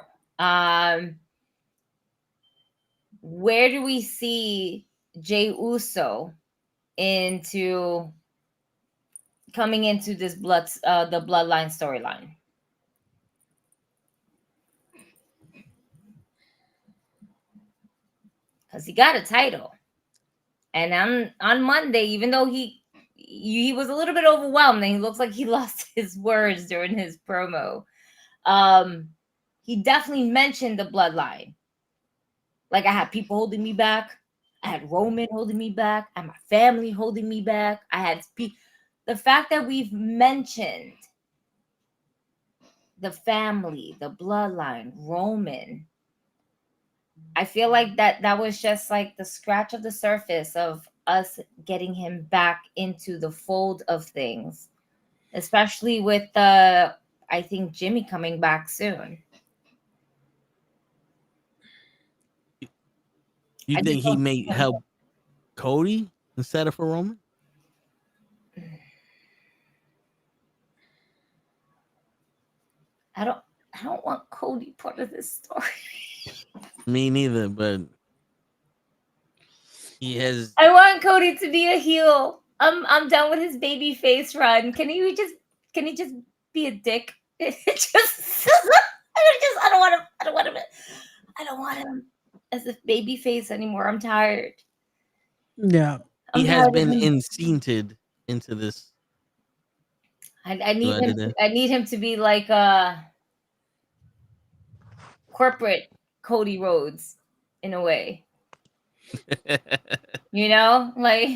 Where do we see Jey Uso coming into this the bloodline storyline? Because he got a title, and on Monday, even though he was a little bit overwhelmed and he looks like he lost his words during his promo, he definitely mentioned the bloodline. Like, I had people holding me back. I had Roman holding me back. I had my family holding me back. I had the fact that we've mentioned the family, the bloodline, Roman. I feel like that was just like the scratch of the surface of us getting him back into the fold of things, especially with I think Jimmy coming back soon. You think he may help Cody instead of for Roman? I don't want Cody part of this story. Me neither, but he has. I want Cody to be a heel. I'm done with his baby face run. Can he just be a dick? I don't want him as a baby face anymore. I'm tired. Yeah. He has been incented into this. I need him to be like a corporate Cody Rhodes in a way. You know, like,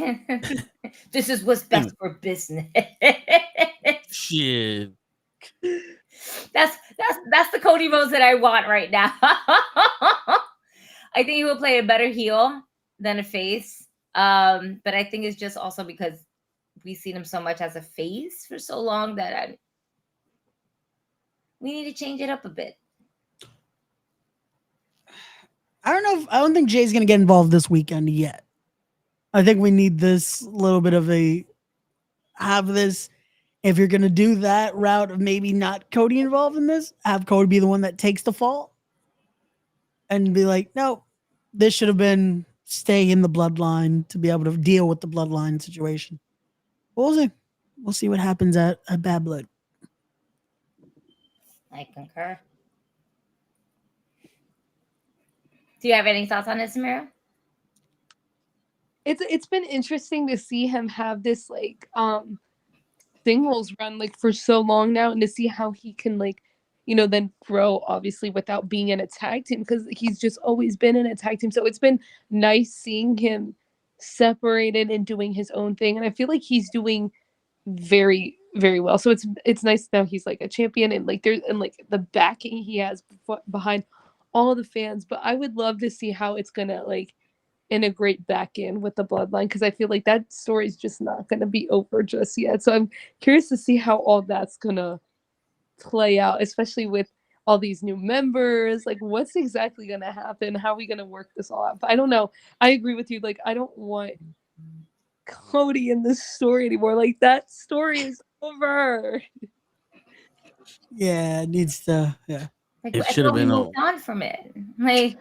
this is what's best for business. Shit. That's the Cody Rhodes that I want right now. I think he will play a better heel than a face. But I think it's just also because we've seen him so much as a face for so long that we need to change it up a bit. I don't think Jay's gonna get involved this weekend yet. I think we need this little bit of have this. If you're gonna do that route of maybe not Cody involved in this, have Cody be the one that takes the fall and be like, no, this should have been stay in the bloodline to be able to deal with the bloodline situation. We'll see. We'll see what happens at Bad Blood. I concur. Do you have any thoughts on it, Samira? It's been interesting to see him have this like singles run like for so long now, and to see how he can like, you know, then grow obviously without being in a tag team, because he's just always been in a tag team. So it's been nice seeing him separated and doing his own thing, and I feel like he's doing very, very well. So it's nice now he's like a champion, and like there's and like the backing he has behind all the fans. But I would love to see how it's gonna like integrate back in with the bloodline, because I feel like that story is just not gonna be over just yet. So I'm curious to see how all that's gonna play out, especially with all these new members. Like, what's exactly gonna happen? How are we gonna work this all out? But I don't know. I agree with you. Like, I don't want Cody in this story anymore. Like, that story is over. Yeah, it needs to. Yeah, like, it should have been on from it. Like,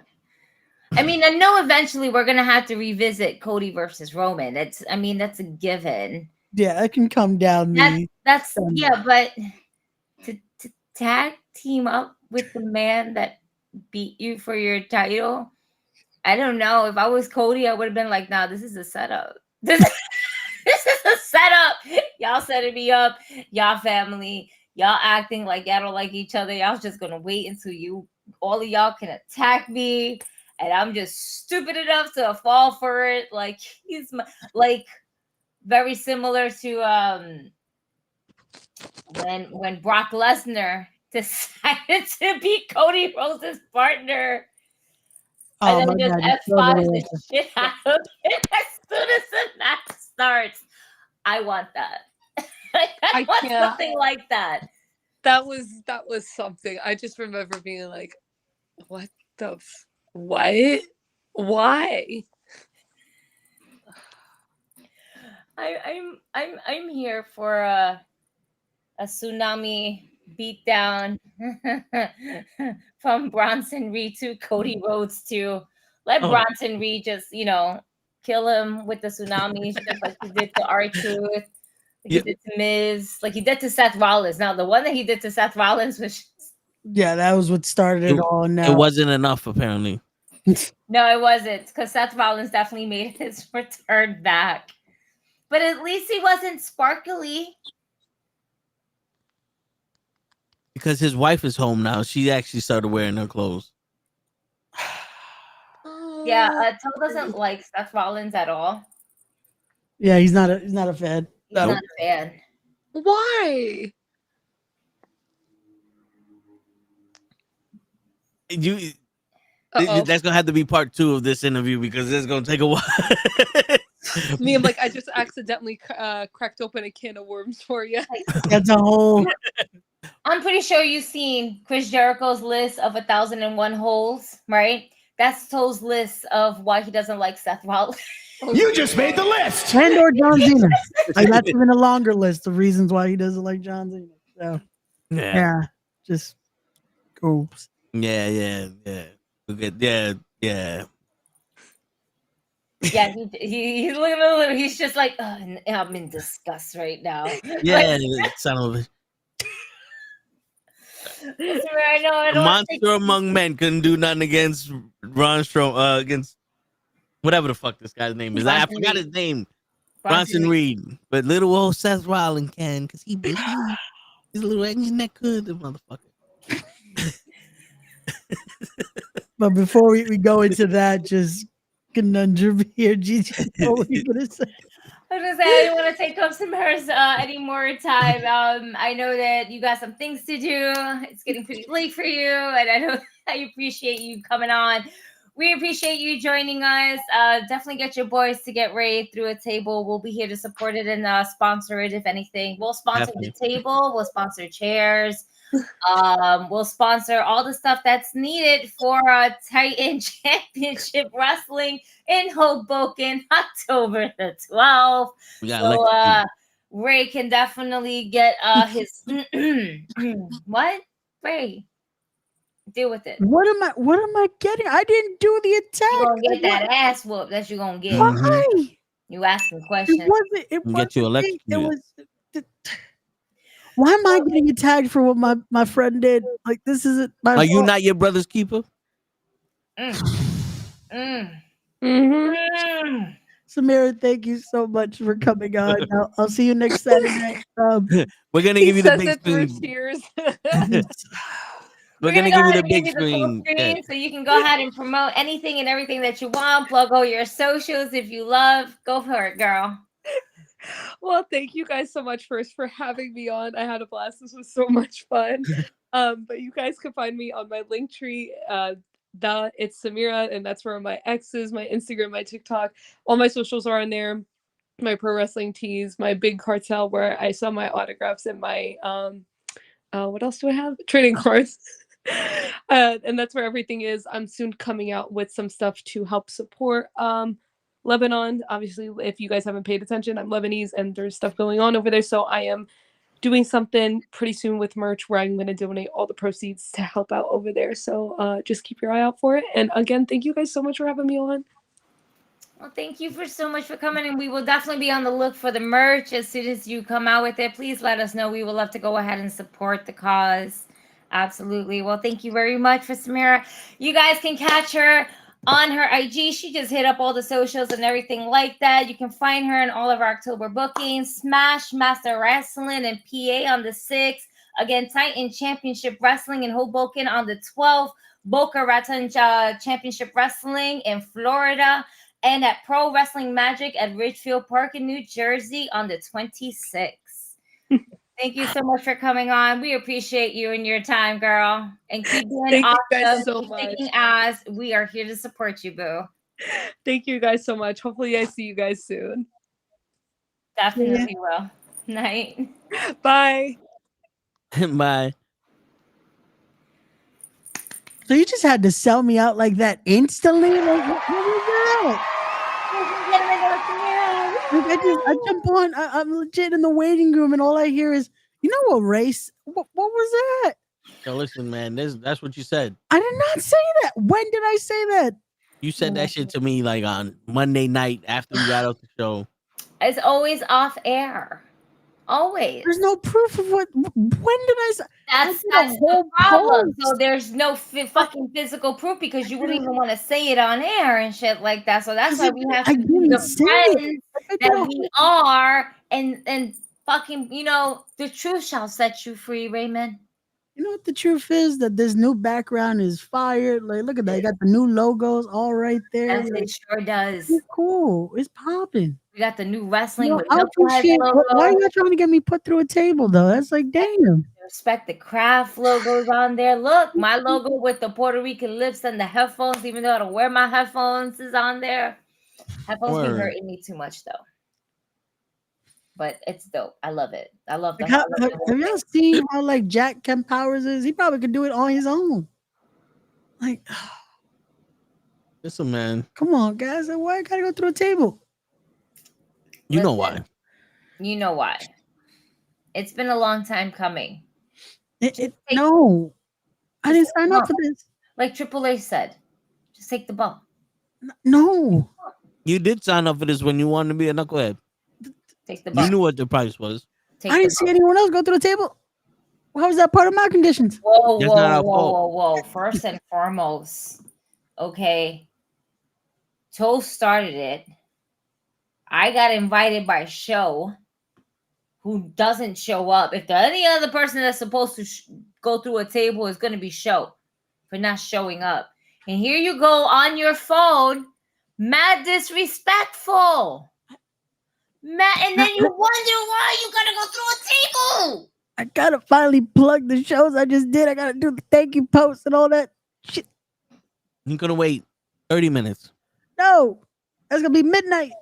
I mean, I know eventually we're gonna have to revisit Cody versus Roman. That's a given. Yeah, that can come down that's but to tag team up with the man that beat you for your title, I don't know. If I was Cody, I would have been like, nah, this is a setup. This is a setup. Y'all setting me up. Y'all family. Y'all acting like y'all don't like each other. Y'all just gonna wait until all of y'all can attack me, and I'm just stupid enough to fall for it. Like he's very similar to when Brock Lesnar decided to be Cody Rhodes' partner. And then just F5 the shit out of it as soon as the match starts. I want that. I want something like that. That was something. I just remember being like, what the what? Why? I'm here for a tsunami beatdown from Bronson Reed to Cody Rhodes to let Bronson Reed just, kill him with the tsunamis, just like he did to R-Truth, like he did to Miz, like he did to Seth Rollins. Now, the one that he did to Seth Rollins was that was what started it all. Now it wasn't enough, apparently. No, it wasn't, because Seth Rollins definitely made his return back. But at least he wasn't sparkly. Because his wife is home now. She actually started wearing her clothes. Yeah, Toe doesn't like Seth Rollins at all. Yeah, he's not a fan. He's not a fan. Why? That's gonna have to be part 2 of this interview because it's gonna take a while. Me, I'm like, I just accidentally cracked open a can of worms for you. That's a whole. I'm pretty sure you've seen Chris Jericho's list of 1,001 holes, right? That's Toe's list of why he doesn't like Seth Rollins. You just made the list. And or John Cena. Like, that's even a longer list of reasons why he doesn't like John Cena. So yeah, just oops. Yeah. Yeah. Yeah, he's looking a little. He's just like, I'm in disgust right now. Yeah, son of a. I know. I A monster among men couldn't do nothing against Braun Strowman, against whatever the fuck this guy's name is. I forgot his name. Bronson Reed. But little old Seth Rollins can, because he's a little engine that could, the motherfucker. But before we go into that, just conundrum here, Gigi, what were you gonna say? I was gonna say I didn't want to take up some of hers any more time. I know that you got some things to do. It's getting pretty late for you, and I know I appreciate you coming on. We appreciate you joining us. Definitely get your boys to get Ray through a table. We'll be here to support it and sponsor it if anything. We'll sponsor the table. We'll sponsor chairs. We'll sponsor all the stuff that's needed for Titan Championship Wrestling in Hoboken, October the 12th. So Ray can definitely get his what? Ray, deal with it. What am I getting? I didn't do the attack. You're gonna get that ass whoop that you're gonna get. Why? You asking questions. It wasn't get you electrocuted. Why am I getting tagged for what my friend did? Like, this isn't my fault. Are you not your brother's keeper? Samira, thank you so much for coming on. I'll see you next Saturday. We're gonna give you the big screen. We're gonna give you the big screen. So you can go ahead and promote anything and everything that you want. Plug all your socials if you love. Go for it, girl. Well, thank you guys so much first for having me on. I had a blast. This was so much fun. But you guys can find me on my Linktree. It's Samira, and that's where my X is, my Instagram, my TikTok. All my socials are on there. My pro wrestling tees, my big cartel where I sell my autographs and my what else do I have? Trading cards. And that's where everything is. I'm soon coming out with some stuff to help support Lebanon. Obviously, if you guys haven't paid attention, I'm Lebanese and there's stuff going on over there. So I am doing something pretty soon with merch where I'm going to donate all the proceeds to help out over there. So just keep your eye out for it. And again, thank you guys so much for having me on. Well, thank you for so much for coming, and we will definitely be on the look for the merch as soon as you come out with it. Please let us know. We would love to go ahead and support the cause. Absolutely. Well, thank you very much for Samira. You guys can catch her on her IG. She just hit up all the socials and everything like that. You can find her in all of our October bookings. Smash Master Wrestling in PA on the 6th. Again, Titan Championship Wrestling in Hoboken on the 12th. Boca Raton Championship Wrestling in Florida. And at Pro Wrestling Magic at Ridgefield Park in New Jersey on the 26th. Thank you so much for coming on. We appreciate you and your time, girl. And keep doing Thank awesome. you guys so keep much. kicking ass. We are here to support you, boo. Thank you guys so much. Hopefully I see you guys soon. Definitely will. Night. Bye. Bye. So you just had to sell me out like that instantly? Like, what was that? Like, I jump on. I'm legit in the waiting room, and all I hear is, "You know what, race? What was that?" Yo, listen, man. That's what you said. I did not say that. When did I say that? You said that shit to me like on Monday night after we got off the show. It's always off air. Always. There's no proof of what. When did I say? That's the problem. So there's no fucking physical proof because you wouldn't even want to say it on air and shit like that. So that's why we have to be the friends that we are, and fucking, the truth shall set you free, Raymond. You know what the truth is? That this new background is fire. Like, look at that. You got the new logos all right there. Yes, it sure does. It's cool. It's popping. We got the new wrestling. No, I appreciate. Why are you trying to get me put through a table though? That's like, damn. Respect the craft logos on there. Look, my logo with the Puerto Rican lips and the headphones, even though I don't wear my headphones, is on there. Headphones be hurting me too much though. But it's dope. I love it. I love the. Have y'all seen how like Jack Kemp Powers is? He probably could do it on his own. Like, listen, man. Come on, guys. Why I gotta go through a table? You know why? You know why? It's been a long time coming. No, I didn't sign up for this. Like Triple H said, just take the bump. No, you did sign up for this when you wanted to be a knucklehead. Take the bump. You knew what the price was. I didn't see anyone else go through the table. How was that part of my conditions? Whoa. First and foremost, okay. Toast started it. I got invited by Show, who doesn't show up. If there's any other person that's supposed to go through a table, it's going to be Show for not showing up. And here you go on your phone, mad disrespectful. And then you wonder why you gotta go through a table. I gotta finally plug the shows I just did. I gotta do the thank you posts and all that shit. You're gonna wait 30 minutes. No, that's gonna be midnight.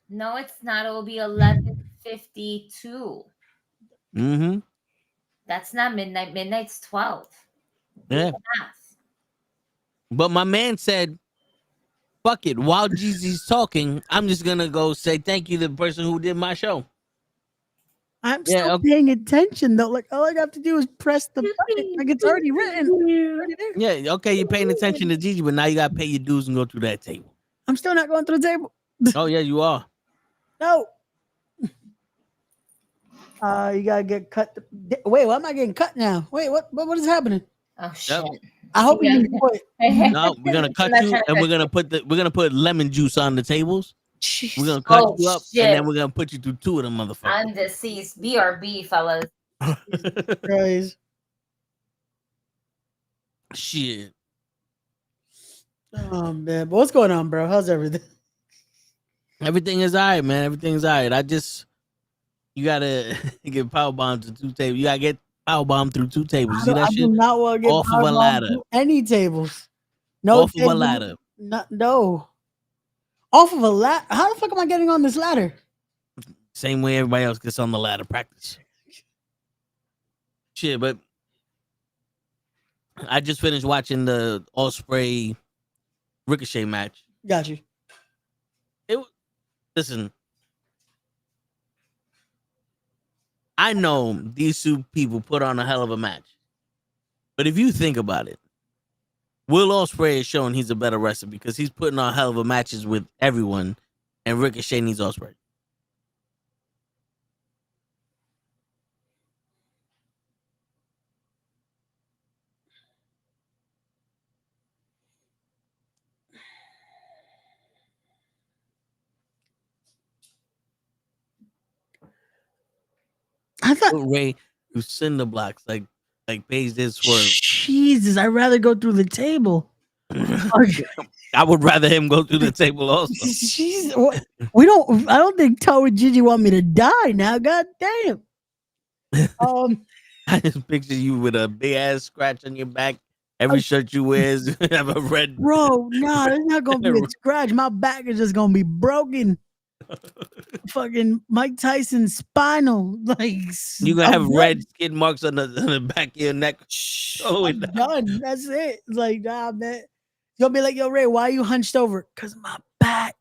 No, it's not. It will be 11:52. Mm-hmm. That's not midnight. Midnight's 12. Yeah. But my man said, fuck it. While Jeezy's talking, I'm just gonna go say thank you to the person who did my show. I'm still paying attention though. Like all I have to do is press the button. Like it's already written. Yeah, okay, you're paying attention to Gigi, but now you gotta pay your dues and go through that table. I'm still not going through the table. Oh yeah, you are. No. You gotta get cut. Wait, why am I getting cut now? Wait, what is happening? Oh shit. Yep. I hope you didn't quit. No, we're gonna cut you, and we're gonna put lemon juice on the tables. Jeez. We're gonna cut you up, and then we're gonna put you through two of them motherfuckers. I'm deceased. BRB, fellas. Guys. Shit. Oh man, but what's going on, bro? How's everything? Everything is alright, man. Everything's alright. You gotta get power bombed to two tables. You gotta get power bombed through two tables. See that shit? I do not want to get off of a ladder. Any tables? No, off of a ladder. No. Off of a ladder. How the fuck am I getting on this ladder? Same way everybody else gets on the ladder. Practice. Shit, but I just finished watching the Ospreay Ricochet match. Got you. Listen, I know these two people put on a hell of a match, but if you think about it, Will Ospreay is showing he's a better wrestler because he's putting on hell of a matches with everyone, and Ricochet needs Ospreay. I thought Ray who cinder blocks like Paige did Swerve. Jesus, I'd rather go through the table. I would rather him go through the table also. I don't think Toe and Gigi want me to die now. God damn. I just picture you with a big ass scratch on your back. Every shirt you wear is have a red. Bro, nah, it's not gonna be a scratch. My back is just gonna be broken. Fucking Mike Tyson spinal, like you gonna have red skid marks on the back of your neck. I'm done. That's it. It's like, nah, man. You'll be like, yo, Ray, why are you hunched over? Cause of my back.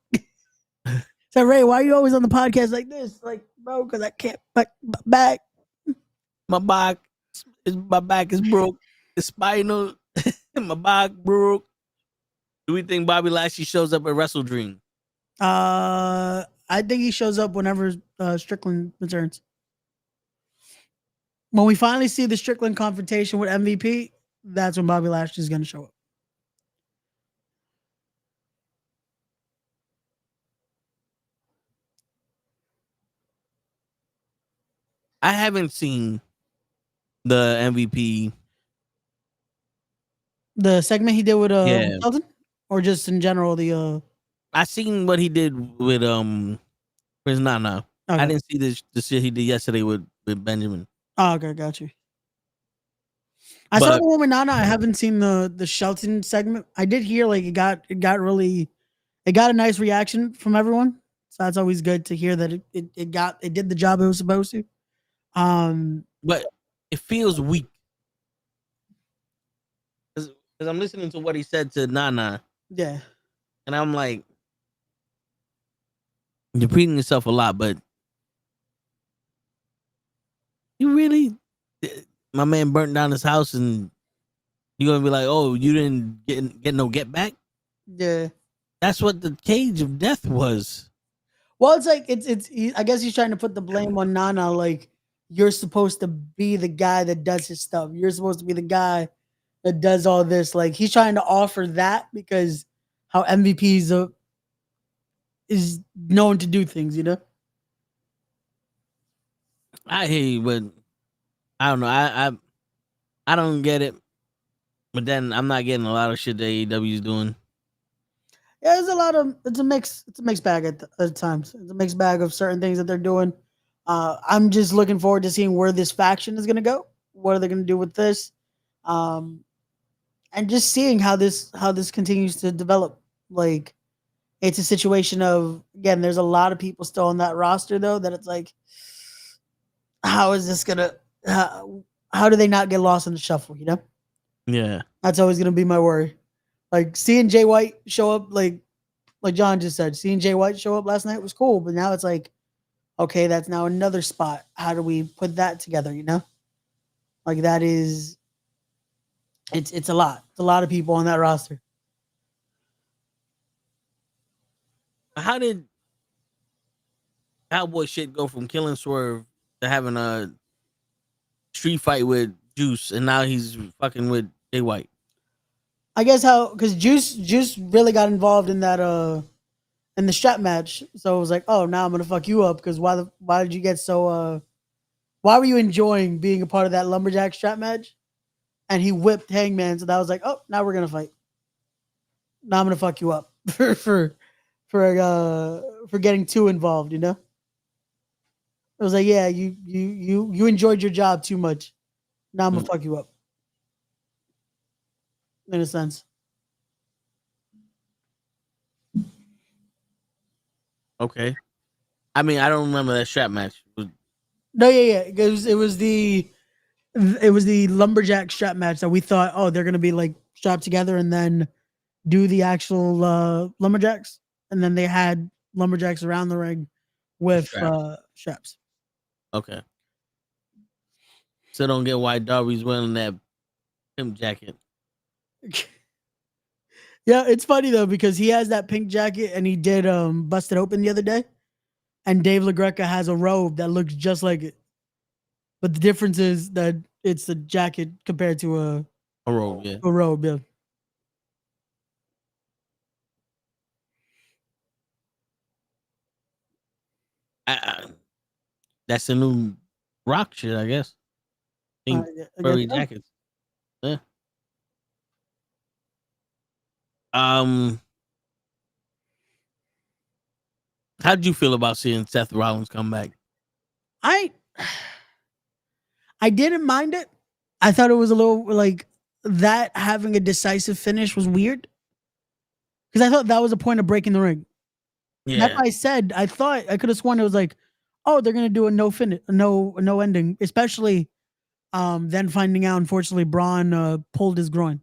So Ray, why are you always on the podcast like this? Like, bro, because I can't back. My back is broke. It's spinal. My back broke. Do we think Bobby Lashley shows up at Wrestle Dream? I think he shows up whenever Strickland returns. When we finally see the Strickland confrontation with MVP, that's when Bobby Lashley is going to show up. I haven't seen the MVP. The segment he did with Shelton? Or just in general, I seen what he did with Chris Nana. Okay. I didn't see the shit he did yesterday with Benjamin. Oh, okay, got you. I saw the one with Nana. I haven't seen the Shelton segment. I did hear like it got a nice reaction from everyone. So that's always good to hear that it did the job it was supposed to. But it feels weak. Because I'm listening to what he said to Nana. Yeah. And I'm like, you're repeating yourself a lot, but you really, my man burnt down his house and you're going to be like, oh, you didn't get no get back? Yeah. That's what the cage of death was. Well, it's like, I guess he's trying to put the blame on Nana. Like, you're supposed to be the guy that does his stuff. You're supposed to be the guy that does all this. Like, he's trying to offer that because how MVP is known to do things, you know? I hear you, but I don't know. I don't get it. But then I'm not getting a lot of shit that AEW is doing. Yeah, it's a mixed bag at times. It's a mixed bag of certain things that they're doing. I'm just looking forward to seeing where this faction is gonna go. What are they gonna do with this? And just seeing how this continues to develop. Like, it's a situation of, again, there's a lot of people still on that roster though, that it's like, how is this gonna how do they not get lost in the shuffle, you know? Yeah. That's always gonna be my worry. Like, seeing Jay White show up, like John just said, seeing Jay White show up last night was cool, but now it's like, okay, that's now another spot. How do we put that together, you know? Like, that is, it's a lot. It's a lot of people on that roster. How did Cowboy shit go from killing Swerve to having a street fight with Juice, and now he's fucking with Jay White? I guess because Juice really got involved in that in the strap match, so it was like, oh, now I'm gonna fuck you up because why did you get so why were you enjoying being a part of that lumberjack strap match? And he whipped Hangman, so that was like, oh, now we're gonna fight. Now I'm gonna fuck you up for getting too involved, you know? It was like, yeah, you enjoyed your job too much. Now I'm gonna fuck you up. In a sense. Okay. I mean, I don't remember that strap match. No, yeah. It was the lumberjack strap match that we thought, oh, they're gonna be like strapped together and then do the actual lumberjacks, and then they had lumberjacks around the ring with straps. Okay. So don't get why Darby's wearing that pimp jacket. Yeah, it's funny though because he has that pink jacket and he did Bust It Open the other day, and Dave LaGreca has a robe that looks just like it, but the difference is that it's a jacket compared to a robe. Yeah, a robe. Yeah. That's the new rock shit, I guess. Pink furry jackets. Yeah. How'd you feel about seeing Seth Rollins come back? I didn't mind it. I thought it was a little like that having a decisive finish was weird. Because I thought that was a point of breaking the ring. Yeah. That's why I said I thought I could have sworn it was like, oh, they're gonna do a no finish, no ending, especially then finding out unfortunately Braun pulled his groin.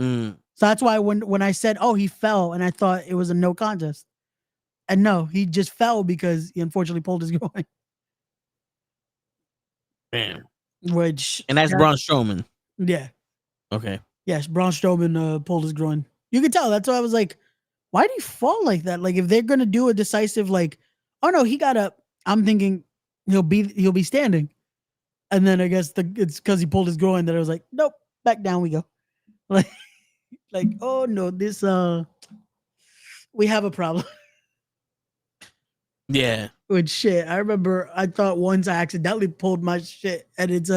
So that's why when I said, oh, he fell, and I thought it was a no contest. And no, he just fell because he unfortunately pulled his groin. Damn. And that's Braun Strowman. Yeah. Okay. Yes, Braun Strowman pulled his groin. You could tell. That's why I was like, why did he fall like that? Like, if they're gonna do a decisive, like, oh no, he got up. I'm thinking he'll be standing. And then I guess it's because he pulled his groin that I was like, nope, back down we go. Like, oh no, this we have a problem. Yeah. With shit. I remember I thought once I accidentally pulled my shit, and it's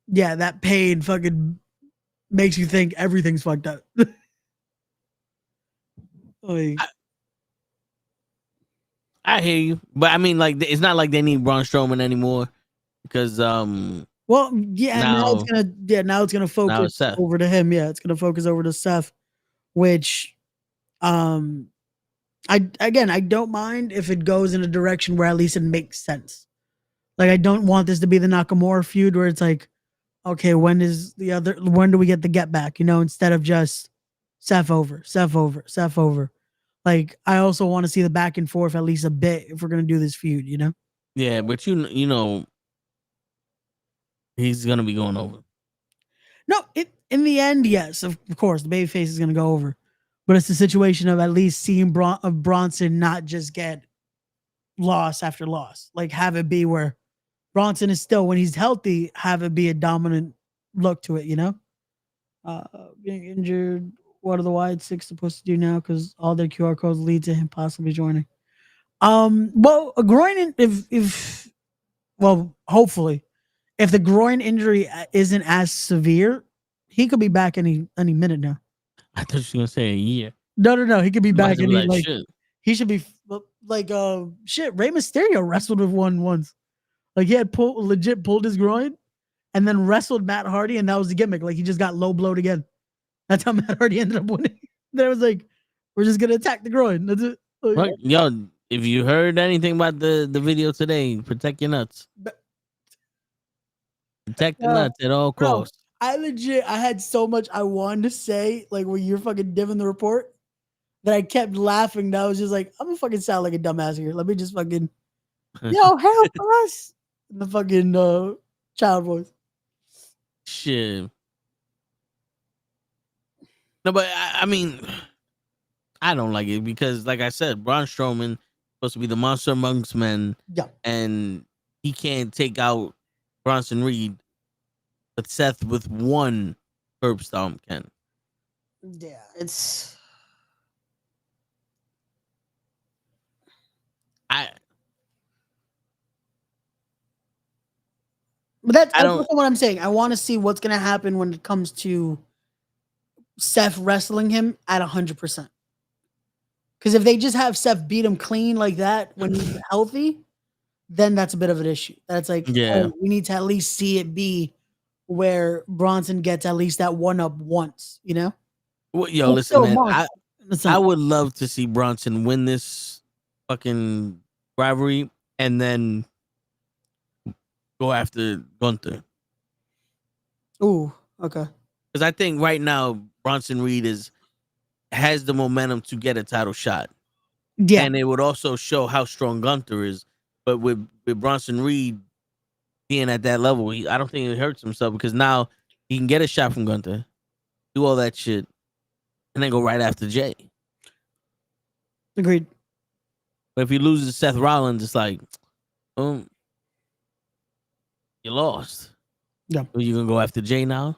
yeah, that pain fucking makes you think everything's fucked up. Like, I hear you, but I mean, like, it's not like they need Braun Strowman anymore because well, yeah, now it's gonna focus over to him. Yeah, it's gonna focus over to Seth, which I don't mind if it goes in a direction where at least it makes sense. Like, I don't want this to be the Nakamura feud where it's like, okay, when do we get the get back? You know, instead of just Seth over. Like, I also want to see the back and forth at least a bit if we're gonna do this feud, you know? Yeah, but you know, he's gonna be going over. No, in the end, yes, of course, the babyface is gonna go over, but it's the situation of at least seeing Bronson not just get loss after loss. Like, have it be where Bronson is still, when he's healthy, have it be a dominant look to it, you know? Being injured. What are the Wide Six supposed to do now? Because all their QR codes lead to him possibly joining. Well, a groin, hopefully, if the groin injury isn't as severe, he could be back any minute now. I thought you were gonna say a year. No, he could be back any like shit. He should be like shit. Rey Mysterio wrestled with one once. Like, he had legit pulled his groin and then wrestled Matt Hardy, and that was the gimmick. Like, he just got low blowed again. That's how Matt Hardy ended up winning. Then it was like, we're just gonna attack the groin. That's it. Like, yo, if you heard anything about the video today, protect your nuts. Protect the nuts at all costs. I had so much I wanted to say, like, when you're fucking diving the report, that I kept laughing. That I was just like, I'm gonna fucking sound like a dumbass here. Let me just fucking, yo, help us. The fucking child voice. Shit. No, but I mean, I don't like it because, like I said, Braun Strowman supposed to be the monster amongst men. Yeah. And he can't take out Bronson Reed, but Seth with one curb stomp can. Yeah, it's. But that's what I'm saying. I want to see what's going to happen when it comes to Seth wrestling him at 100%. Because if they just have Seth beat him clean like that when he's healthy, then that's a bit of an issue. That's like, oh, we need to at least see it be where Bronson gets at least that one up once, you know? Well, yo, listen, man. I would love to see Bronson win this fucking rivalry and then go after Gunther. Ooh, okay. Because I think right now Bronson Reed has the momentum to get a title shot. Yeah. And it would also show how strong Gunther is. But with Bronson Reed being at that level, I don't think it hurts himself because now he can get a shot from Gunther, do all that shit, and then go right after Jay. Agreed. But if he loses to Seth Rollins, it's like, you lost. Yeah. Are you gonna go after Jay now?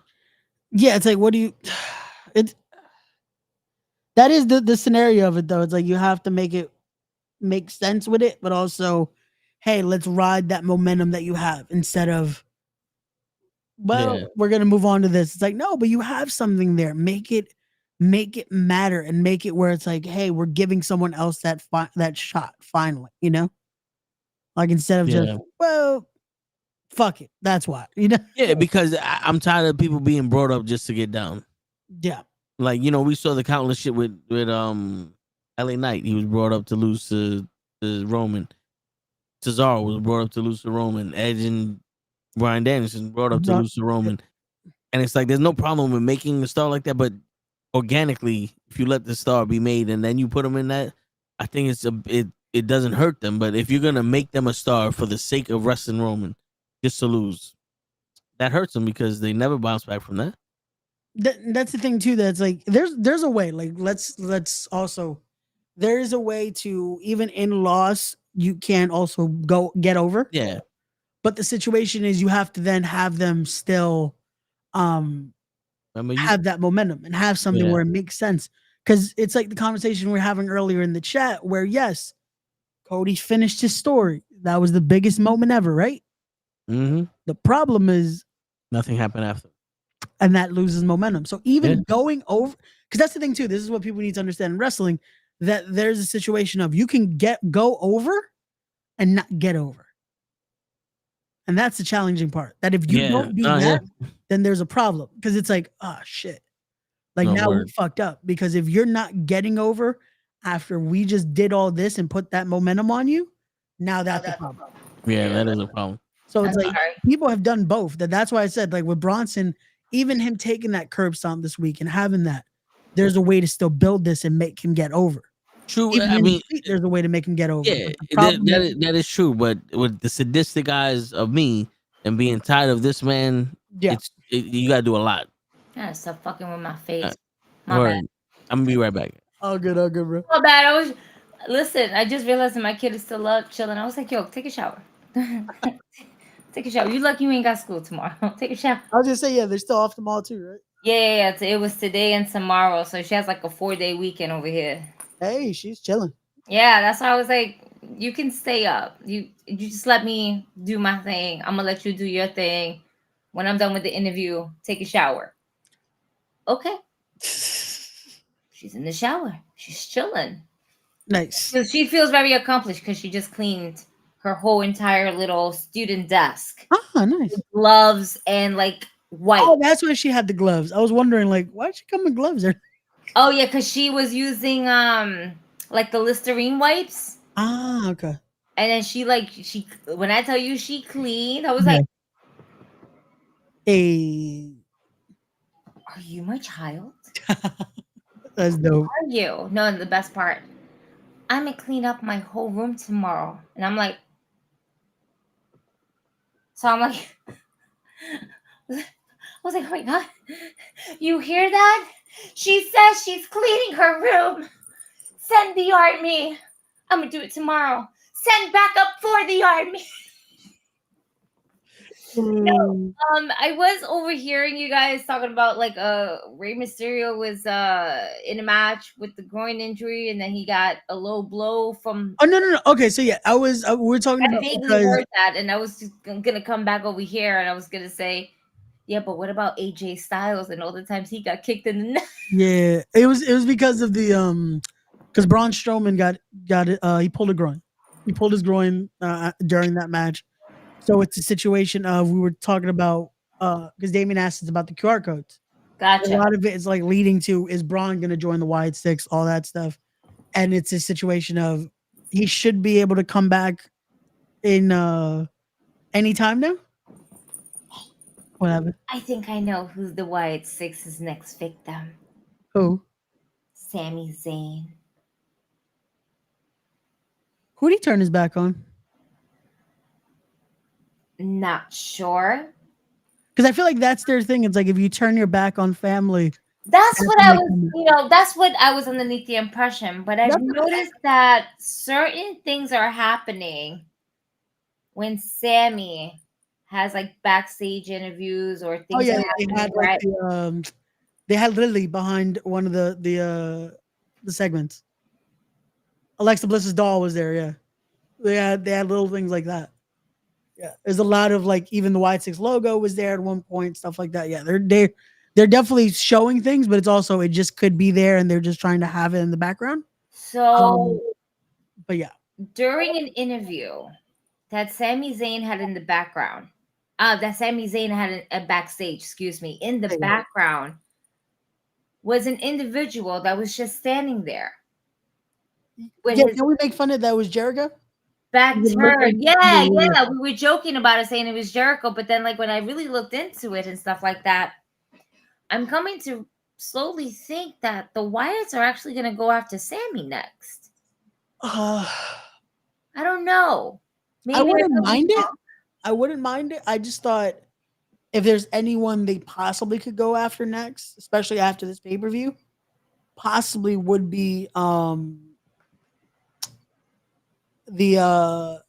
Yeah, it's like, what do you? That is the scenario of it, though. It's like you have to make sense with it, but also, hey, let's ride that momentum that you have instead of, we're gonna move on to this. It's like, no, but you have something there. Make it matter and make it where it's like, hey, we're giving someone else that shot finally, you know, like instead of just, well, fuck it, that's why, you know. Yeah, because I'm tired of people being brought up just to get down. Yeah, like, you know, we saw the countless shit with LA Knight. He was brought up to lose to Roman. Cesaro was brought up to lose to Roman. Edge and Bryan Danielson brought up to lose to Roman. And it's like, there's no problem with making a star like that, but organically, if you let the star be made and then you put them in that, I think it doesn't hurt them. But if you're gonna make them a star for the sake of wrestling Roman just to lose, that hurts them because they never bounce back from that. That's the thing too. That's like, there's a way. Like, let's also, there is a way to, even in loss, you can also go get over. Yeah. But the situation is, you have to then have them still have that momentum and have something where it makes sense. Because it's like the conversation we were having earlier in the chat where, yes, Cody finished his story. That was the biggest moment ever, right? Mm-hmm. The problem is nothing happened after. And that loses momentum. So even going over, because that's the thing too, this is what people need to understand in wrestling, that there's a situation of you can go over and not get over. And that's the challenging part. That if you don't do that, then there's a problem. Because it's like, oh shit. Like now we fucked up. Because if you're not getting over after we just did all this and put that momentum on you, now that's a problem. Yeah, that is a problem. So it's like people have done both. That's why I said, like with Bronson, even him taking that curb stomp this week and having that, there's a way to still build this and make him get over. True. Even I mean, there's a way to make him get over. Yeah, that is true. But with the sadistic eyes of me and being tired of this man, you gotta do a lot. Yeah, stop fucking with my face. My bad. I'm gonna be right back. All good, bro. My bad. Listen, I just realized that my kid is still up chilling. I was like, yo, take a shower. Take a shower. You lucky you ain't got school tomorrow. Take a shower. I was just saying, they're still off tomorrow too, right? Yeah. It was today and tomorrow, so she has like a 4-day weekend over here. Hey, she's chilling. Yeah, that's why I was like, you can stay up. You just let me do my thing. I'm gonna let you do your thing. When I'm done with the interview, take a shower. Okay. She's in the shower. She's chilling. Nice. So she feels very accomplished because she just cleaned her whole entire little student desk. Ah, nice. With gloves and like white. Oh, that's why she had the gloves. I was wondering, like, why'd she come in gloves? Oh yeah, because she was using like the Listerine wipes. Ah, okay. And then she when I tell you she cleaned, I was like, hey, are you my child? That's dope. Are you? No, and the best part, I'm gonna clean up my whole room tomorrow. And I'm like, I was like, oh my God, you hear that? She says she's cleaning her room. Send the army. I'm gonna do it tomorrow. Send backup for the army. No, I was overhearing you guys talking about like Rey Mysterio was in a match with the groin injury and then he got a low blow from. Oh no. Okay, so yeah, we're talking about. I vaguely heard that, and I was just gonna come back over here, and I was gonna say, yeah, but what about AJ Styles and all the times he got kicked in the neck? Yeah, it was because of the because Braun Strowman got it. He pulled a groin. He pulled his groin during that match. So it's a situation of, we were talking about, because Damien asked us about the QR codes. Gotcha. A lot of it is like leading to, is Braun going to join the Wyatt Six, all that stuff. And it's a situation of, he should be able to come back in any time now. Whatever. I think I know who's the Wyatt Six's next victim. Who? Sami Zayn. Who'd he turn his back on? Not sure. Because I feel like that's their thing. It's like, if you turn your back on family, That's what I was, that's what I was underneath the impression. But I've noticed that certain things are happening when Sammy has like backstage interviews or things. Oh yeah, they had Lily behind one of the segments. Alexa Bliss's doll was there. Yeah, they had little things like that. Yeah, there's a lot of like even the White Six logo was there at one point, stuff like that. Yeah, they're definitely showing things, but it's also it just could be there, and they're just trying to have it in the background. So, but yeah, during an interview that Sami Zayn had in the background, that Sami Zayn had a backstage, excuse me, in the background was an individual that was just standing there. Can we make fun of that was Jericho? Back turn. Yeah. We were joking about it saying it was Jericho, but then like when I really looked into it and stuff like that, I'm coming to slowly think that the Wyatts are actually going to go after Sammy next. I don't know. Maybe I wouldn't mind it. I wouldn't mind it. I just thought if there's anyone they possibly could go after next, especially after this pay-per-view, possibly would be the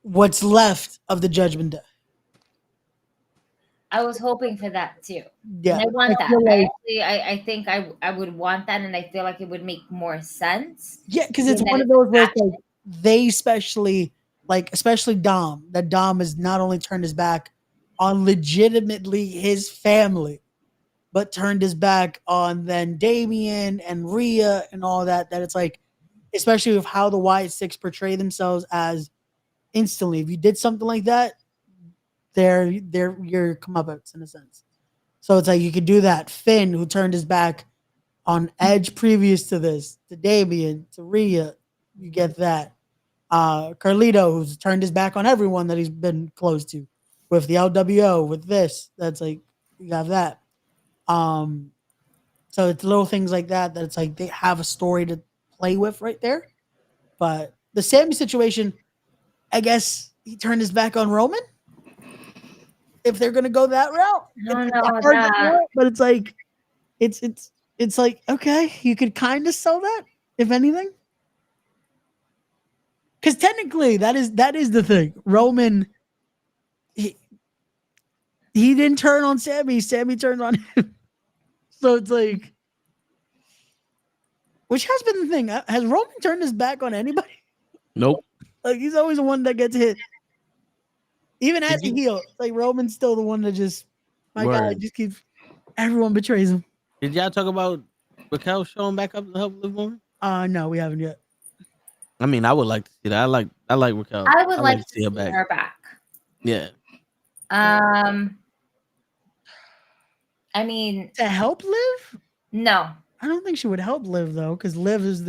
what's left of the Judgment Day. I was hoping for that too. Yeah, and I want that. I think I would want that, and I feel like it would make more sense. Yeah, because it's one of those where it's like they especially Dom. That Dom has not only turned his back on legitimately his family, but turned his back on then Damian and Rhea and all that. That it's like, especially with how the Wyatt Six portray themselves as instantly. If you did something like that, they're your comeuppance in a sense. So it's like you could do that. Finn, who turned his back on Edge previous to this, to Damian, to Rhea, you get that. Carlito, who's turned his back on everyone that he's been close to, with the LWO, with this, that's like you have that. So it's little things like that it's like they have a story to play with right there. But the Sammy situation, I guess he turned his back on Roman. If they're gonna go that route, but it's like, it's like okay, you could kind of sell that if anything, because technically that is the thing. Roman, he didn't turn on Sammy. Sammy turned on him. So it's like, which has been the thing. Has Roman turned his back on anybody? Nope. Like he's always the one that gets hit. Even as a heel, like Roman's still the one that just, God, just keeps, everyone betrays him. Did y'all talk about Raquel showing back up to help Liv Morgan? No, we haven't yet. I mean, I would like to see that. I like Raquel. I would like to see her back. Yeah. I mean, to help Liv? No. I don't think she would help Liv though, because Liv is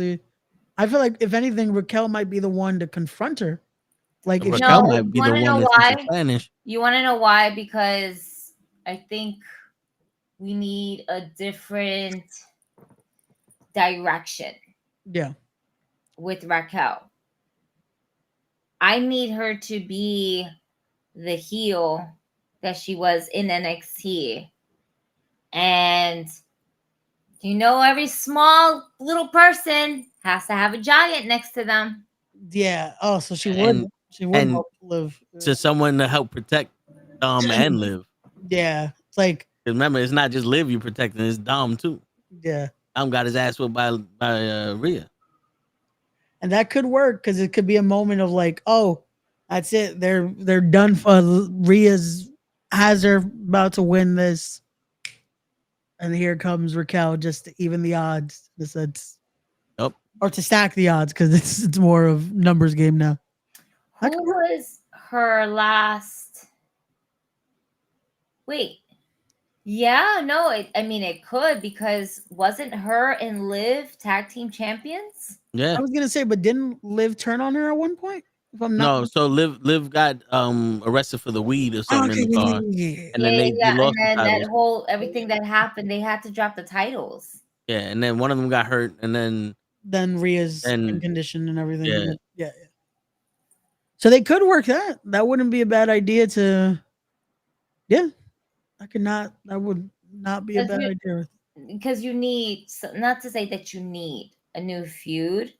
I feel like if anything, Raquel might be the one to confront her. Like if Raquel might be the one that's Spanish. You want to know why? Because I think we need a different direction. Yeah. With Raquel. I need her to be the heel that she was in NXT. And every small little person has to have a giant next to them. Yeah. Oh, so she would help Liv. To someone to help protect Dom and Liv. Yeah. It's like, remember, it's not just Liv you protecting, it's Dom too. Yeah. Dom got his ass whipped by Rhea. And that could work because it could be a moment of like, oh, that's it. They're done for Rhea's has her about to win this. And here comes Raquel just to even the odds. In a sense. Yep. Or to stack the odds because it's more of numbers game now. Who was her last? Wait. Yeah, no, it could, because wasn't her and Liv tag team champions? Yeah. I was gonna say, but didn't Liv turn on her at one point? If I'm not so Liv got arrested for the weed or something in the car. And then they lost and then the that whole everything that happened, they had to drop the titles. Yeah, and then one of them got hurt, and then Rhea's in condition and everything. Yeah. So they could work that. That wouldn't be a bad idea to. Yeah, that would not be a bad idea. because you need, not to say that you need a new feud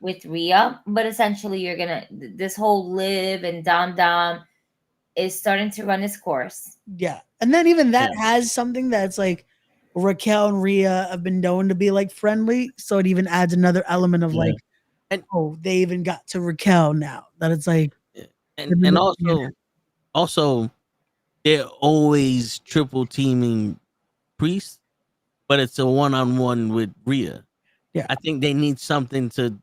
with Rhea, but essentially you're gonna, this whole Liv and Dom is starting to run its course. Yeah. And then even that has something that's like Raquel and Rhea have been known to be like friendly. So it even adds another element of like, and they even got to Raquel now. That it's like, and also they're always triple teaming Priest, but it's a one-on-one with Rhea. Yeah. I think they need something to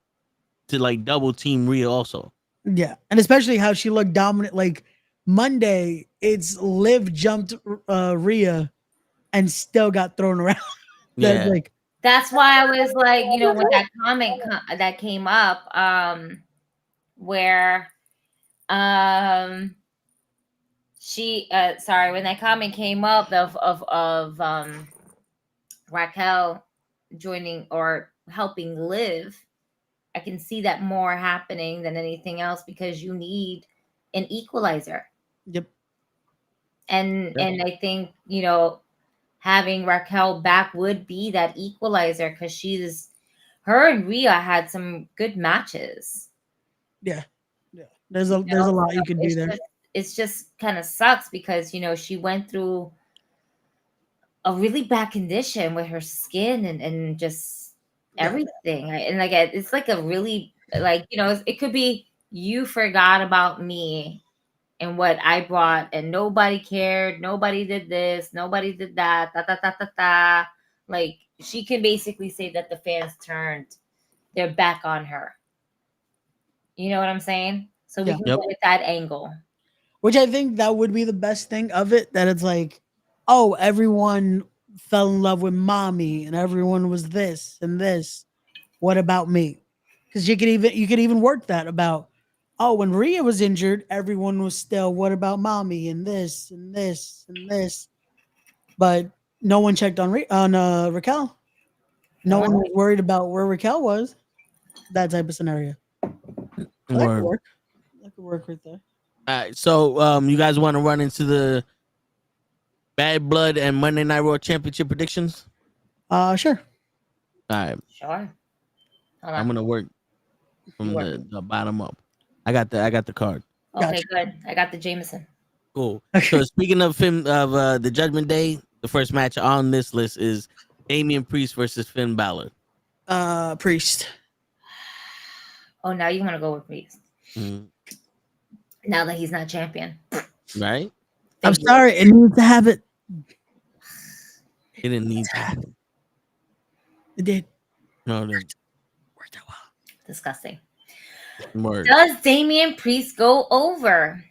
like double team Rhea also. Yeah. And especially how she looked dominant. Like Monday, it's Liv jumped Rhea and still got thrown around. That's why I was like, you know, when that comment that came up, where she when that comment came up of Raquel joining or helping Liv, I can see that more happening than anything else because you need an equalizer. Yep. And I think, you know, having Raquel back would be that equalizer because her and Rhea had some good matches. Yeah. Yeah. There's a lot you can do there. It's just kind of sucks because, you know, she went through a really bad condition with her skin and just everything. And like, it's like a really, like, you know, it could be you forgot about me and what I brought and nobody cared. Nobody did this. Nobody did that. Like, she can basically say that the fans turned their back on her. You know what I'm saying? So we can go with that angle. Which I think that would be the best thing of it, that it's like, oh, everyone fell in love with mommy and everyone was this and this. What about me? Because you could even work that about, oh, when Rhea was injured, everyone was still, what about mommy and this and this and this. But no one checked on Raquel. No one was worried about where Raquel was. That type of scenario. So that could work. That could work right there. All right, so you guys want to run into the Bad Blood and Monday Night Raw Championship predictions? Sure. All right. Sure. I'm gonna work from the bottom up. I got the card. Okay, good. I got the Jameson. Cool. So speaking of the Judgment Day, the first match on this list is Damian Priest versus Finn Balor. Priest. Oh, now you want to go with Priest? Mm-hmm. Now that he's not champion, right? I'm sorry, it needs to have it. It didn't need to happen. It did. No, it didn't. Worked out well. Disgusting. Word. Does Damian Priest go over?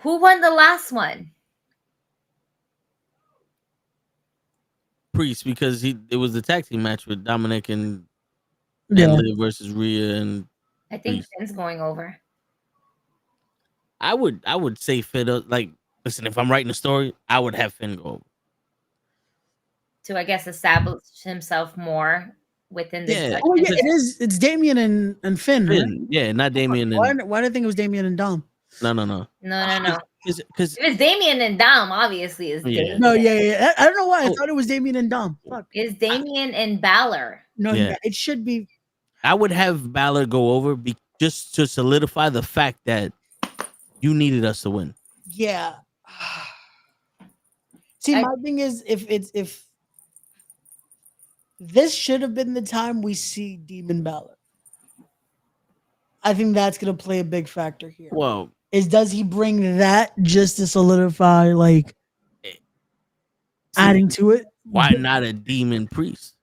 Who won the last one? Priest, because it was the tag team match with Dominic and Liv versus Rhea and I think Finn's going over. I would say Finn. Like, listen, if I'm writing a story, I would have Finn go over. To, I guess, establish himself more within the it is. It's Damian and Finn, right? Yeah, not Damian. Why did I think it was Damian and Dom? No. No. Because if it's Damian and Dom, obviously it's Damian. No, yeah. I don't know why I thought it was Damian and Dom. Fuck. It's Damian and Balor. No, it should be. I would have Balor go over just to solidify the fact that you needed us to win. Yeah. See, my thing is, if this should have been the time we see Demon Balor. I think that's going to play a big factor here. Well, does he bring that just to solidify, like, adding to it? Why not a Demon Priest?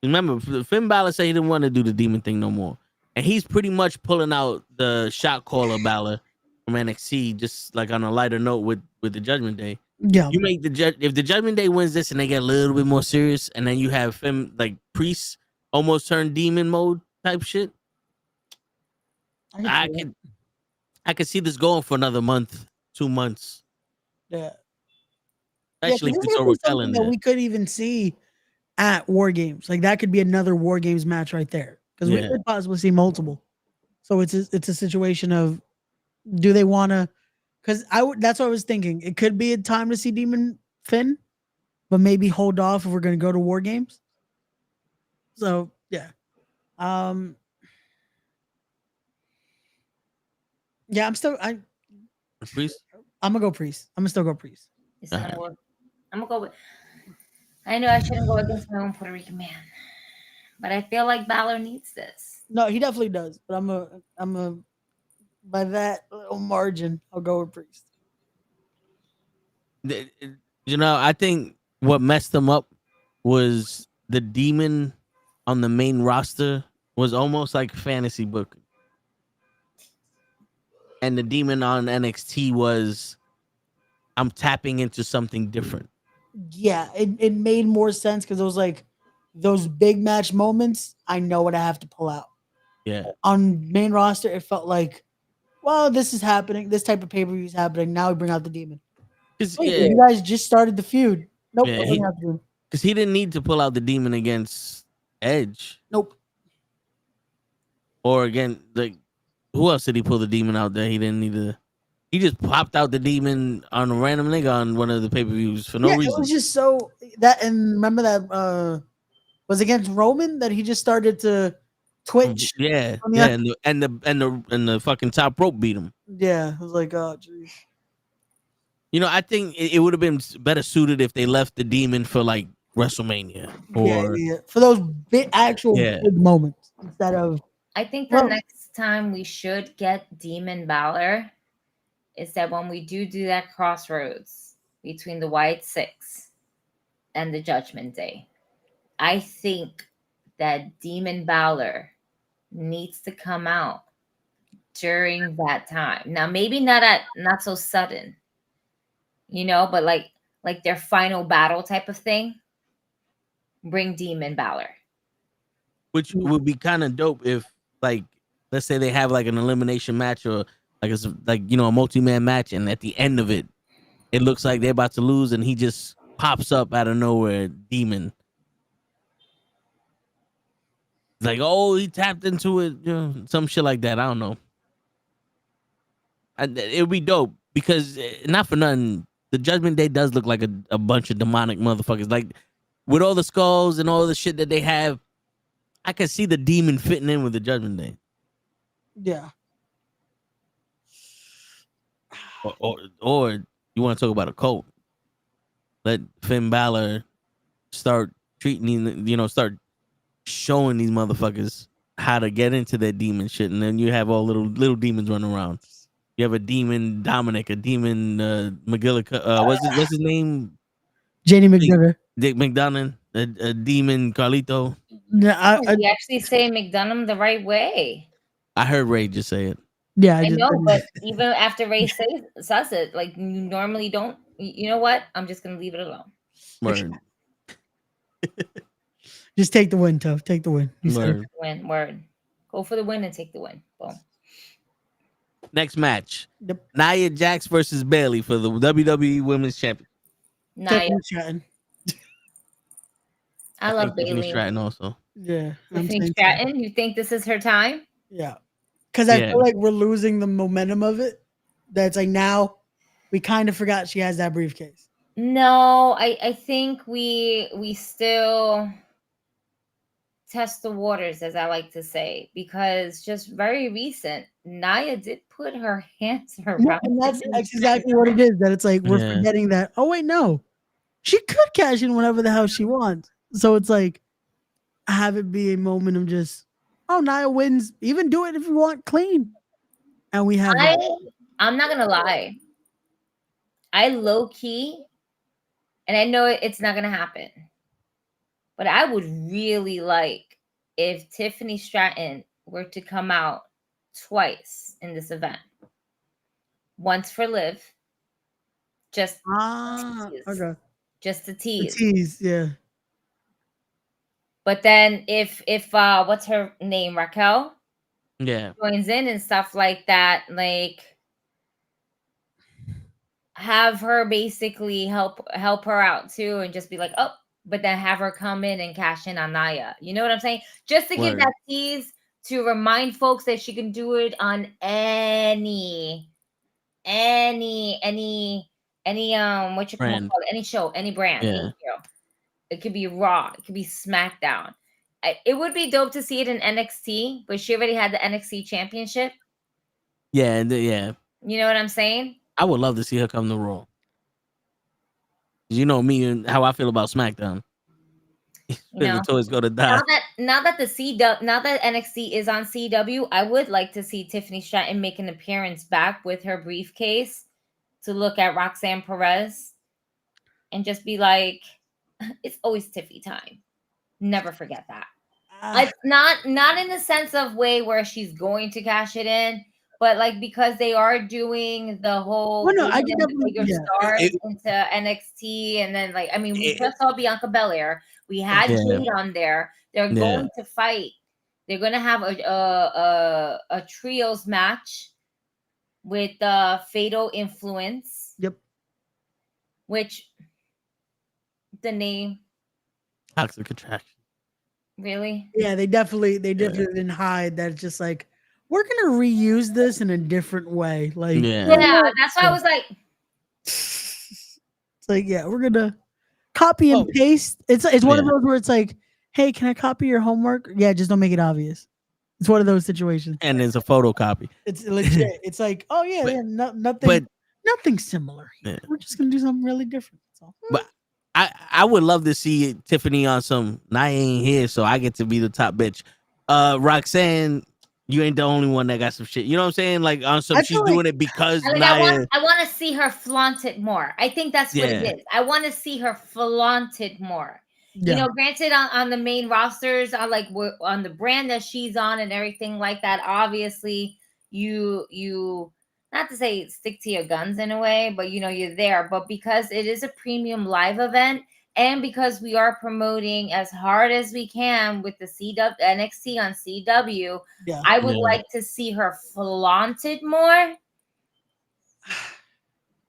Remember, Finn Balor said he didn't want to do the demon thing no more. And he's pretty much pulling out the shot caller Balor from NXT, just like on a lighter note with the Judgment Day. Yeah. You make if the Judgment Day wins this and they get a little bit more serious, and then you have Finn, like, Priest almost turn demon mode type shit. I could see this going for another month, 2 months. Yeah. Especially if it's telling that we could even see at War Games. Like, that could be another War Games match right there. Because we could possibly see multiple. So it's a situation of, do they want to? Because that's what I was thinking. It could be a time to see Demon Finn, but maybe hold off if we're gonna go to War Games. So yeah. Yeah, Priest. I'm gonna go Priest. I'm gonna still go Priest. I'm gonna go with. I know I shouldn't go against my own Puerto Rican man, but I feel like Balor needs this. No, he definitely does. But I'm a by that little margin, I'll go with Priest. You know, I think what messed them up was the Demon on the main roster was almost like fantasy booking. And the Demon on NXT was, I'm tapping into something different. Yeah, it made more sense because it was like those big match moments. I know what I have to pull out. Yeah. On main roster, it felt like, well, this is happening. This type of pay-per-view is happening. Now we bring out the Demon. You guys just started the feud. Nope. Because he didn't need to pull out the Demon against Edge. Nope. Or again, like, who else did he pull the Demon out there? He didn't need to. He just popped out the Demon on a random nigga on one of the pay-per-views for no reason. It was just so that, and remember that was against Roman that he just started to twitch. Yeah, and the fucking top rope beat him. Yeah, it was like, oh, geez. You know, I think it would have been better suited if they left the Demon for like WrestleMania or for those big moments instead of. I think the next time we should get Demon Balor is that when we do that crossroads between the White Six and the Judgment Day, I think that Demon Balor needs to come out during that time. Now, maybe not so sudden, you know, but like their final battle type of thing. Bring Demon Balor, which would be kind of dope if, like, let's say they have like an elimination match or like it's like, you know, a multi-man match, and at the end of it, it looks like they're about to lose, and he just pops up out of nowhere, Demon. Like, oh, he tapped into it, you know, some shit like that. I don't know. It would be dope because, not for nothing, the Judgment Day does look like a bunch of demonic motherfuckers. Like, with all the skulls and all the shit that they have, I could see the Demon fitting in with the Judgment Day. Yeah. Or you want to talk about a cult? Let Finn Balor start start showing these motherfuckers how to get into that demon shit, and then you have all little demons running around. You have a demon Dominic, a demon McGillicuddy. What's his name? Jenny McDonough. Dick McDonough. A demon Carlito. Yeah, you actually say McDonough the right way. I heard Ray just say it. Yeah, I know, but even after Ray says it, like, you normally don't. You know what? I'm just gonna leave it alone. Word. Just take the win, Tough. Take the win. Word. Go for the win and take the win. Boom. Next match. Yep. Nia Jax versus Bayley for the WWE Women's Championship. Nia. I love Bayley. Tiffany Stratton also. Yeah. Tiffany Stratton, you think this is her time? Yeah. Because I feel like we're losing the momentum of it. That's like now we kind of forgot she has that briefcase. No, I think we still test the waters, as I like to say, because just very recent, Nia did put her hands around. Yeah, and that's exactly what it is. That it's like we're forgetting that. Oh wait, no, she could cash in whenever the hell she wants. So it's like have it be a moment of just, oh, Nia wins. Even do it if you want clean. And we have. I'm not gonna lie. I low key, and I know it's not gonna happen, but I would really like if Tiffany Stratton were to come out twice in this event. Once for Liv, just okay, just to tease. The tease, yeah. But then if what's her name, Raquel, joins in and stuff like that, like have her basically help her out too, and just be like, oh, but then have her come in and cash in on Nia. You know what I'm saying? Just to give that tease to remind folks that she can do it on any what you call it, any show, any brand. Yeah. It could be Raw. It could be SmackDown. It would be dope to see it in NXT, but she already had the NXT championship. Yeah, yeah. You know what I'm saying? I would love to see her come to Raw. You know me and how I feel about SmackDown. The toys go to die. Now that NXT is on CW, I would like to see Tiffany Stratton make an appearance back with her briefcase to look at Roxanne Perez and just be like, it's always Tiffy time. Never forget that. It's not in the sense of way where she's going to cash it in, but like because they are doing the whole I can definitely stars into NXT, and then like we just saw Bianca Belair. We had Jade on there. They're going to fight. They're going to have a trios match with Fatal Influence. Yep. Which the name Toxic Attraction. Really? Yeah, they definitely didn't hide that. It's just like, we're gonna reuse this in a different way. Like, that's why I was like, it's like, yeah, we're gonna copy and paste. It's one of those where it's like, hey, can I copy your homework? Yeah, just don't make it obvious. It's one of those situations. And there's a photocopy. It's legit. It's like, oh yeah, nothing similar. Yeah. We're just gonna do something really different. So. But I would love to see Tiffany on some. I ain't here, so I get to be the top bitch. Roxanne, you ain't the only one that got some shit. You know what I'm saying? Like on some, she's doing it because I want to see her flaunt it more. I think that's what it is. I want to see her flaunt it more. Yeah. You know, granted, on the main rosters, on the brand that she's on and everything like that. Obviously, you. Not to say stick to your guns in a way, but you're there. But because it is a premium live event, and because we are promoting as hard as we can with the NXT on CW, I would like to see her flaunted more.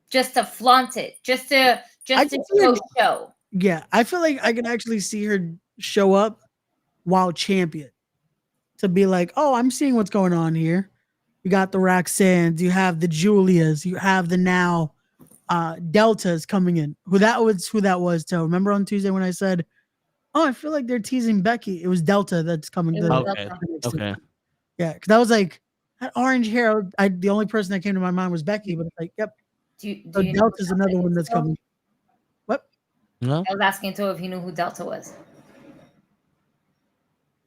Just to flaunt it, just to show. Yeah, I feel like I can actually see her show up while champion to be like, oh, I'm seeing what's going on here. You got the Roxannes, you have the Julias, you have the now Deltas coming in. Who that was too. Remember on Tuesday when I said, oh, I feel like they're teasing Becky. It was Delta that's coming. Okay. Yeah, because I was like, that orange hair, the only person that came to my mind was Becky, but it's like, yep. So Delta's another one that's coming. What? No? I was asking too if he knew who Delta was.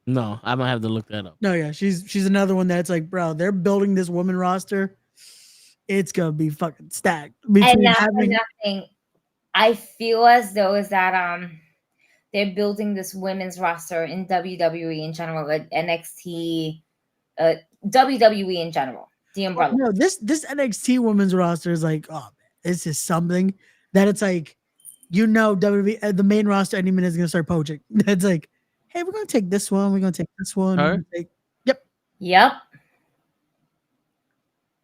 No, I'm gonna have to look that up. No, yeah, she's another one that's like, bro, they're building this woman roster. It's gonna be fucking stacked. And nothing. I feel as though is that they're building this women's roster in WWE in general, NXT, WWE in general, the umbrella. No, this NXT women's roster is like, oh man, this is something that it's like, WWE, the main roster any minute is gonna start poaching. It's like, hey, we're gonna take this one. We're gonna take this one. Yep.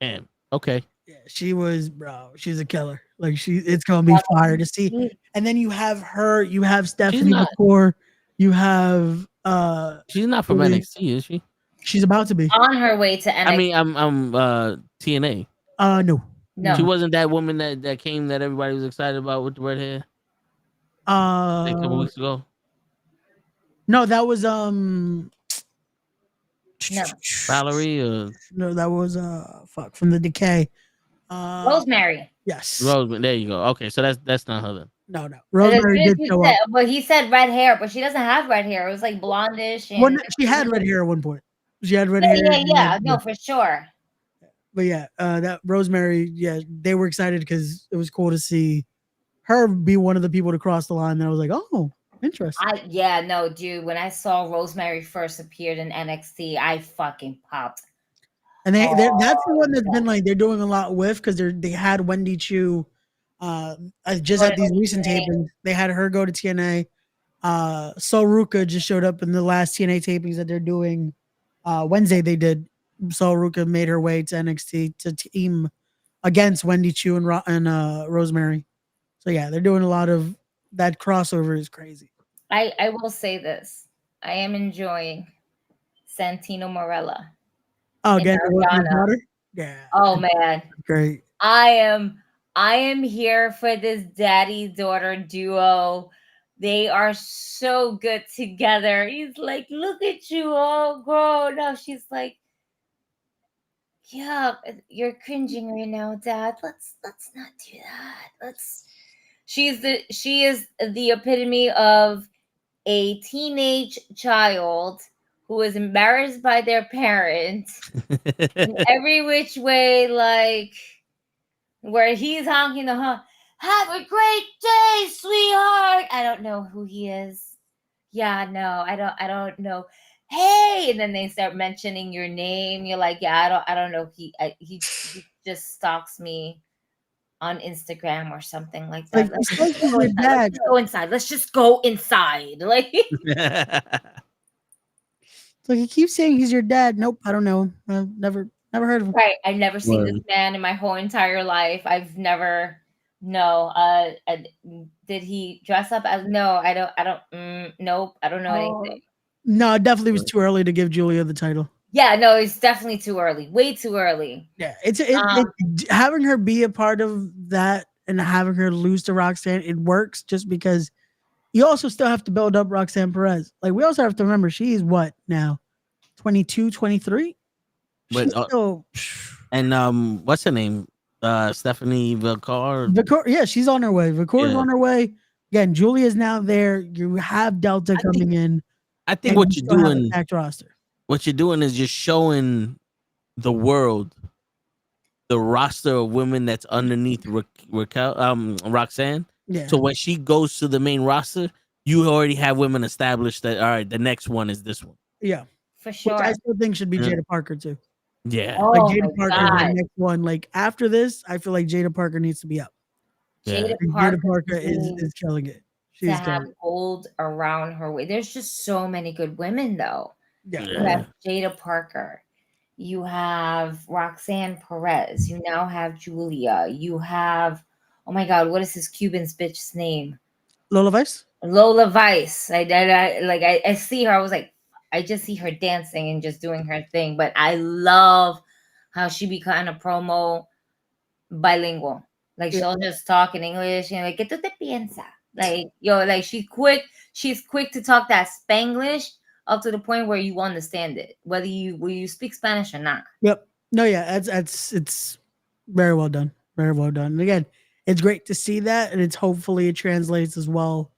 Damn. Okay. Yeah, she's a killer. Like it's gonna be fire to see. And then you have her. You have Stephanie McCoy. You have She's not from NXT, is she? She's about to be on her way to NXT. I mean, I'm TNA. No. She wasn't that woman that came that everybody was excited about with the red hair. A couple weeks ago. No, that was No. Valerie or no, that was from the Decay. Rosemary. Yes. Rosemary. There you go. Okay, so that's not her then. No. Rosemary did show up. But he said red hair, but she doesn't have red hair. It was like blondish. And she had red hair at one point. She had red hair. Yeah, no, for sure. But yeah, that Rosemary, they were excited because it was cool to see her be one of the people to cross the line. And I was like, oh, interesting. Dude. When I saw Rosemary first appeared in NXT, I fucking popped. And that's the one that's been like they're doing a lot with because they had Wendy Chu. Just at these recent tapings, they had her go to TNA. Sol Ruka just showed up in the last TNA tapings that they're doing. Wednesday they did. Sol Ruka made her way to NXT to team against Wendy Chu and Rosemary. So yeah, they're doing a lot of that. Crossover is crazy. I will say this. I am enjoying Santino Marella. Oh, again, yeah. Oh man, great. I am here for this daddy-daughter duo They are so good together. He's like, look at you all grown up. She's like, yeah, you're cringing right now, Dad. Let's not do that. She is the epitome of a teenage child who is embarrassed by their parents in every which way, like where he's honking the horn. Have a great day, sweetheart. I don't know who he is. Yeah, no, I don't know. Hey, and then they start mentioning your name. You're like, yeah, I don't know. He just stalks me on Instagram or something like that. Like, let's go inside. Let's go inside. Let's just go inside. Like, so he keeps saying he's your dad. Nope, I don't know. I've never heard of him. Right, I've never seen this man in my whole entire life. I've never. No. Did he dress up as? No, I don't. Nope, I don't know anything. No, it definitely was too early to give Julia the title. Yeah, no, it's definitely too early. Way too early. Yeah, it's having her be a part of that and having her lose to Roxanne, it works just because you also still have to build up Roxanne Perez. Like, we also have to remember she's what now? 22, 23? But still, and what's her name? Stephanie Vicor. Yeah, she's on her way. Vicor's on her way. Again, Julia's now there. You have Delta coming in. I think what you're doing, roster. What you're doing is just showing the world the roster of women that's underneath Roxanne. Yeah. So when she goes to the main roster, you already have women established that, all right, the next one is this one. Yeah. For sure. Which I still think should be Jada Parker too. Yeah. Oh, like Jada Parker is the next one. Like, after this, I feel like Jada Parker needs to be up. Jada Parker is killing it. She's to have gold around her way. There's just so many good women though. Yeah. You have Jada Parker. You have Roxanne Perez. You now have Julia. You have, oh my God, what is this Cuban bitch's name? Lola Vice. Lola Vice. I see her. I was like, I just see her dancing and just doing her thing. But I love how she be kind of promo bilingual. Like, she'll just talk in English and like, ¿qué tú te piensas? Like, yo, like she's quick to talk that Spanglish up to the point where you understand it, whether you speak Spanish or not. Yep. No, yeah, it's very well done. Very well done. And again, it's great to see that, and it's hopefully it translates as well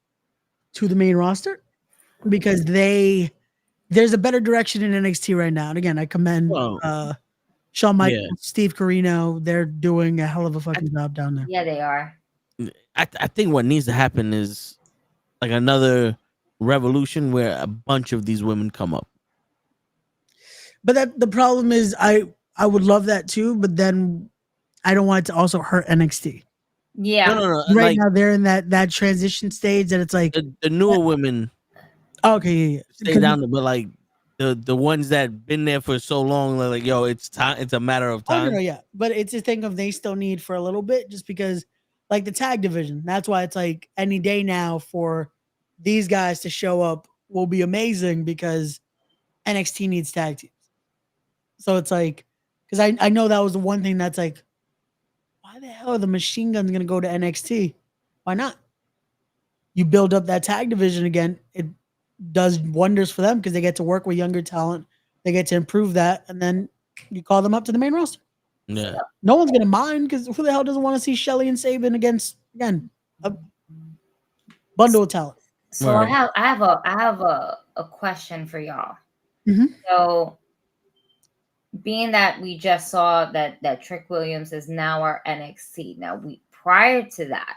to the main roster because there's a better direction in NXT right now. And again, I commend Shawn Michaels, Steve Corino. They're doing a hell of a fucking job down there. Yeah, they are. I think what needs to happen is like another revolution where a bunch of these women come up. But the problem is I would love that too, but then I don't want it to also hurt NXT. Yeah. No. Right like, now they're in that transition stage that it's like the newer women. Okay, yeah. Stay down there, but like the ones that been there for so long, like, yo, it's time. It's a matter of time. No, yeah. But it's a thing of they still need for a little bit just because like the tag division. That's why it's like any day now for these guys to show up will be amazing because NXT needs tag teams. So it's like, because I know that was the one thing that's like, why the hell are the Machine Guns going to go to NXT? Why not? You build up that tag division again. It does wonders for them because they get to work with younger talent. They get to improve that. And then you call them up to the main roster. Yeah. No one's going to mind because who the hell doesn't want to see Shelly and Sabin against, again, a bundle of talent. So right. I have a question for y'all. Mm-hmm. So being that we just saw that Trick Williams is now our NXT. Now prior to that,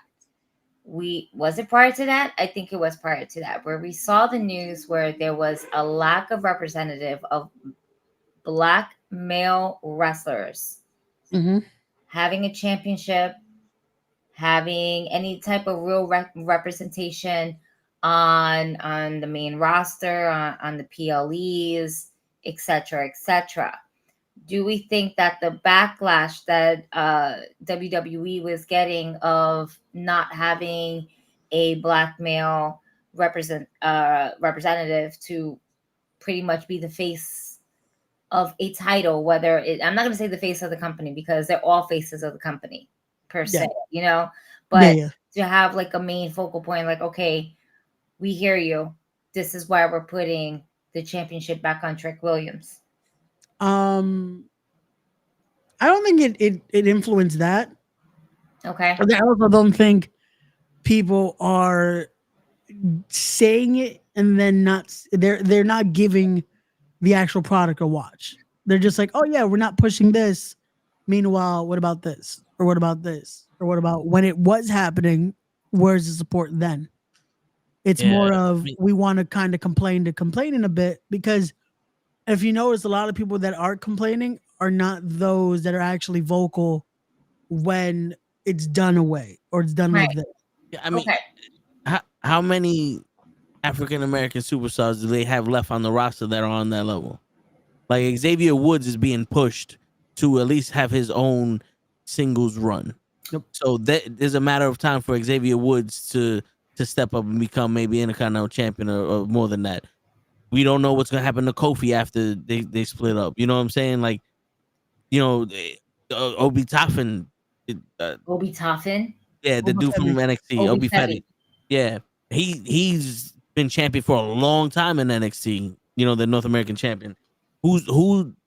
I think it was prior to that, where we saw the news where there was a lack of representative of Black male wrestlers having a championship, having any type of real representation on the main roster, on the PLEs, etc. Do we think that the backlash that WWE was getting of not having a Black male representative to pretty much be the face of a title, whether I'm not going to say the face of the company because they're all faces of the company per se, you know, but to have like a main focal point, like, okay, we hear you. This is why we're putting the championship back on Trick Williams. I don't think it influenced that. Okay. I also don't think people are saying it and then they're not giving the actual product a watch. They're just like, oh yeah, we're not pushing this. Meanwhile, what about this? Or what about this? Or what about when it was happening? Where's the support then? It's more of we want to kind of complaining a bit, because if you notice, a lot of people that are complaining are not those that are actually vocal when it's done away or it's done like this. Yeah, I mean, how many African American superstars do they have left on the roster that are on that level? Like Xavier Woods is being pushed to at least have his own singles run. Yep. So that there's a matter of time for Xavier Woods to step up and become maybe Intercontinental Champion or more than that. We don't know what's gonna happen to Kofi after they split up. You know what I'm saying? Like, you know, Obi Toppin. Obi Toppin? Yeah, the dude from NXT, Obi Fetty. Yeah, he's been champion for a long time in NXT. You know, the North American champion. Who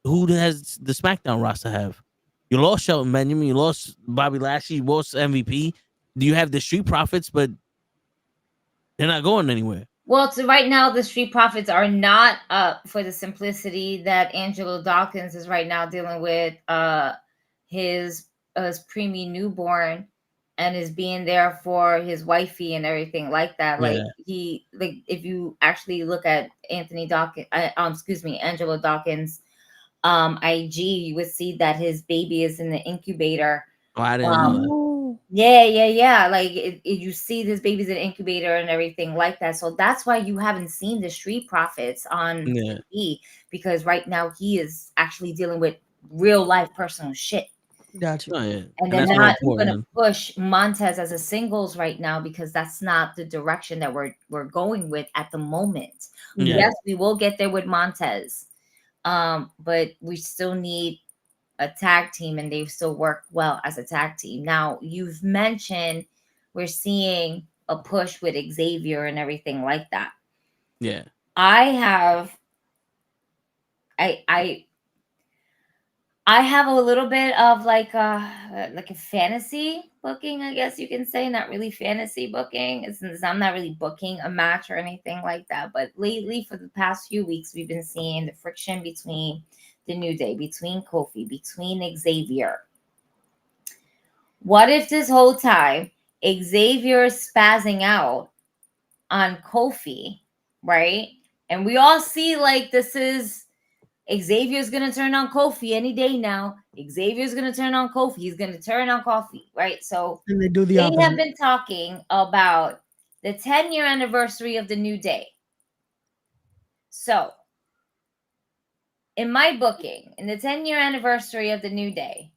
does the SmackDown roster have? You lost Shelton Benjamin, you lost Bobby Lashley, you lost MVP. Do you have the Street Profits, but they're not going anywhere? Well, right now, the Street Profits are not up for the simplicity that Angelo Dawkins is right now dealing with his preemie newborn and is being there for his wifey and everything like that. Like if you actually look at Angelo Dawkins IG, you would see that his baby is in the incubator. Oh, I didn't know that. Yeah. Like you see this baby's in an incubator and everything like that. So that's why you haven't seen the Street Profits on TV, because right now he is actually dealing with real life personal shit. Gotcha. Oh, yeah. And they're not going to push Montez as a singles right now, because that's not the direction that we're going with at the moment. Yeah. Yes, we will get there with Montez, but we still need a tag team, and they still work well as a tag team. Now, you've mentioned we're seeing a push with Xavier and everything like that. Yeah. I have a little bit of like a fantasy booking, I guess you can say. Not really fantasy booking. I'm not really booking a match or anything like that. But lately, for the past few weeks, we've been seeing the friction between the New Day, between Kofi, between Xavier. What if this whole time Xavier is spazzing out on Kofi, right? And we all see like this is Xavier's going to turn on Kofi any day now. Xavier's going to turn on Kofi. He's going to turn on Kofi, right? So and they have been talking about the 10-year anniversary of the New Day. So in my booking, in the 10-year anniversary of the New Day,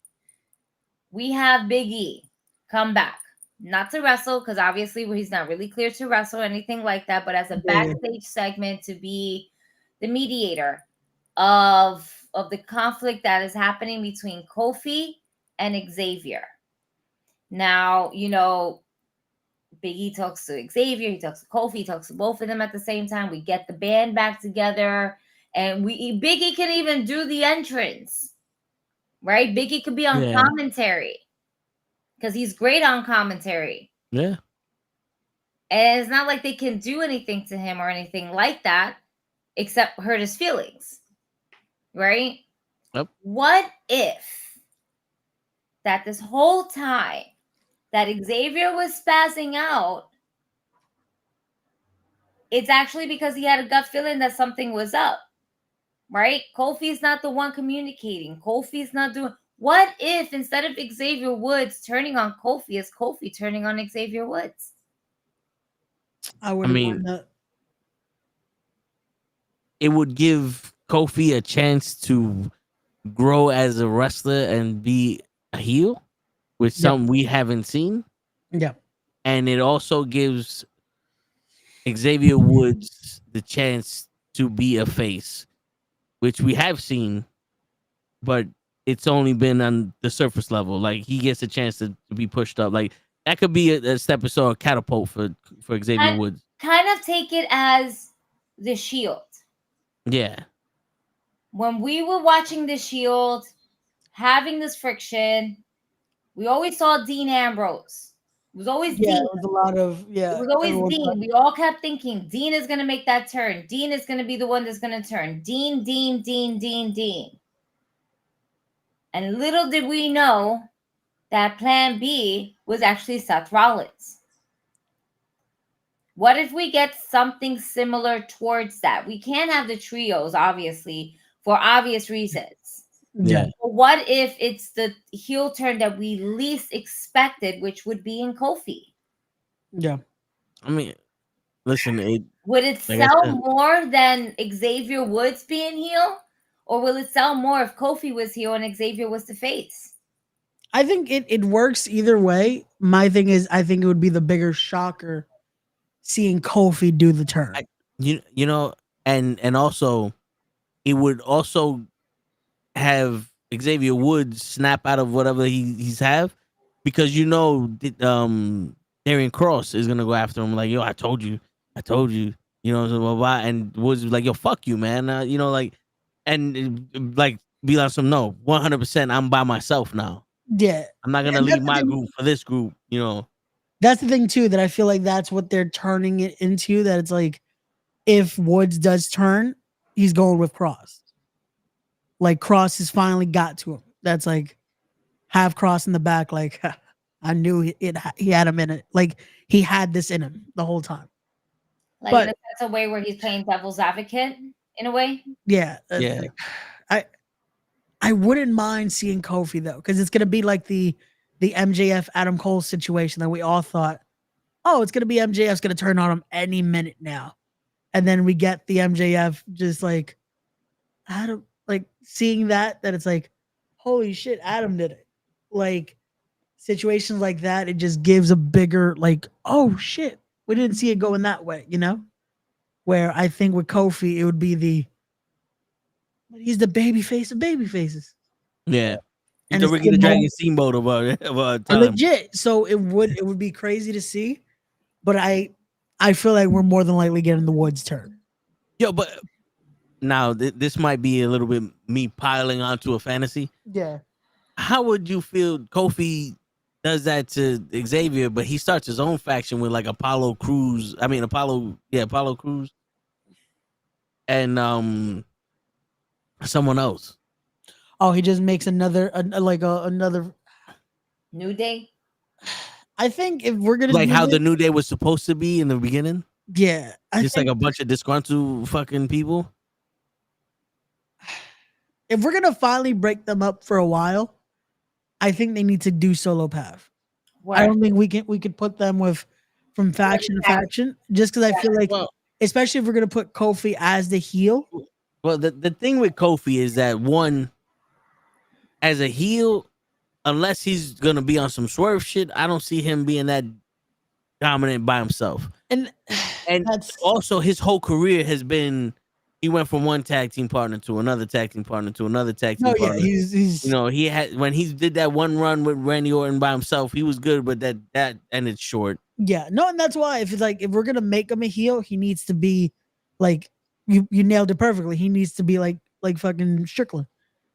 we have Big E come back. Not to wrestle, because obviously he's not really clear to wrestle or anything like that, but as a backstage segment to be the mediator of the conflict that is happening between Kofi and Xavier. Now, you know, Big E talks to Xavier, he talks to Kofi, he talks to both of them at the same time. We get the band back together, and Big E can even do the entrance, right? Big E could be on commentary, because he's great on commentary. Yeah. And it's not like they can do anything to him or anything like that, except hurt his feelings. Right? Yep. What if that this whole time that Xavier was spazzing out, it's actually because he had a gut feeling that something was up, right? Kofi's not the one communicating. Kofi's not doing. What if instead of Xavier Woods turning on Kofi, is Kofi turning on Xavier Woods? I mean, it would give Kofi a chance to grow as a wrestler and be a heel, which something we haven't seen. Yeah. And it also gives Xavier Woods the chance to be a face, which we have seen, but it's only been on the surface level. Like, he gets a chance to be pushed up. Like, that could be a step or so, a catapult for Xavier Woods. kind of take it as the Shield. Yeah. When we were watching the Shield, having this friction, we always saw Dean Ambrose. It was always Dean. It was a lot of It was always Dean. We all kept thinking Dean is going to make that turn. Dean is going to be the one that's going to turn. Dean. And little did we know that plan B was actually Seth Rollins. What if we get something similar towards that? We can't have the trios, obviously, for obvious reasons. Yeah. But what if it's the heel turn that we least expected, which would be in Kofi? Yeah. I mean, listen, would it sell more than Xavier Woods being heel? Or will it sell more if Kofi was heel and Xavier was the face? I think it works either way. My thing is, I think it would be the bigger shocker seeing Kofi do the turn. You know, and also it would also have Xavier Woods snap out of whatever he's have, because Darian Cross is gonna go after him like, yo, I told you, you know, blah, blah, blah. And Woods was like, yo, fuck you, man, you know, like, and like be like some, no, 100%, I'm by myself now. Yeah, I'm not gonna leave my group for this group, you know. That's the thing too, that I feel like that's what they're turning it into, that it's like, if Woods does turn, he's going with Cross. Like, Cross has finally got to him. That's like, have Cross in the back, like, I knew he had him in it. Like, he had this in him the whole time. Like, but that's a way where he's playing devil's advocate in a way. Yeah. Yeah. I wouldn't mind seeing Kofi though, because it's gonna be like the MJF Adam Cole situation that we all thought, oh, it's gonna be MJF's gonna turn on him any minute now. And then we get the MJF just like Adam, like seeing that it's like, holy shit, Adam did it. Like, situations like that, it just gives a bigger, like, oh shit, we didn't see it going that way, you know? Where I think with Kofi, it would be he's the baby face of baby faces. Yeah. And the Ricky the Dragon Steamboat of time. Legit. So it would be crazy to see, but I feel like we're more than likely getting the Woods turn. Yo, but now this might be a little bit me piling onto a fantasy. Yeah. How would you feel Kofi does that to Xavier, but he starts his own faction with like Apollo Crews? Apollo Crews. And someone else. Oh, he just makes another New Day. I think if we're gonna like how the New Day was supposed to be in the beginning. Yeah, just like a bunch of disgruntled fucking people. If we're gonna finally break them up for a while, I think they need to do solo path. What? I don't think we could put them from faction to faction, just because I feel like, especially if we're gonna put Kofi as the heel. Well, the thing with Kofi is that, one, as a heel, unless he's gonna be on some swerve shit, I don't see him being that dominant by himself. And also his whole career has been, he went from one tag team partner to another tag team partner to another tag team partner. Yeah, he's he had, when he did that one run with Randy Orton by himself, he was good, but that ended short. Yeah, no, and that's why if we're gonna make him a heel, he needs to be like, you nailed it perfectly. He needs to be like fucking Strickland.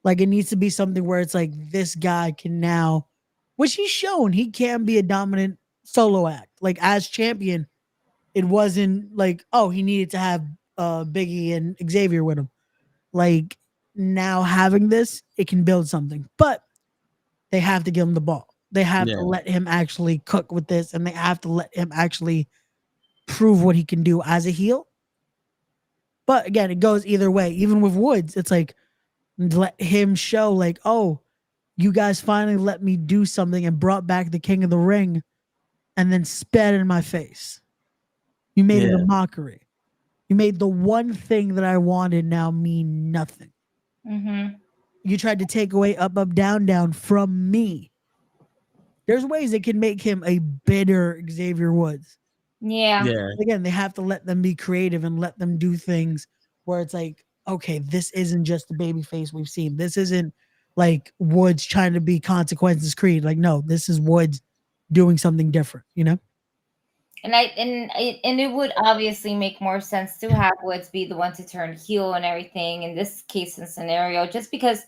Like, it needs to be something where it's like, this guy can now, which he's shown he can be a dominant solo act. Like, as champion, it wasn't like, oh, he needed to have Biggie and Xavier with him. Like, now having this, it can build something. But they have to give him the ball. They have to let him actually cook with this, and they have to let him actually prove what he can do as a heel. But again, it goes either way. Even with Woods, it's like, let him show like, oh, you guys finally let me do something and brought back the King of the Ring, and then spat in my face. You made it a mockery. You made the one thing that I wanted now mean nothing. Mm-hmm. You tried to take away up, down, down from me. There's ways that can make him a bitter Xavier Woods. Yeah. Again, they have to let them be creative and let them do things where it's like, okay, this isn't just the baby face we've seen. This isn't like Woods trying to be Consequences Creed. Like, no, this is Woods doing something different, you know? And it would obviously make more sense to have Woods be the one to turn heel and everything in this case and scenario, just because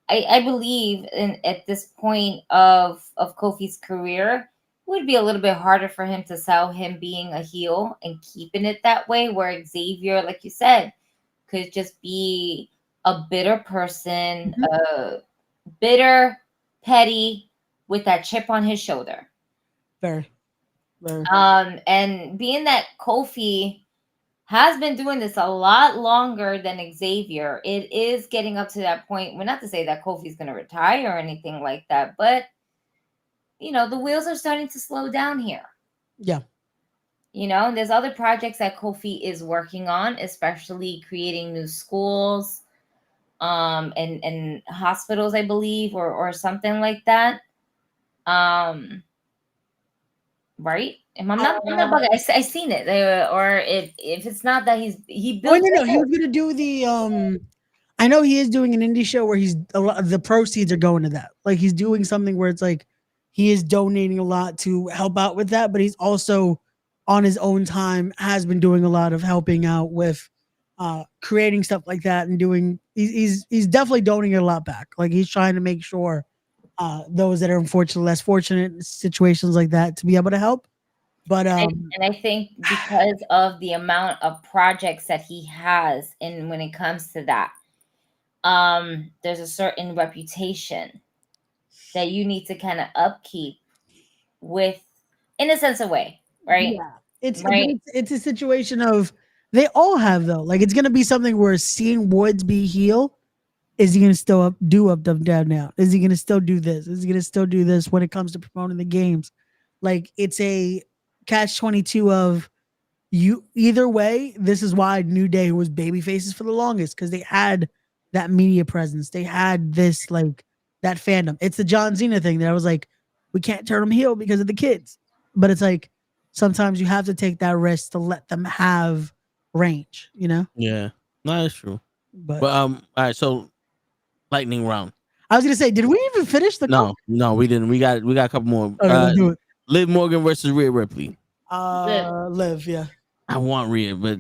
I believe at this point of Kofi's career, it would be a little bit harder for him to sell him being a heel and keeping it that way, where Xavier, like you said, could just be a bitter person, bitter, petty, with that chip on his shoulder. Very. And being that Kofi has been doing this a lot longer than Xavier, it is getting up to that point. Well, not to say that Kofi's going to retire or anything like that, but the wheels are starting to slow down here. Yeah. And there's other projects that Kofi is working on, especially creating new schools, and hospitals, I believe, or something like that. Right? I'm not bugging. I seen it, or if it's not that he built. No, he was gonna do the I know he is doing an indie show where the proceeds are going to that. Like he's doing something where it's like he is donating a lot to help out with that, but he's also on his own time has been doing a lot of helping out with creating stuff like that and doing. He's definitely donating a lot back. Like he's trying to make sure those that are unfortunately less fortunate in situations like that to be able to help. But and I think because of the amount of projects that he has, and when it comes to that, there's a certain reputation that you need to kind of upkeep with, in a sense of way, right? Yeah, it's a situation of they all have though. Like it's gonna be something where seeing Woods be heel. Is he going to still do up, down, now? Is he going to still do this? Is he going to still do this when it comes to promoting the games? Like it's a catch-22 of you. Either way, this is why New Day was baby faces for the longest, because they had that media presence. They had this like that fandom. It's the John Cena thing that I was like, we can't turn them heel because of the kids. But it's like sometimes you have to take that risk to let them have range. Yeah, no, that's true. But all right, so. Lightning round. I was gonna say, did we even finish the? No, we didn't. We got a couple more. Okay, let's do it. Liv Morgan versus Rhea Ripley. Liv, yeah. I want Rhea, but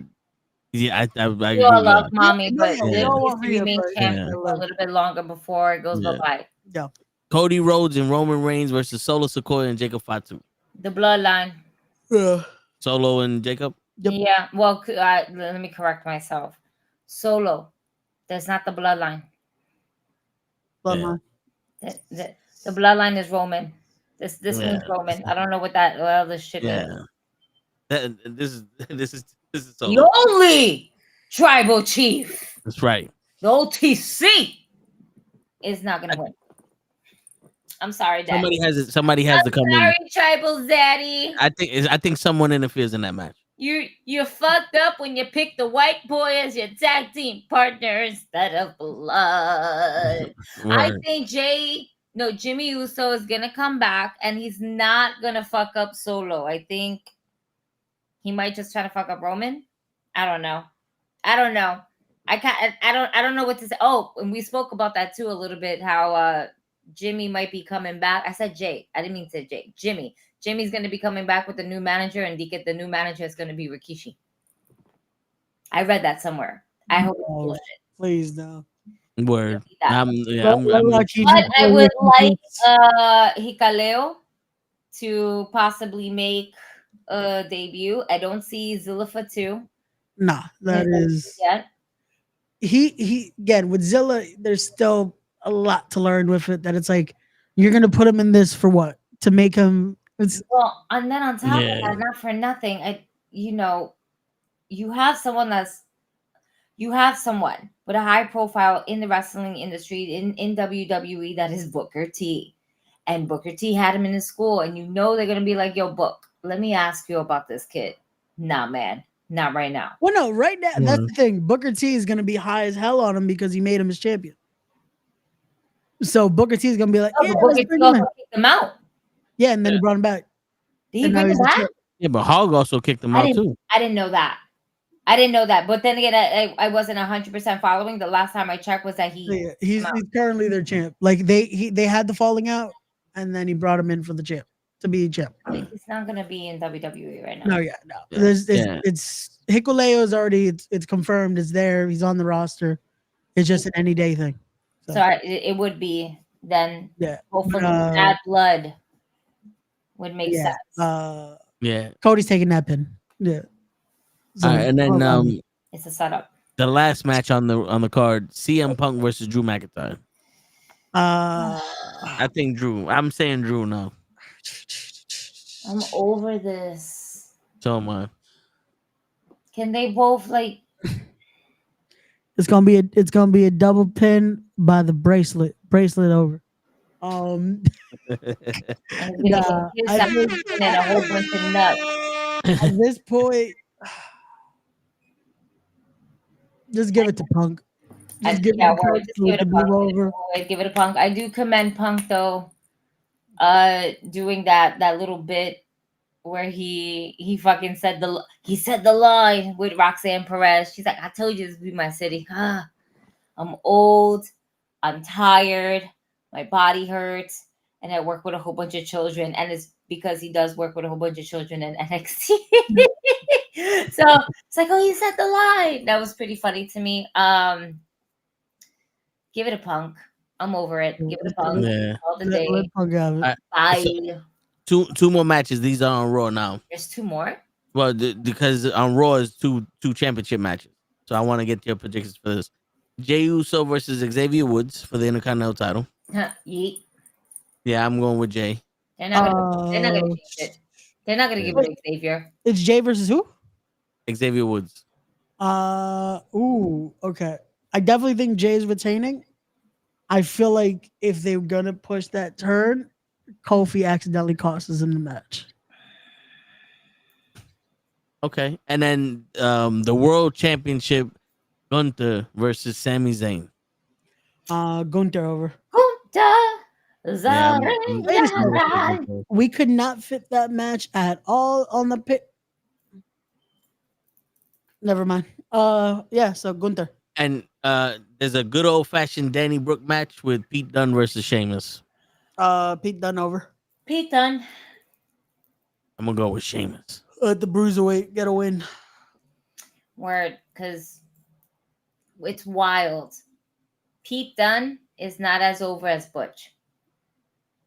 yeah, I we all love mommy, but Liv needs to remain champion for a little bit longer before it goes bye-bye. Yeah. Cody Rhodes and Roman Reigns versus Solo Sikoa and Jacob Fatu. The bloodline. Solo and Jacob. Yep. Yeah. Well, let me correct myself. Solo. That's not the bloodline. Bloodline. The bloodline is Roman. This means Roman. I don't know what that other shit is. This is so the only tribal chief. That's right. The OTC is not gonna win. I'm sorry, Daddy. Somebody has to come in. Sorry, tribal daddy. I think someone interferes in that match. You fucked up when you picked the white boy as your tag team partner instead of blood. I think Jimmy Uso is gonna come back and he's not gonna fuck up Solo. I think he might just try to fuck up Roman. I don't know. I don't know what to say. Oh, and we spoke about that too a little bit. How Jimmy might be coming back. I said Jay. I didn't mean to say Jay. Jimmy. Jimmy's going to be coming back with a new manager, and the new manager is going to be Rikishi. I read that somewhere. I hope it's bullshit. Please, no. Word. But I would like Hikaleo to possibly make a debut. I don't see Zilla too. Nah, that is yet. He again with Zilla. There's still a lot to learn with it. That it's like you're gonna put him in this for what? To make him. And then on top of that, not for nothing, you have someone with a high profile in the wrestling industry in WWE that is Booker T. And Booker T had him in his school, and they're gonna be like, yo, Book, let me ask you about this kid. Nah, man, not right now. Well, no, right now, that's the thing. Booker T is gonna be high as hell on him because he made him his champion. So Booker T is gonna be like, Booker T kicked him out. Yeah, and then he brought him back. Did he bring him back? Yeah, but Hog also kicked him out too. I didn't know that. But then again, I wasn't 100% following. The last time I checked was that he's currently their champ. Like they had the falling out, and then he brought him in for the champ. to be champ. He's not gonna be in WWE right now. No, no. It's Hikuleo is already it's confirmed. It's there. He's on the roster. It's just an any day thing. So it would be then. Yeah. Hopefully, Bad Blood would make sense. Yeah. Cody's taking that pin. Yeah. So, and then it's a setup. The last match on the card: CM Punk versus Drew McIntyre. I think Drew. I'm saying Drew now. I'm over this. So am I. Can they both like? It's gonna be a double pin by the bracelet over. And a whole bunch of nuts. At this point, just give it to Punk. Give it a Punk. I do commend Punk though. Doing that little bit where he fucking said the line with Roxanne Perez. She's like, I told you this would be my city. I'm old, I'm tired, my body hurts, and I work with a whole bunch of children, and it's because he does work with a whole bunch of children in NXT. So it's like, oh, you said the line. That was pretty funny to me. Give it a Punk. I'm over it. Give it a Punk all the day. Bye. Two more matches. These are on Raw now. There's two more? Well, because on Raw is two championship matches. So I want to get your predictions for this. Jey Uso versus Xavier Woods for the Intercontinental title. Yeet. Yeah, I'm going with Jay. They're not gonna change it. They're not gonna give it to Xavier. It's Jay versus who? Xavier Woods. Okay. I definitely think Jay's retaining. I feel like if they're gonna push that turn, Kofi accidentally costs him the match. Okay, and then the World Championship, Gunther versus Sami Zayn. Gunther over. We could not fit that match at all on the pit. Never mind. So Gunther. And there's a good old fashioned Danny Brooke match with Pete Dunne versus Sheamus. Pete Dunne over. Pete Dunne. I'm gonna go with Sheamus. The bruiserweight get a win. Word, because it's wild. Pete Dunne is not as over as Butch.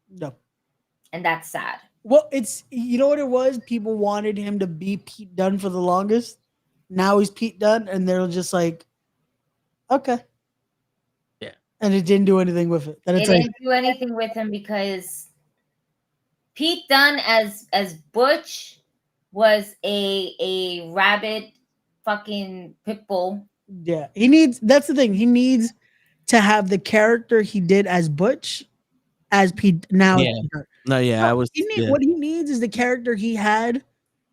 No. And that's sad. Well, you know what it was? People wanted him to be Pete Dunne for the longest. Now he's Pete Dunne, and they're just like, okay. Yeah. And it didn't do anything with it. It didn't do anything with him because Pete Dunne as Butch was a rabid fucking pit bull. Yeah. That's the thing. He needs to have the character he did as Butch as Pete now. Yeah. What he needs is the character he had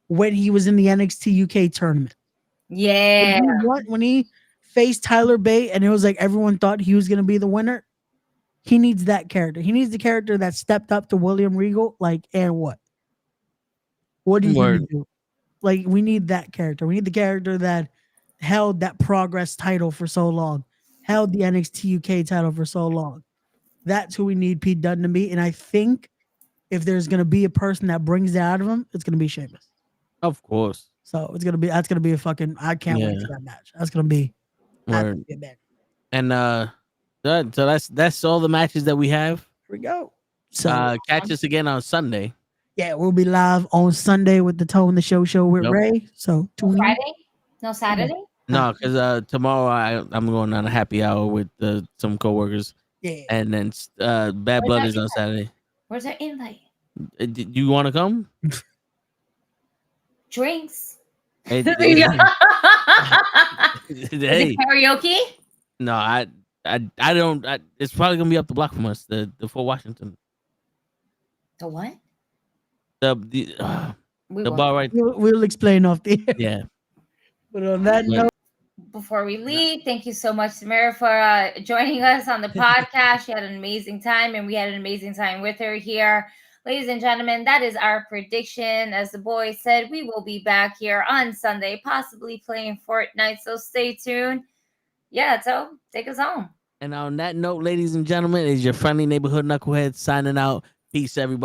when he was in the NXT UK tournament. Yeah. When he faced Tyler Bate and it was like everyone thought he was going to be the winner, he needs that character. He needs the character that stepped up to William Regal. Like, and what? What do you do? Like, we need that character. We need the character that held that Progress title for so long, held the NXT UK title for so long. That's who we need Pete Dunne to be. And I think if there's going to be a person that brings that out of him, it's going to be Sheamus. Of course. So that's going to be a fucking, I can't wait for that match. That's going to be a bad. And so that's all the matches that we have. Here we go. So catch us again on Sunday. Yeah, we'll be live on Sunday with the Toe in the Show with Ray. So Friday? No, Saturday? No, because tomorrow I'm going on a happy hour with some coworkers. Yeah. And then Bad Blood is on Saturday. Where's our invite? Do you want to come? Drinks. Hey, Is it karaoke? No, I don't. It's probably gonna be up the block from us. The Fort Washington. The what? The bar right. We'll explain off the air. Yeah. But on that note, before we leave, thank you so much, Samira, for joining us on the podcast. She had an amazing time, and we had an amazing time with her here. Ladies and gentlemen, that is our prediction. As the boy said, we will be back here on Sunday, possibly playing Fortnite, so stay tuned. Yeah, so take us home. And on that note, ladies and gentlemen, is your friendly neighborhood knucklehead signing out. Peace, everybody.